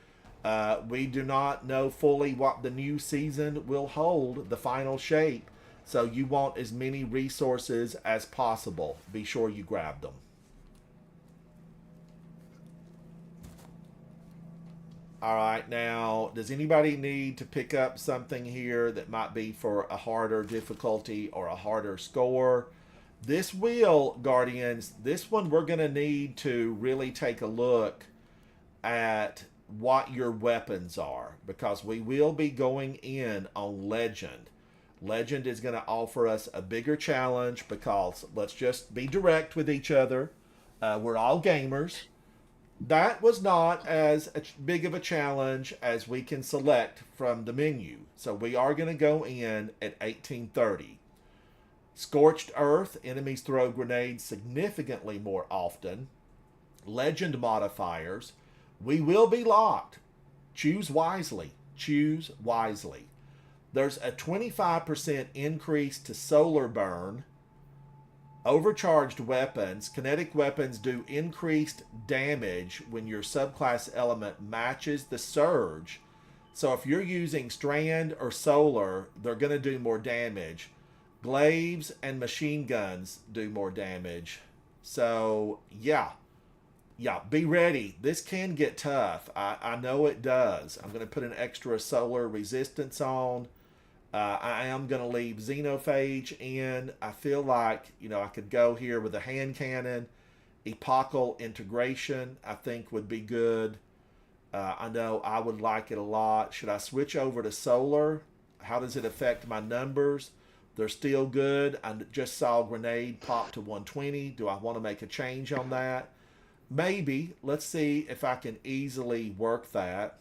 We do not know fully what the new season will hold, the final shape. So you want as many resources as possible. Be sure you grab them. All right, now, does anybody need to pick up something here that might be for a harder difficulty or a harder score? This wheel, Guardians, this one we're going to need to really take a look at what your weapons are, because we will be going in on Legend. Legend is going to offer us a bigger challenge because, let's just be direct with each other. We're all gamers. That was not as big of a challenge as we can select from the menu. So we are going to go in at 1830. Scorched Earth, enemies throw grenades significantly more often. Legend modifiers. We will be locked. Choose wisely. Choose wisely. There's a 25% increase to solar burn. Overcharged weapons. Kinetic weapons do increased damage when your subclass element matches the surge. So if you're using strand or solar, they're going to do more damage. Glaives and machine guns do more damage. So, yeah, be ready. This can get tough. I know it does. I'm going to put an extra solar resistance on. I am going to leave Xenophage in. I feel like, you know, I could go here with a hand cannon. Epochal integration, I think, would be good. I know I would like it a lot. Should I switch over to solar? How does it affect my numbers? They're still good. I just saw grenade pop to 120. Do I want to make a change on that? Maybe. Let's see if I can easily work that.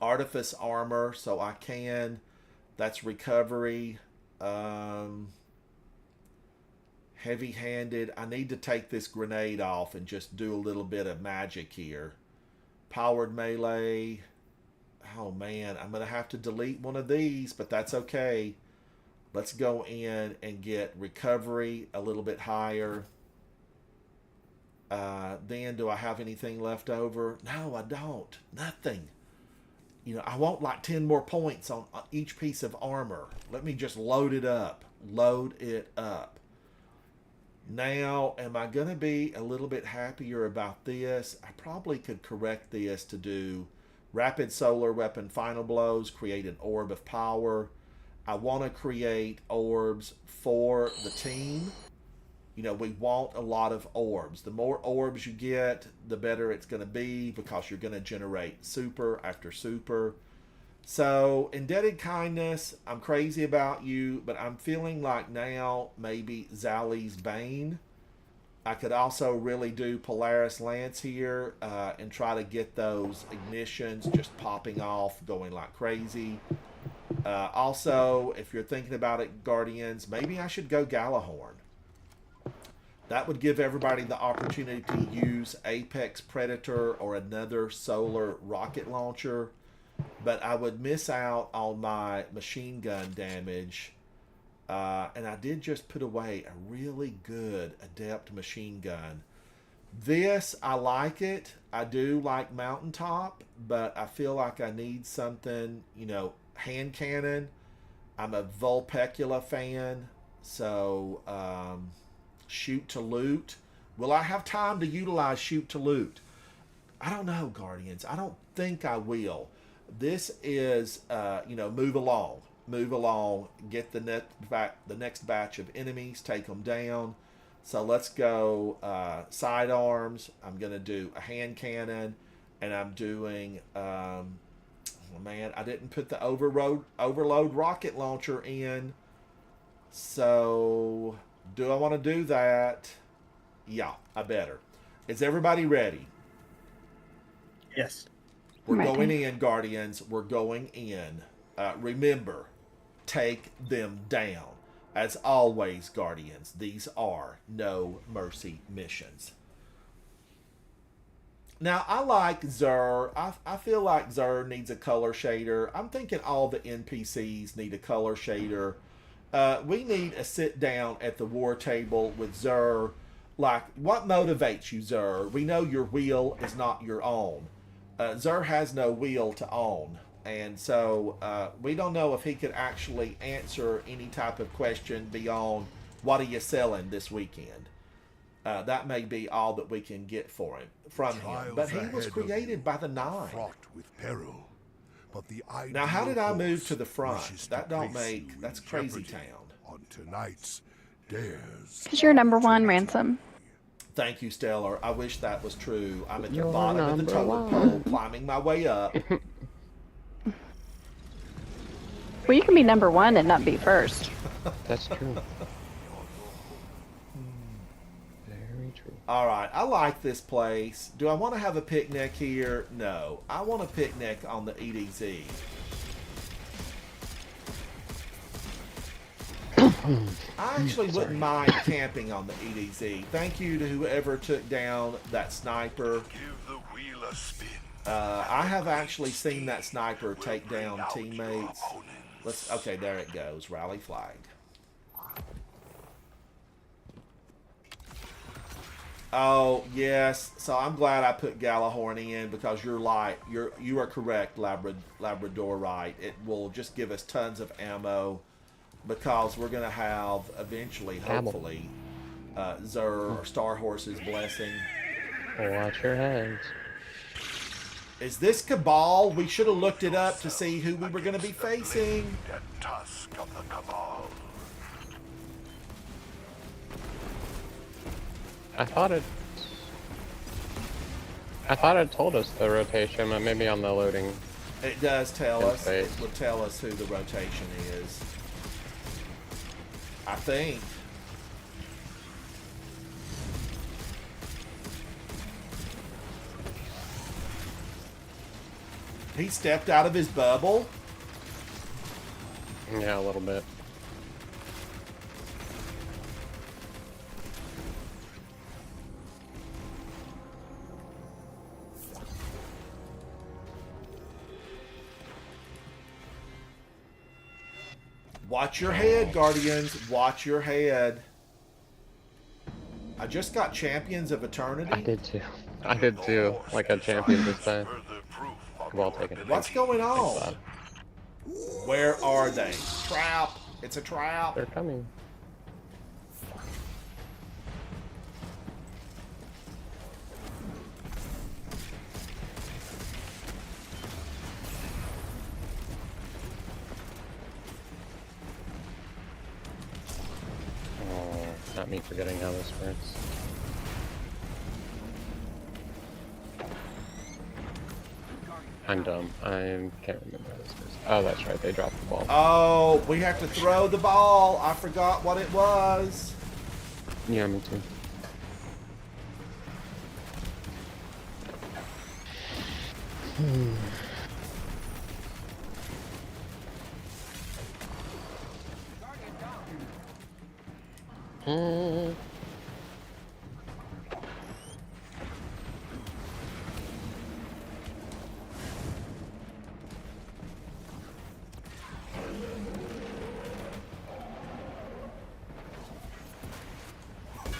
Artifice armor, so I can. That's recovery. Heavy-handed. I need to take this grenade off and just do a little bit of magic here. Powered melee. Oh, man. I'm going to have to delete one of these, but that's okay. Let's go in and get recovery a little bit higher. Then, do I have anything left over? No, I don't. Nothing. You know, I want like 10 more points on each piece of armor. Let me just load it up. Load it up. Now, am I going to be a little bit happier about this? I probably could correct this to do rapid solar weapon final blows, create an orb of power. I want to create orbs for the team. You know, we want a lot of orbs. The more orbs you get, the better it's going to be because you're going to generate super after super. So, Indebted Kindness, I'm crazy about you, but I'm feeling like now maybe Zali's Bane. I could also really do Polaris Lance here and try to get those ignitions just popping off, going like crazy. Also, if you're thinking about it, Guardians, maybe I should go Galahorn. That would give everybody the opportunity to use Apex Predator or another solar rocket launcher, but I would miss out on my machine gun damage. And I did just put away a really good Adept machine gun. This, I like it. I do like Mountaintop, but I feel like I need something, you know, hand cannon. I'm a Vulpecula fan, so Shoot to Loot. Will I have time to utilize Shoot to Loot? I don't know, Guardians. I don't think I will. This is, you know, move along. Move along. Get the next batch of enemies. Take them down. So let's go sidearms. I'm going to do a hand cannon. And I'm doing... oh man, I didn't put the overload rocket launcher in. So... do I want to do that? Yeah, I better. Is everybody ready? Yes. We're Ready. going in, Guardians. We're going in. Remember, take them down. As always, Guardians, these are no mercy missions. Now, I like Xur. I feel like Xur needs a color shader. I'm thinking all the NPCs need a color shader. We need a sit down at the war table with Xur. Like, what motivates you, Xur? We know your wheel is not your own. Xur has no wheel to own. And so we don't know if he could actually answer any type of question beyond what are you selling this weekend. That may be all that we can get from him. But he was created by the Nine. Fraught with peril. But the Now, how did I move to the wishes front? to That don't place make... you that's in crazy jeopardy town. On tonight's Dares. Because you're number one, Ransom. Thank you, Stellar. I wish that was true. I'm at the You're bottom of the number totem one. pole, climbing my way up. Well, you can be number one and not be first. That's true. Very true. All right, I like this place. Do I want to have a picnic here? No. I want a picnic on the EDZ. I actually wouldn't mind camping on the EDZ. Thank you to whoever took down that sniper. Give the wheel a spin. I have actually seen that sniper take down teammates. Okay, there it goes. Rally flag. Oh yes, so I'm glad I put Galahorn in because you are correct, Labradorite. It will just give us tons of ammo because we're gonna have eventually, hopefully, Xur or Star Horse's blessing. Watch your heads. Is this Cabal? We should have looked it up to see who we were gonna be facing. That tusk of the Cabal. I thought it told us the rotation, but maybe on the loading. It does tell us. It Interface. would tell us who the rotation is. I think. He stepped out of his bubble. Yeah, a little bit. Watch your head, Guardians. Watch your head. I just got Champions of Eternity. I did too. I did too. Like a champion this time. Further proof of Well your taken. ability. What's going on? Thanks, Where are they? Trap. It's a trap. They're coming. Oh, that me forgetting how this works. I'm dumb. I can't remember how this works. Oh, that's right. They dropped the ball. Oh, we have to throw the ball. I forgot what it was. Yeah, me too.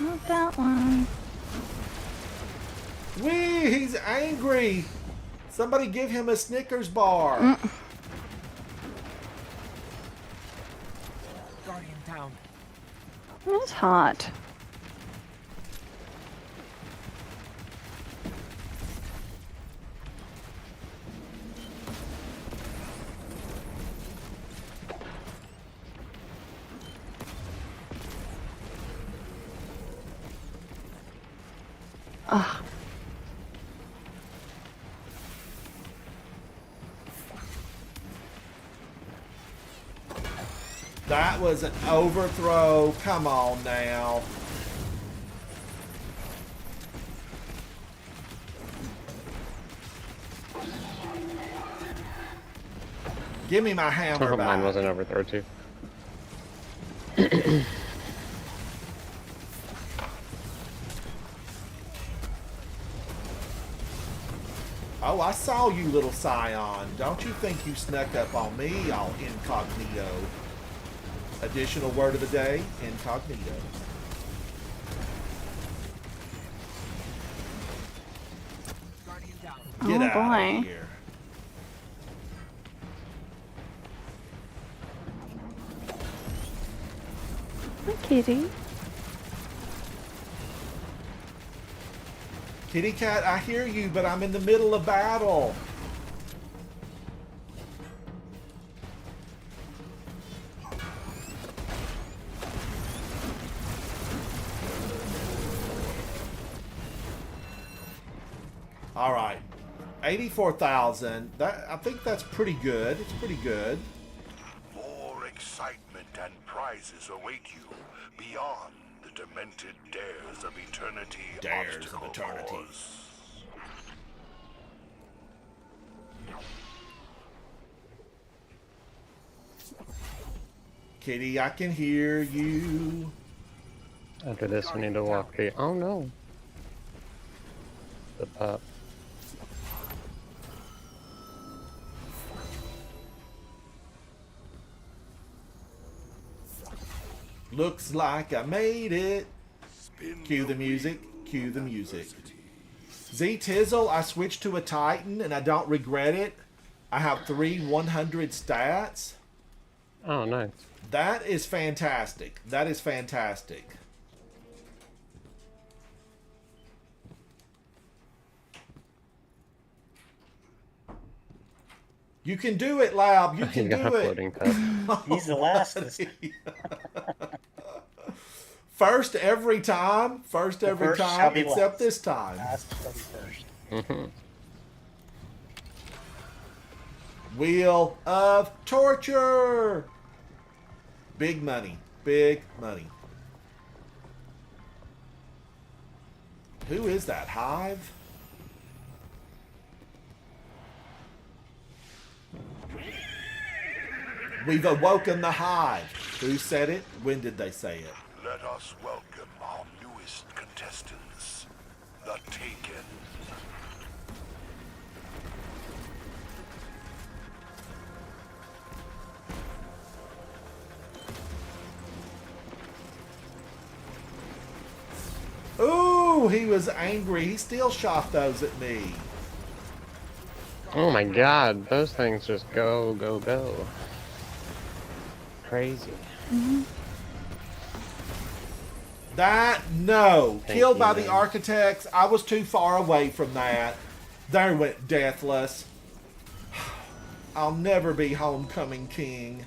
Not that one. Wee, he's angry. Somebody give him a Snickers bar. Guardian down. It's hot. Ugh. That was an overthrow. Come on now. Give me my hammer back. Mine was an overthrow too. Oh, I saw you, little Scion. Don't you think you snuck up on me, all incognito? Additional word of the day, incognito. Guardian down. Get Oh, out boy. of here. Hi, kitty. Kitty cat, I hear you, but I'm in the middle of battle. All right, 84,000. That, I think that's pretty good. It's pretty good. More excitement and prizes await you beyond the demented dares of eternity. Dares of obstacle eternity. course. Kitty, I can hear you. After this, we need to walk the. Oh no. The pup. Looks like I made it. Spin Cue the music. Cue the music. Z Tizzle, I switched to a Titan and I don't regret it. I have 3 100 stats. Oh, nice. That is fantastic. That is fantastic. You can do it, Lab. You You can got a do it. floating cup. He's the last this time. First every time. First every first shall time, be except last. this time. Last shall be first. Wheel of Torture. Big money. Big money. Who is that? Hive? We've awoken the Hive. Who said it? When did they say it? Let us welcome our newest contestants, the Taken. Ooh, he was angry. He still shot those at me. Oh my god, those things just go, go, go. Crazy. That, no. Thank Killed you, by the man. architects. I was too far away from that. There went Deathless. I'll never be Homecoming King.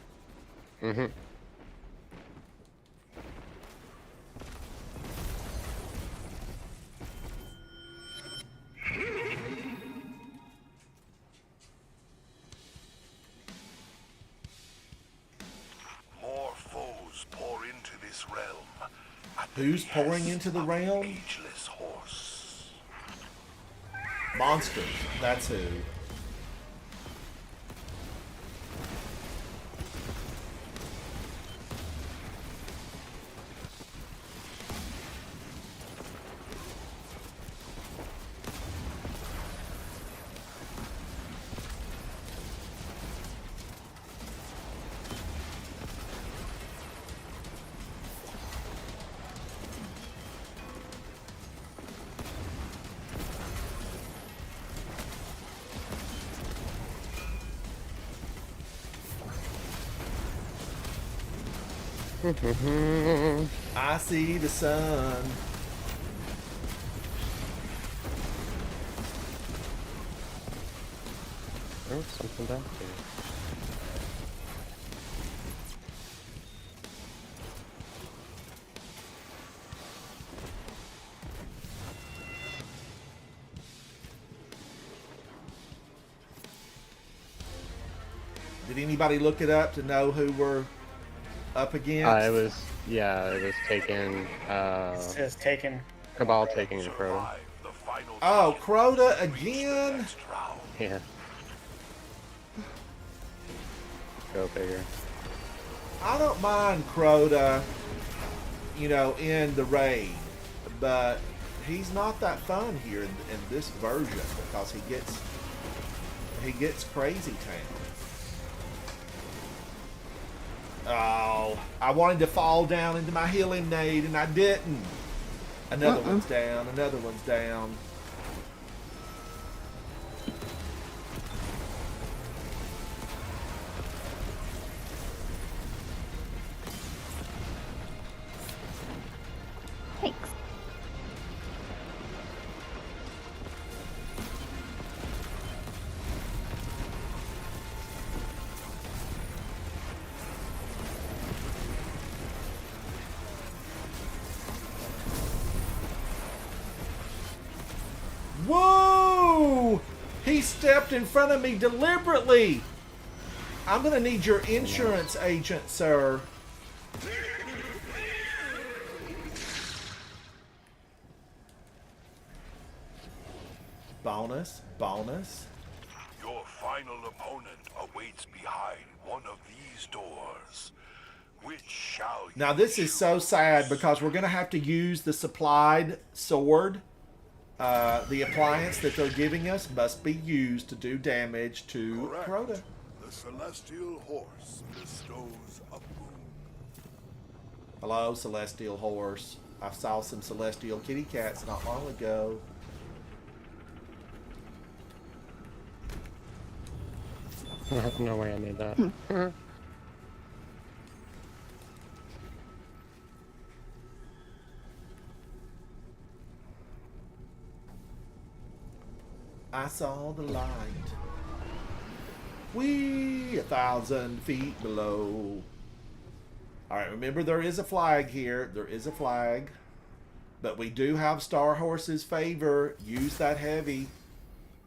Who's pouring into the realm? Ageless horse. Monsters. That's who. I see the sun. There's something back here. Did anybody look it up to know who we're up against? It was taken, It says taken. Cabal taking the Crota. Survive the final Oh, season. Crota Reach the again? next round. Yeah. Go figure. I don't mind Crota, you know, in the raid, but he's not that fun here in this version because he gets crazy town. Oh, I wanted to fall down into my healing nade and I didn't. Another one's down. Another one's down. Thanks. Whoa! He stepped in front of me deliberately. I'm gonna need your insurance agent, sir. Bonus, bonus. Your final opponent awaits behind one of these doors. Which shall you Now this is so sad because we're gonna have to use the supplied sword. The appliance that they're giving us must be used to do damage to Correct. Crota. The celestial horse bestows a boon. Hello, celestial horse. I saw some celestial kitty cats not long ago. No way I made that. I saw the light. We 1,000 feet below. All right, remember there is a flag here. There is a flag. But we do have Star Horse's favor. Use that heavy.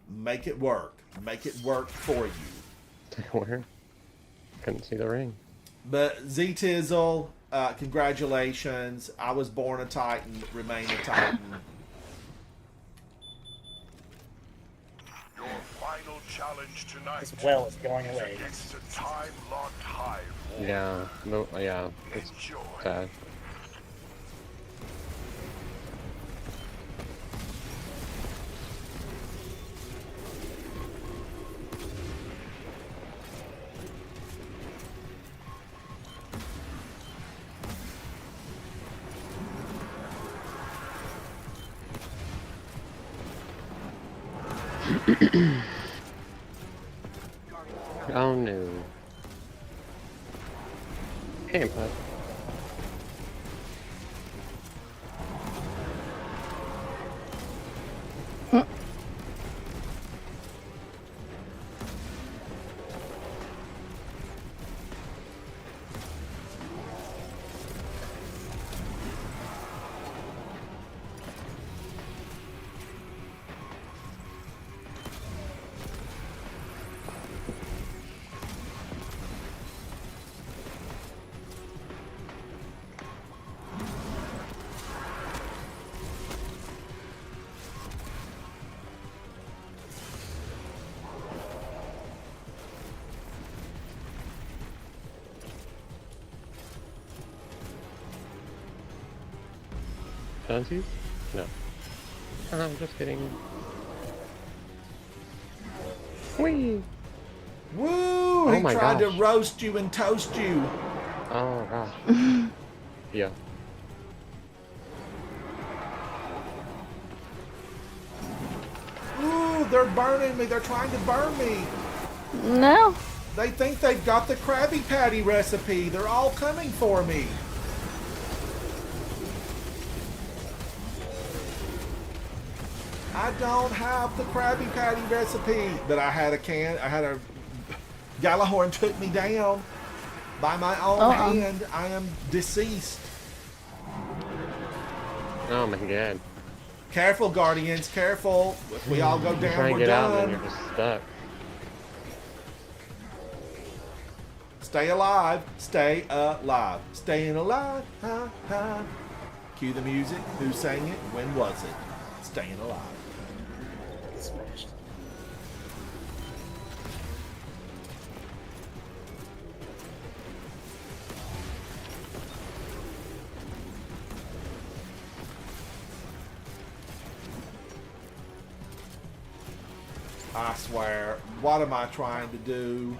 Make it work. Make it work for you. Where? Couldn't see the ring. But Z-Tizzle, congratulations. I was born a Titan, remain a Titan. Your final challenge tonight This well is going is away. against a time-locked hive war. Yeah. No, yeah. It's Enjoy. sad. Oh no. Gamepad. Dunsies? No. I'm just kidding. Whee! Woo! He my tried to gosh. roast you and toast you. Oh gosh. Yeah. Ooh, they're burning me. They're trying to burn me. No. They think they've got the Krabby Patty recipe. They're all coming for me. I don't have the Krabby Patty recipe. But I had a Galahorn took me down by my own hand. I am deceased. Oh my god. Careful, Guardians, careful. If we all go You down, try and we're get out and done. then you're just stuck. Stay alive, stay alive. Staying alive, ha, ha. Cue the music. Who sang it? When was it? Staying alive. Smashed. I swear. What am I trying to do?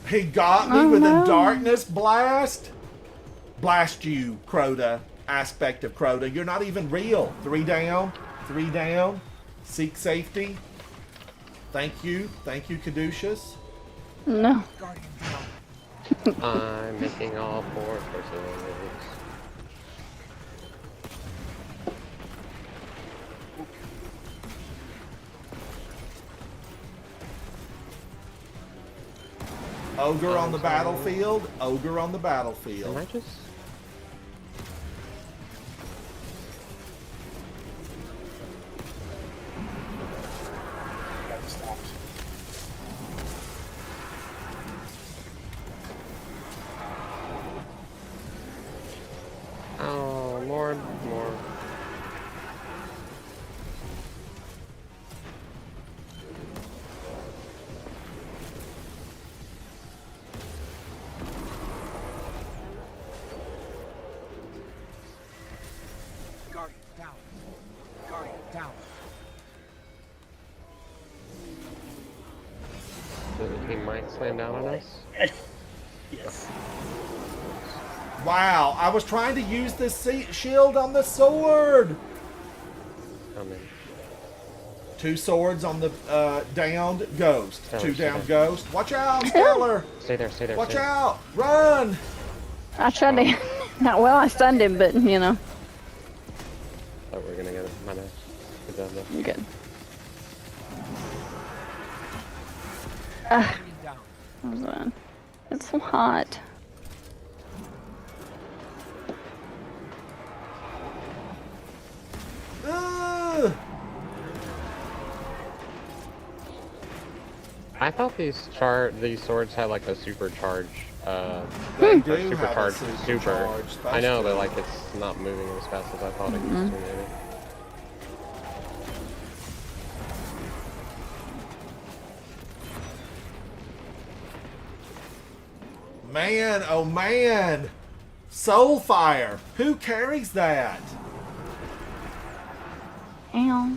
He got me with a darkness blast. Blast you, Crota. Aspect of Crota. You're not even real. 3 down. 3 down. Seek safety. Thank you. Thank you, Caduceus. No. Guardian down. I'm making all 4 forces. Ogre on the battlefield. Ogre on the Am battlefield. I just... Got stopped. Oh, more. Guardian down. Guardian down. So the team might slam down on us. Yes. Wow, I was trying to use this shield on the sword. Coming. 2 swords on the downed ghost. Stellar, 2 stay down there. ghost. Watch out, Stellar. Stay there, stay there. Watch stay there. out. Run. I tried to. Not well. I stunned him, but you know, Thought we were gonna get it. My bad. Good job, though. you're good. Guardian down. What was that? It's so hot. Ugh. I thought these swords had like a supercharge. They Or do have a supercharged super. supercharge, I know, but supposed like it's not moving as fast as I thought it used to. Maybe. Man, oh man. Soulfire. Who carries that? Ow.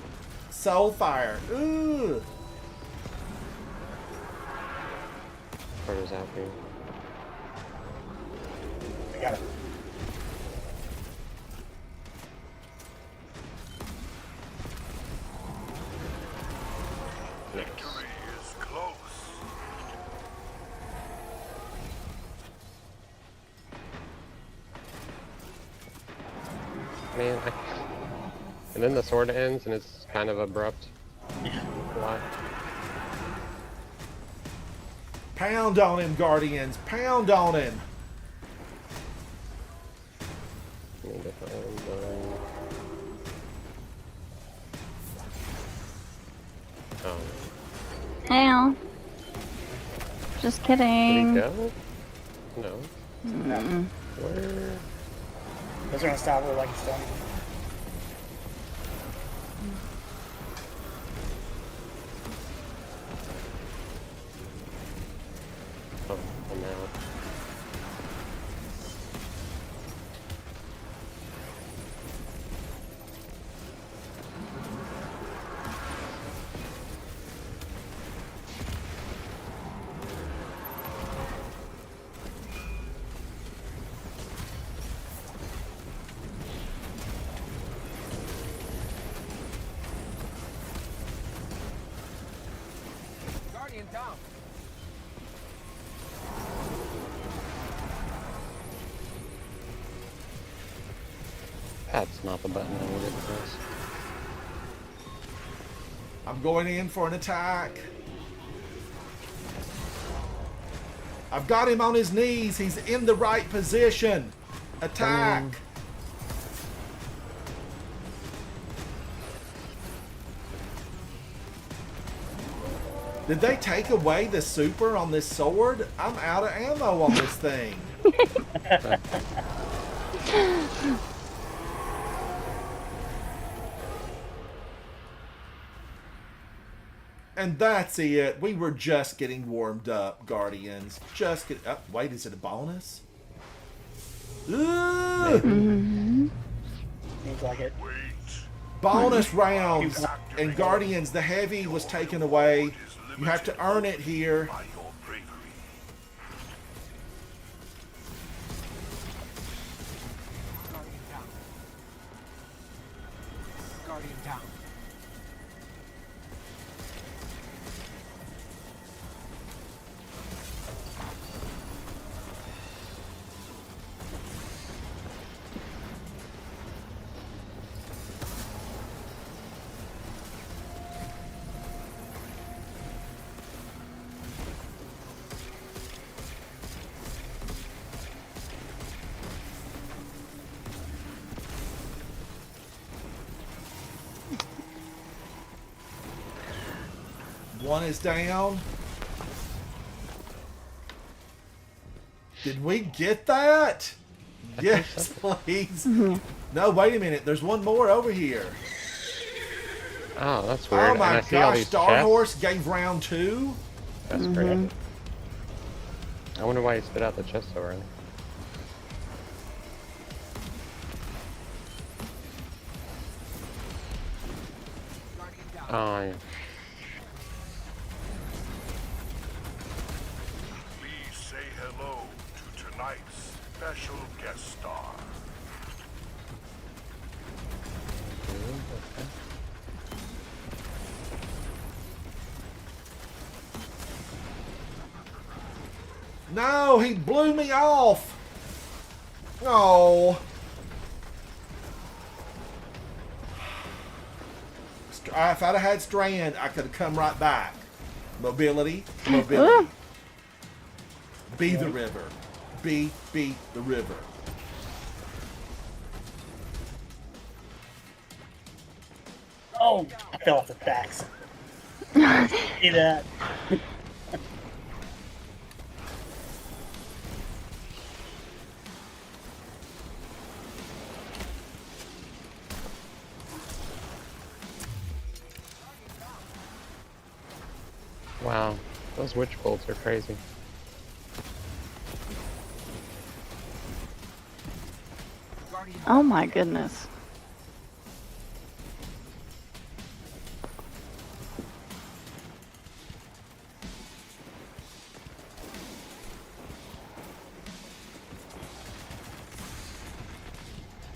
Soulfire. Ooh. Where's out here? I got it. Victory is close. Man, and then the sword ends and it's kind of abrupt. Why? Pound on him, Guardians. Pound on him. Need to find, oh. Ow. Just Did he kidding. go? No. Mm-mm. Where? Those are unstoppable like it's done. Oh, I'm out. down. That's not the button I needed to press. I'm going in for an attack. I've got him on his knees. He's in the right position. Attack. Did they take away the super on this sword? I'm out of ammo on this thing. And that's it. We were just getting warmed up, Guardians. Just get up. Wait, is it a bonus? Ooh! Seems like it. Wait. Bonus rounds. And Guardians, the heavy was taken away. You have to earn it here. By your bravery. Guardian down. Guardian down. One is down. Did we get that? Yes, please. No, wait a minute. There's one more over here. Oh, that's weird. Oh And my I see all gosh, these Star chests. Horse gave round 2. That's great. I wonder why he spit out the chest so early. Guardian down. Oh, yeah. Please say hello to tonight's special guest star. No, he blew me off. Oh. If I'd have had Strand, I could have come right back. Mobility, mobility. Be the river. Be the river. Oh, I fell off the backs. See that? Wow, those witch bolts are crazy. Guardian Oh my goodness.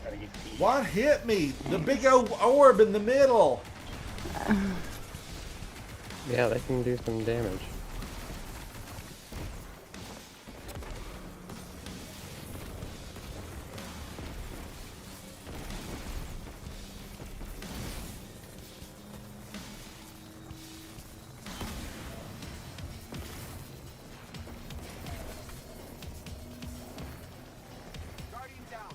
Gotta get the- What hit me? The big old orb in the middle. Yeah, they can do some damage. Guardian down.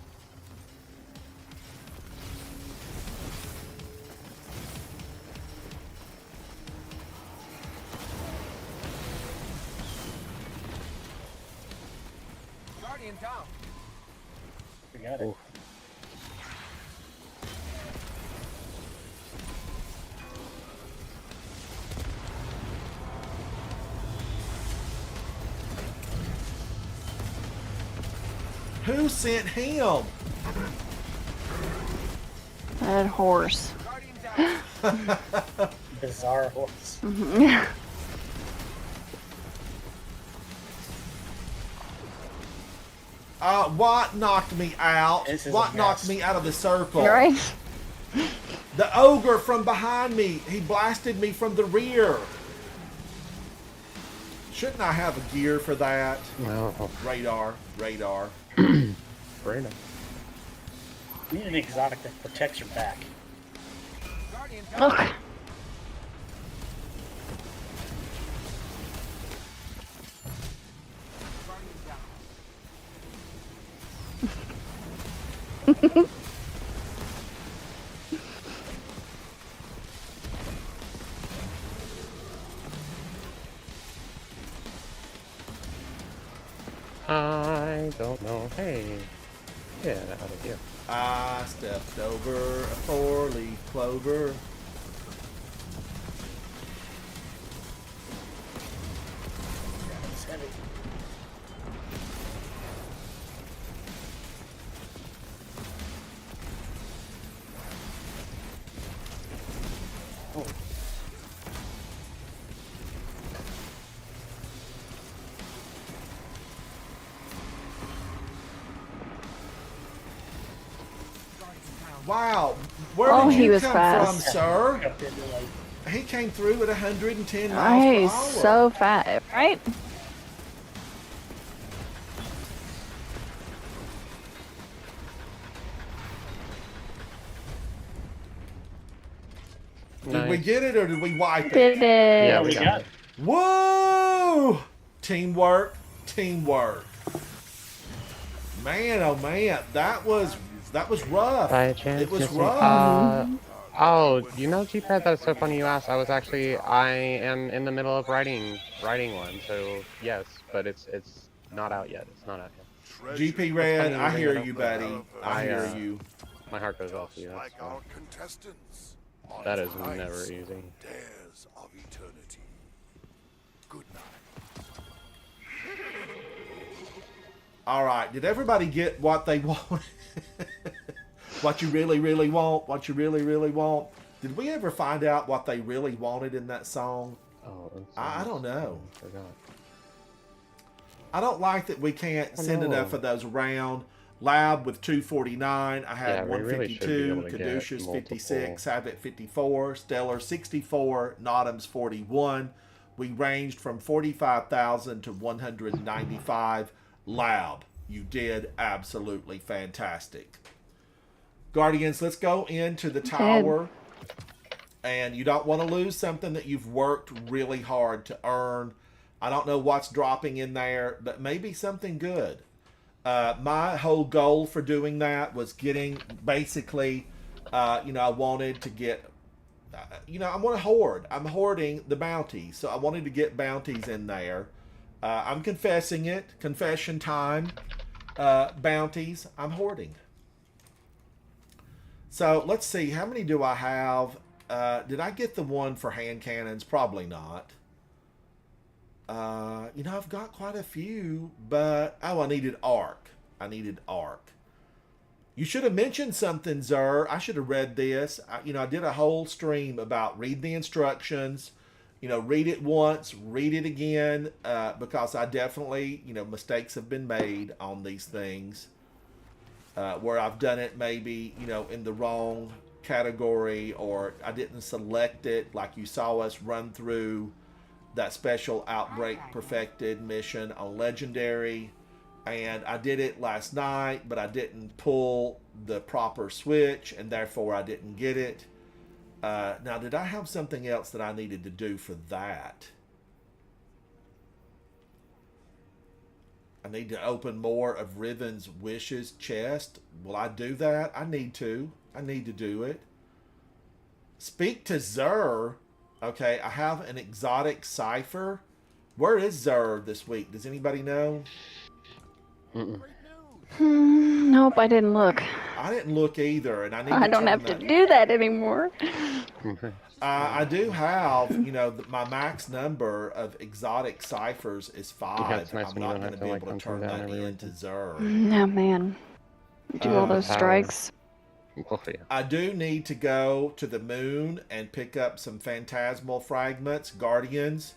Guardian down. We got it. Oof. Who sent him? That horse. Guardian down. Bizarre horse. What knocked me out? This is What a knocked mess. me out of the circle? Right? The ogre from behind me. He blasted me from the rear. Shouldn't I have a gear for that? Well, Radar. right now. You need an exotic that protects your back. Ugh. I don't know. Hey, get out of here. I stepped over a four-leaf clover. It's heavy. Oh. Wow, where Oh, did he you was come fast. from, sir? Up into, like, He came through at 110 miles He's per hour. so fat, right? Did we get it or did we wipe it? Did it? Yeah, we got it. Whoa! Teamwork, teamwork. Man, oh man, that was rough. By chance, It was missing- rough. Oh, you know, G-Pad, that's so funny you asked. I am in the middle of writing one, so yes, but it's not out yet. It's not out yet. GP Red, funny I you hear bring it you, up. buddy. I hear I, you. My heart goes out to you. Like That's our contestants. on that is tonight's never easy. Dares of Eternity. Good night. All right, did everybody get what they want? What you really, really want? What you really, really want? Did we ever find out what they really wanted in that song? Oh, I don't know. I forgot. I don't like that we can't I send know. enough of those around. Lab with 249. I Yeah, had we really should be 152. able to get Caduceus multiple. 56. Habit 54. Stellar 64. Notams 41. We ranged from 45,000 to 195. Lab, you did absolutely fantastic. Guardians, let's go into the tower. And you don't want to lose something that you've worked really hard to earn. I don't know what's dropping in there, but maybe something good. My whole goal for doing that was getting basically, I wanted to get, I want to hoard. I'm hoarding the bounties. So I wanted to get bounties in there. I'm confessing it. Confession time. Bounties. I'm hoarding. So let's see. How many do I have? Did I get the one for hand cannons? Probably not. I've got quite a few, but I needed arc. You should have mentioned something, Zer. I should have read this. I did a whole stream about read the instructions. Read it once, read it again, because I definitely, mistakes have been made on these things, where I've done it maybe, in the wrong category, or I didn't select it like you saw us run through that special Outbreak Perfected mission on Legendary, and I did it last night, but I didn't pull the proper switch, and therefore I didn't get it. Now, did I have something else that I needed to do for that? I need to open more of Riven's Wishes chest. Will I do that? I need to do it. Speak to Zer. Okay, I have an exotic cipher. Where is Zer this week? Does anybody know? Nope, I didn't look. I didn't look either, and I need. I don't have to do that anymore. I do have, my max number of exotic ciphers is 5. it's nice I'm when you not don't going have to to, be like, able to hunt turn them down that every into Zer. No, man. Do all those power. strikes. Oh, yeah. I do need to go to the moon and pick up some phantasmal fragments. Guardians,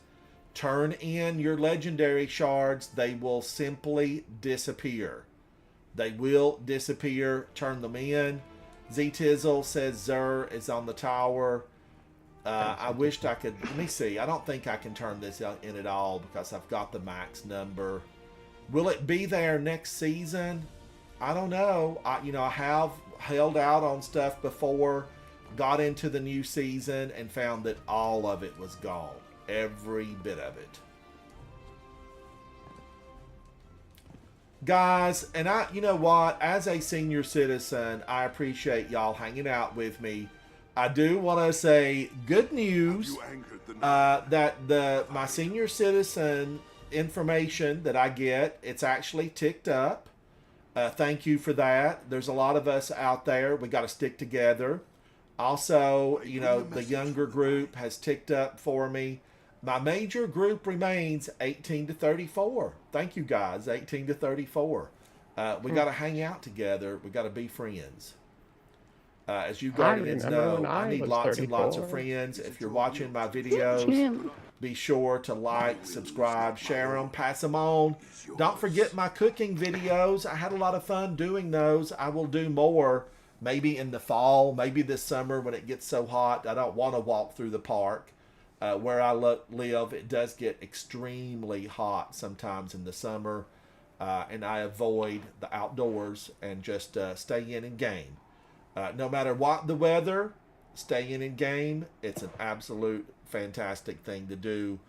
turn in your legendary shards. They will simply disappear. They will disappear. Turn them in. Z-Tizzle says Zer is on the tower. I wished I could. Let me see. I don't think I can turn this in at all because I've got the max number. Will it be there next season? I don't know. I have held out on stuff before, got into the new season, and found that all of it was gone. Every bit of it. Guys, and you know what? As a senior citizen, I appreciate y'all hanging out with me. I do want to say good news that my senior citizen information that I get, it's actually ticked up. Thank you for that. There's a lot of us out there. We got to stick together. Also, the younger group has ticked up for me. My major group remains 18 to 34. Thank you, guys. 18 to 34. We got to hang out together. We got to be friends. As you Guardians know, I need lots and lots of friends. If you're watching my videos, be sure to like, subscribe, share them, pass them on. Don't forget my cooking videos. I had a lot of fun doing those. I will do more maybe in the fall, maybe this summer when it gets so hot. I don't want to walk through the park. Where I live, it does get extremely hot sometimes in the summer, and I avoid the outdoors and just stay in and game. No matter what the weather, staying in game, it's an absolute fantastic thing to do.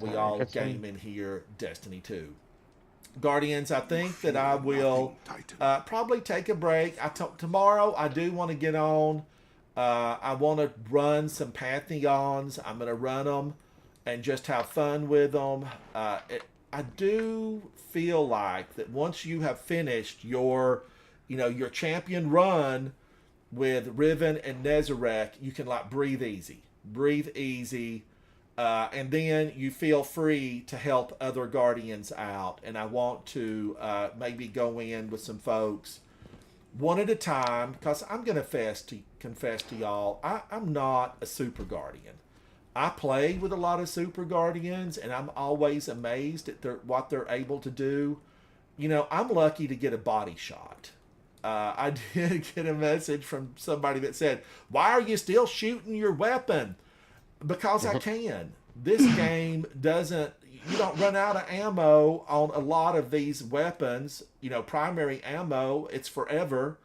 We all game in here, Destiny 2. Guardians, I think that I will probably take a break. Tomorrow I do want to get on. I want to run some Pantheons. I'm going to run them and just have fun with them. I do feel like that once you have finished your champion run with Riven and Nezarec, you can breathe easy. And then you feel free to help other Guardians out. And I want to maybe go in with some folks one at a time, because I'm going to confess to y'all, I'm not a super guardian. I play with a lot of super guardians, and I'm always amazed at what they're able to do. I'm lucky to get a body shot. I did get a message from somebody that said, "Why are you still shooting your weapon?" Because I can. This game you don't run out of ammo on a lot of these weapons. Primary ammo, it's forever.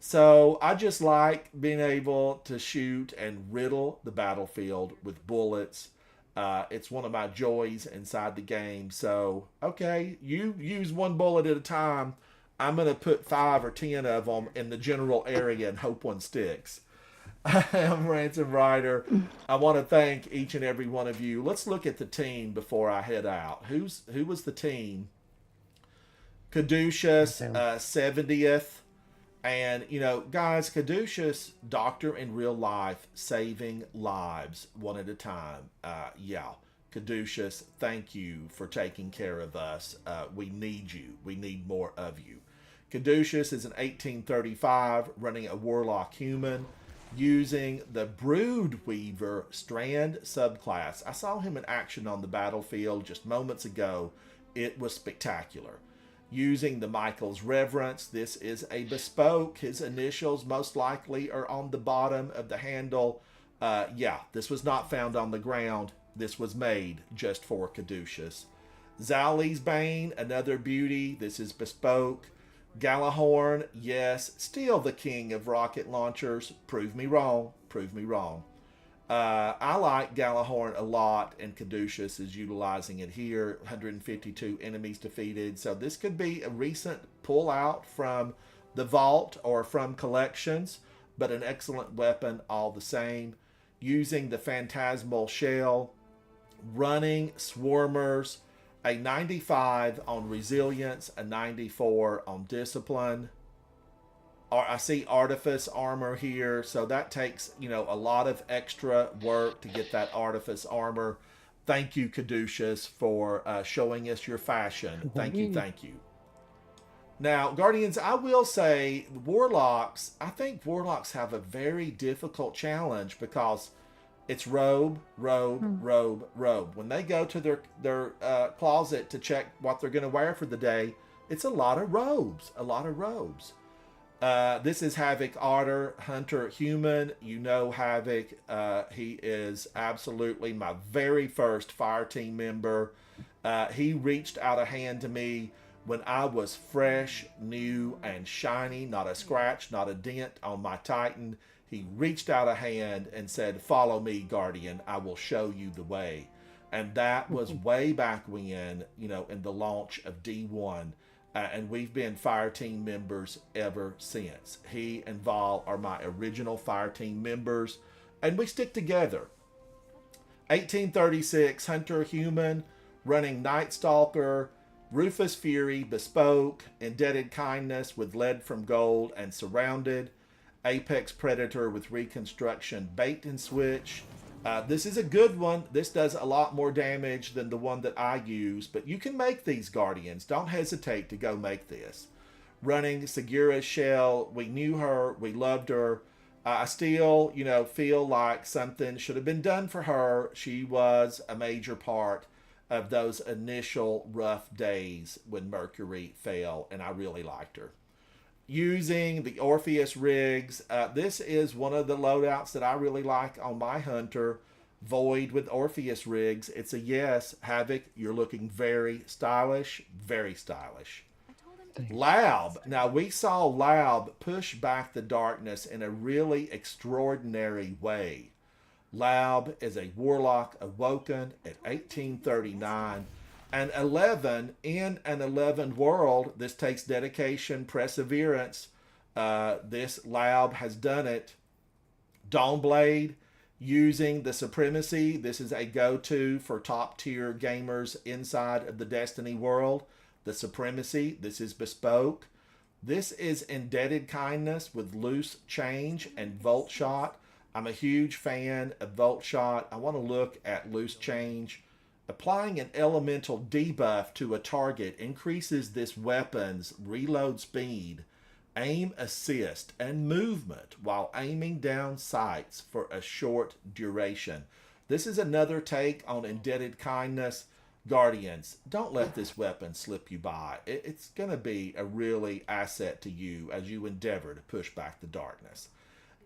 So I just like being able to shoot and riddle the battlefield with bullets. It's one of my joys inside the game. So, okay, you use one bullet at a time. I'm going to put 5 or 10 of them in the general area and hope one sticks. I am Ransom Rider. I want to thank each and every one of you. Let's look at the team before I head out. Who was the team? Caduceus, 70th. And, guys, Caduceus, doctor in real life, saving lives one at a time. Caduceus, thank you for taking care of us. We need you. We need more of you. Caduceus is an 1835 running a warlock human, using the Broodweaver Strand subclass. I saw him in action on the battlefield just moments ago. It was spectacular. Using the Michael's Reverence, this is a bespoke. His initials most likely are on the bottom of the handle. This was not found on the ground. This was made just for Caduceus. Zali's Bane, another beauty. This is bespoke. Galahorn, yes, still the king of rocket launchers. Prove me wrong. Prove me wrong. I like Galahorn a lot, and Caduceus is utilizing it here. 152 enemies defeated. So this could be a recent pull out from the vault or from collections, but an excellent weapon all the same. Using the Phantasmal Shell, running Swarmers, a 95 on Resilience, a 94 on Discipline. I see Artifice armor here, so that takes, a lot of extra work to get that Artifice armor. Thank you, Caduceus, for showing us your fashion. Thank you, thank you. Now, Guardians, I will say, Warlocks, I think Warlocks have a very difficult challenge because it's robe. When they go to their closet to check what they're going to wear for the day, it's a lot of robes. This is Havoc Otter, Hunter Human. You know Havoc. He is absolutely my very first fire team member. He reached out a hand to me when I was fresh, new, and shiny. Not a scratch, not a dent on my Titan. He reached out a hand and said, "Follow me, Guardian. I will show you the way." And that was way back when, you know, in the launch of D1. And we've been fire team members ever since. He and Vol are my original fire team members, and we stick together. 1836, Hunter Human, running Night Stalker, Rufus Fury, Bespoke, Indebted Kindness with Lead from Gold and Surrounded, Apex Predator with Reconstruction, Bait and Switch. This is a good one. This does a lot more damage than the one that I use, but you can make these Guardians. Don't hesitate to go make this. Running Segura's Shell, we knew her, we loved her. I still, you know, feel like something should have been done for her. She was a major part of those initial rough days when Mercury fell, and I really liked her. Using the Orpheus rigs, this is one of the loadouts that I really like on my Hunter. Void with Orpheus rigs. It's a yes. Havoc, you're looking very stylish. Very stylish. Lab. Now, we saw Lab push back the darkness in a really extraordinary way. Lab is a warlock awoken at 1839. And 11, in an 11 world, this takes dedication, perseverance. This Lab has done it. Dawnblade, using the Supremacy. This is a go-to for top-tier gamers inside of the Destiny world. The Supremacy, this is Bespoke. This is Indebted Kindness with Loose Change and Volt Shot. I'm a huge fan of Volt Shot. I want to look at Loose Change. Applying an elemental debuff to a target increases this weapon's reload speed, aim assist, and movement while aiming down sights for a short duration. This is another take on Indebted Kindness. Guardians, don't let this weapon slip you by. It's going to be a really asset to you as you endeavor to push back the darkness.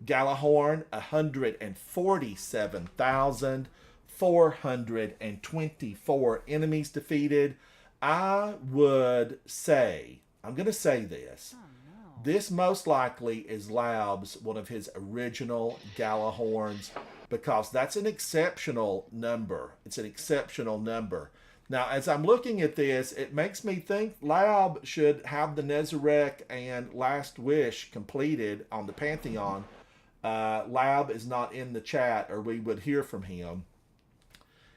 Galahorn, 147,424 enemies defeated. I would say, I'm going to say this. This most likely is Lab's, one of his original Galahorns, because that's an exceptional number. It's an exceptional number. Now, as I'm looking at this, it makes me think Lab should have the Nezarec and Last Wish completed on the Pantheon. Lab is not in the chat, or we would hear from him.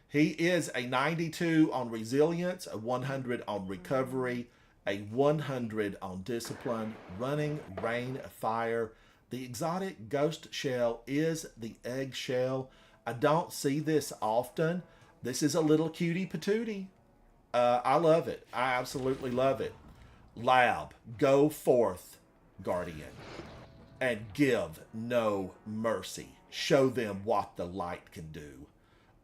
He is a 92 on Resilience, a 100 on Recovery, a 100 on Discipline, running Rain of Fire. The exotic Ghost Shell is the Eggshell. I don't see this often. This is a little cutie patootie. I love it. I absolutely love it. Lab, go forth, Guardian, and give no mercy. Show them what the light can do.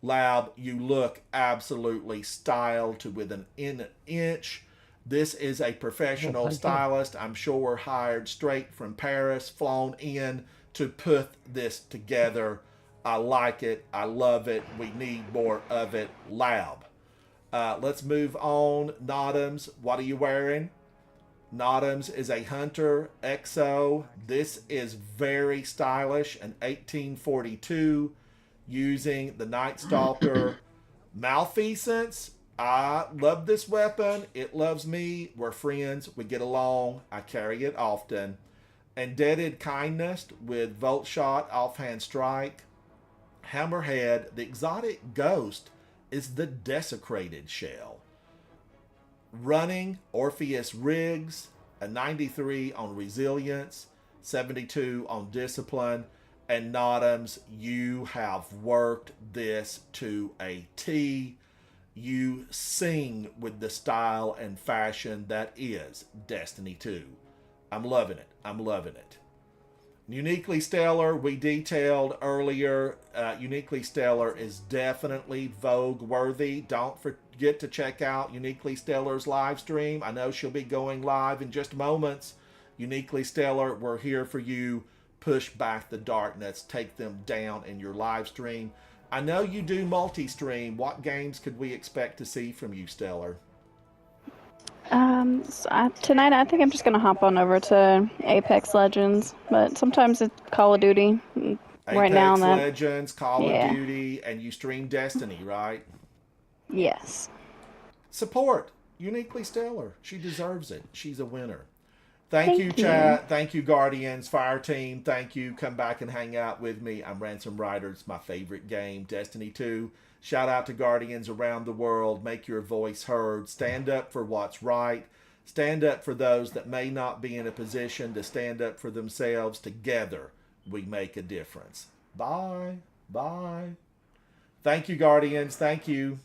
Lab, you look absolutely styled to within an inch. This is a professional stylist, I'm sure, hired straight from Paris, flown in to put this together. I like it. I love it. We need more of it. Lab. Let's move on. Nodums, what are you wearing? Nodums is a Hunter Exo. This is very stylish. An 1842 using the Night Stalker. Malfeasance. I love this weapon. It loves me. We're friends. We get along. I carry it often. Indebted Kindness with Volt Shot, Offhand Strike. Hammerhead. The exotic ghost is the Desecrated Shell. Running Orpheus Rigs, a 93 on Resilience, 72 on Discipline. And Nodums, you have worked this to a T. You sing with the style and fashion that is Destiny 2. I'm loving it. I'm loving it. Uniquely Stellar, we detailed earlier. Uniquely Stellar is definitely Vogue worthy. Don't forget to check out Uniquely Stellar's live stream. I know she'll be going live in just moments. Uniquely Stellar, we're here for you. Push back the darkness. Take them down in your live stream. I know you do multi-stream. What games could we expect to see from you, Stellar? Tonight I think I'm just gonna hop on over to Apex Legends, but sometimes it's Call of Duty. Right now, Apex that Legends, Call Yeah. of Duty, and you stream Destiny, right? yes. Support Uniquely Stellar. She deserves it. She's a winner. Thank you, Thank you. chat. Thank you, Guardians, Fire Team. Thank you. Come back and hang out with me. I'm Ransom Rider. It's my favorite game, Destiny 2. Shout out to Guardians around the world. Make your voice heard. Stand up for what's right. Stand up for those that may not be in a position to stand up for themselves. Together, we make a difference. Bye. Bye. Thank you, Guardians. Thank you.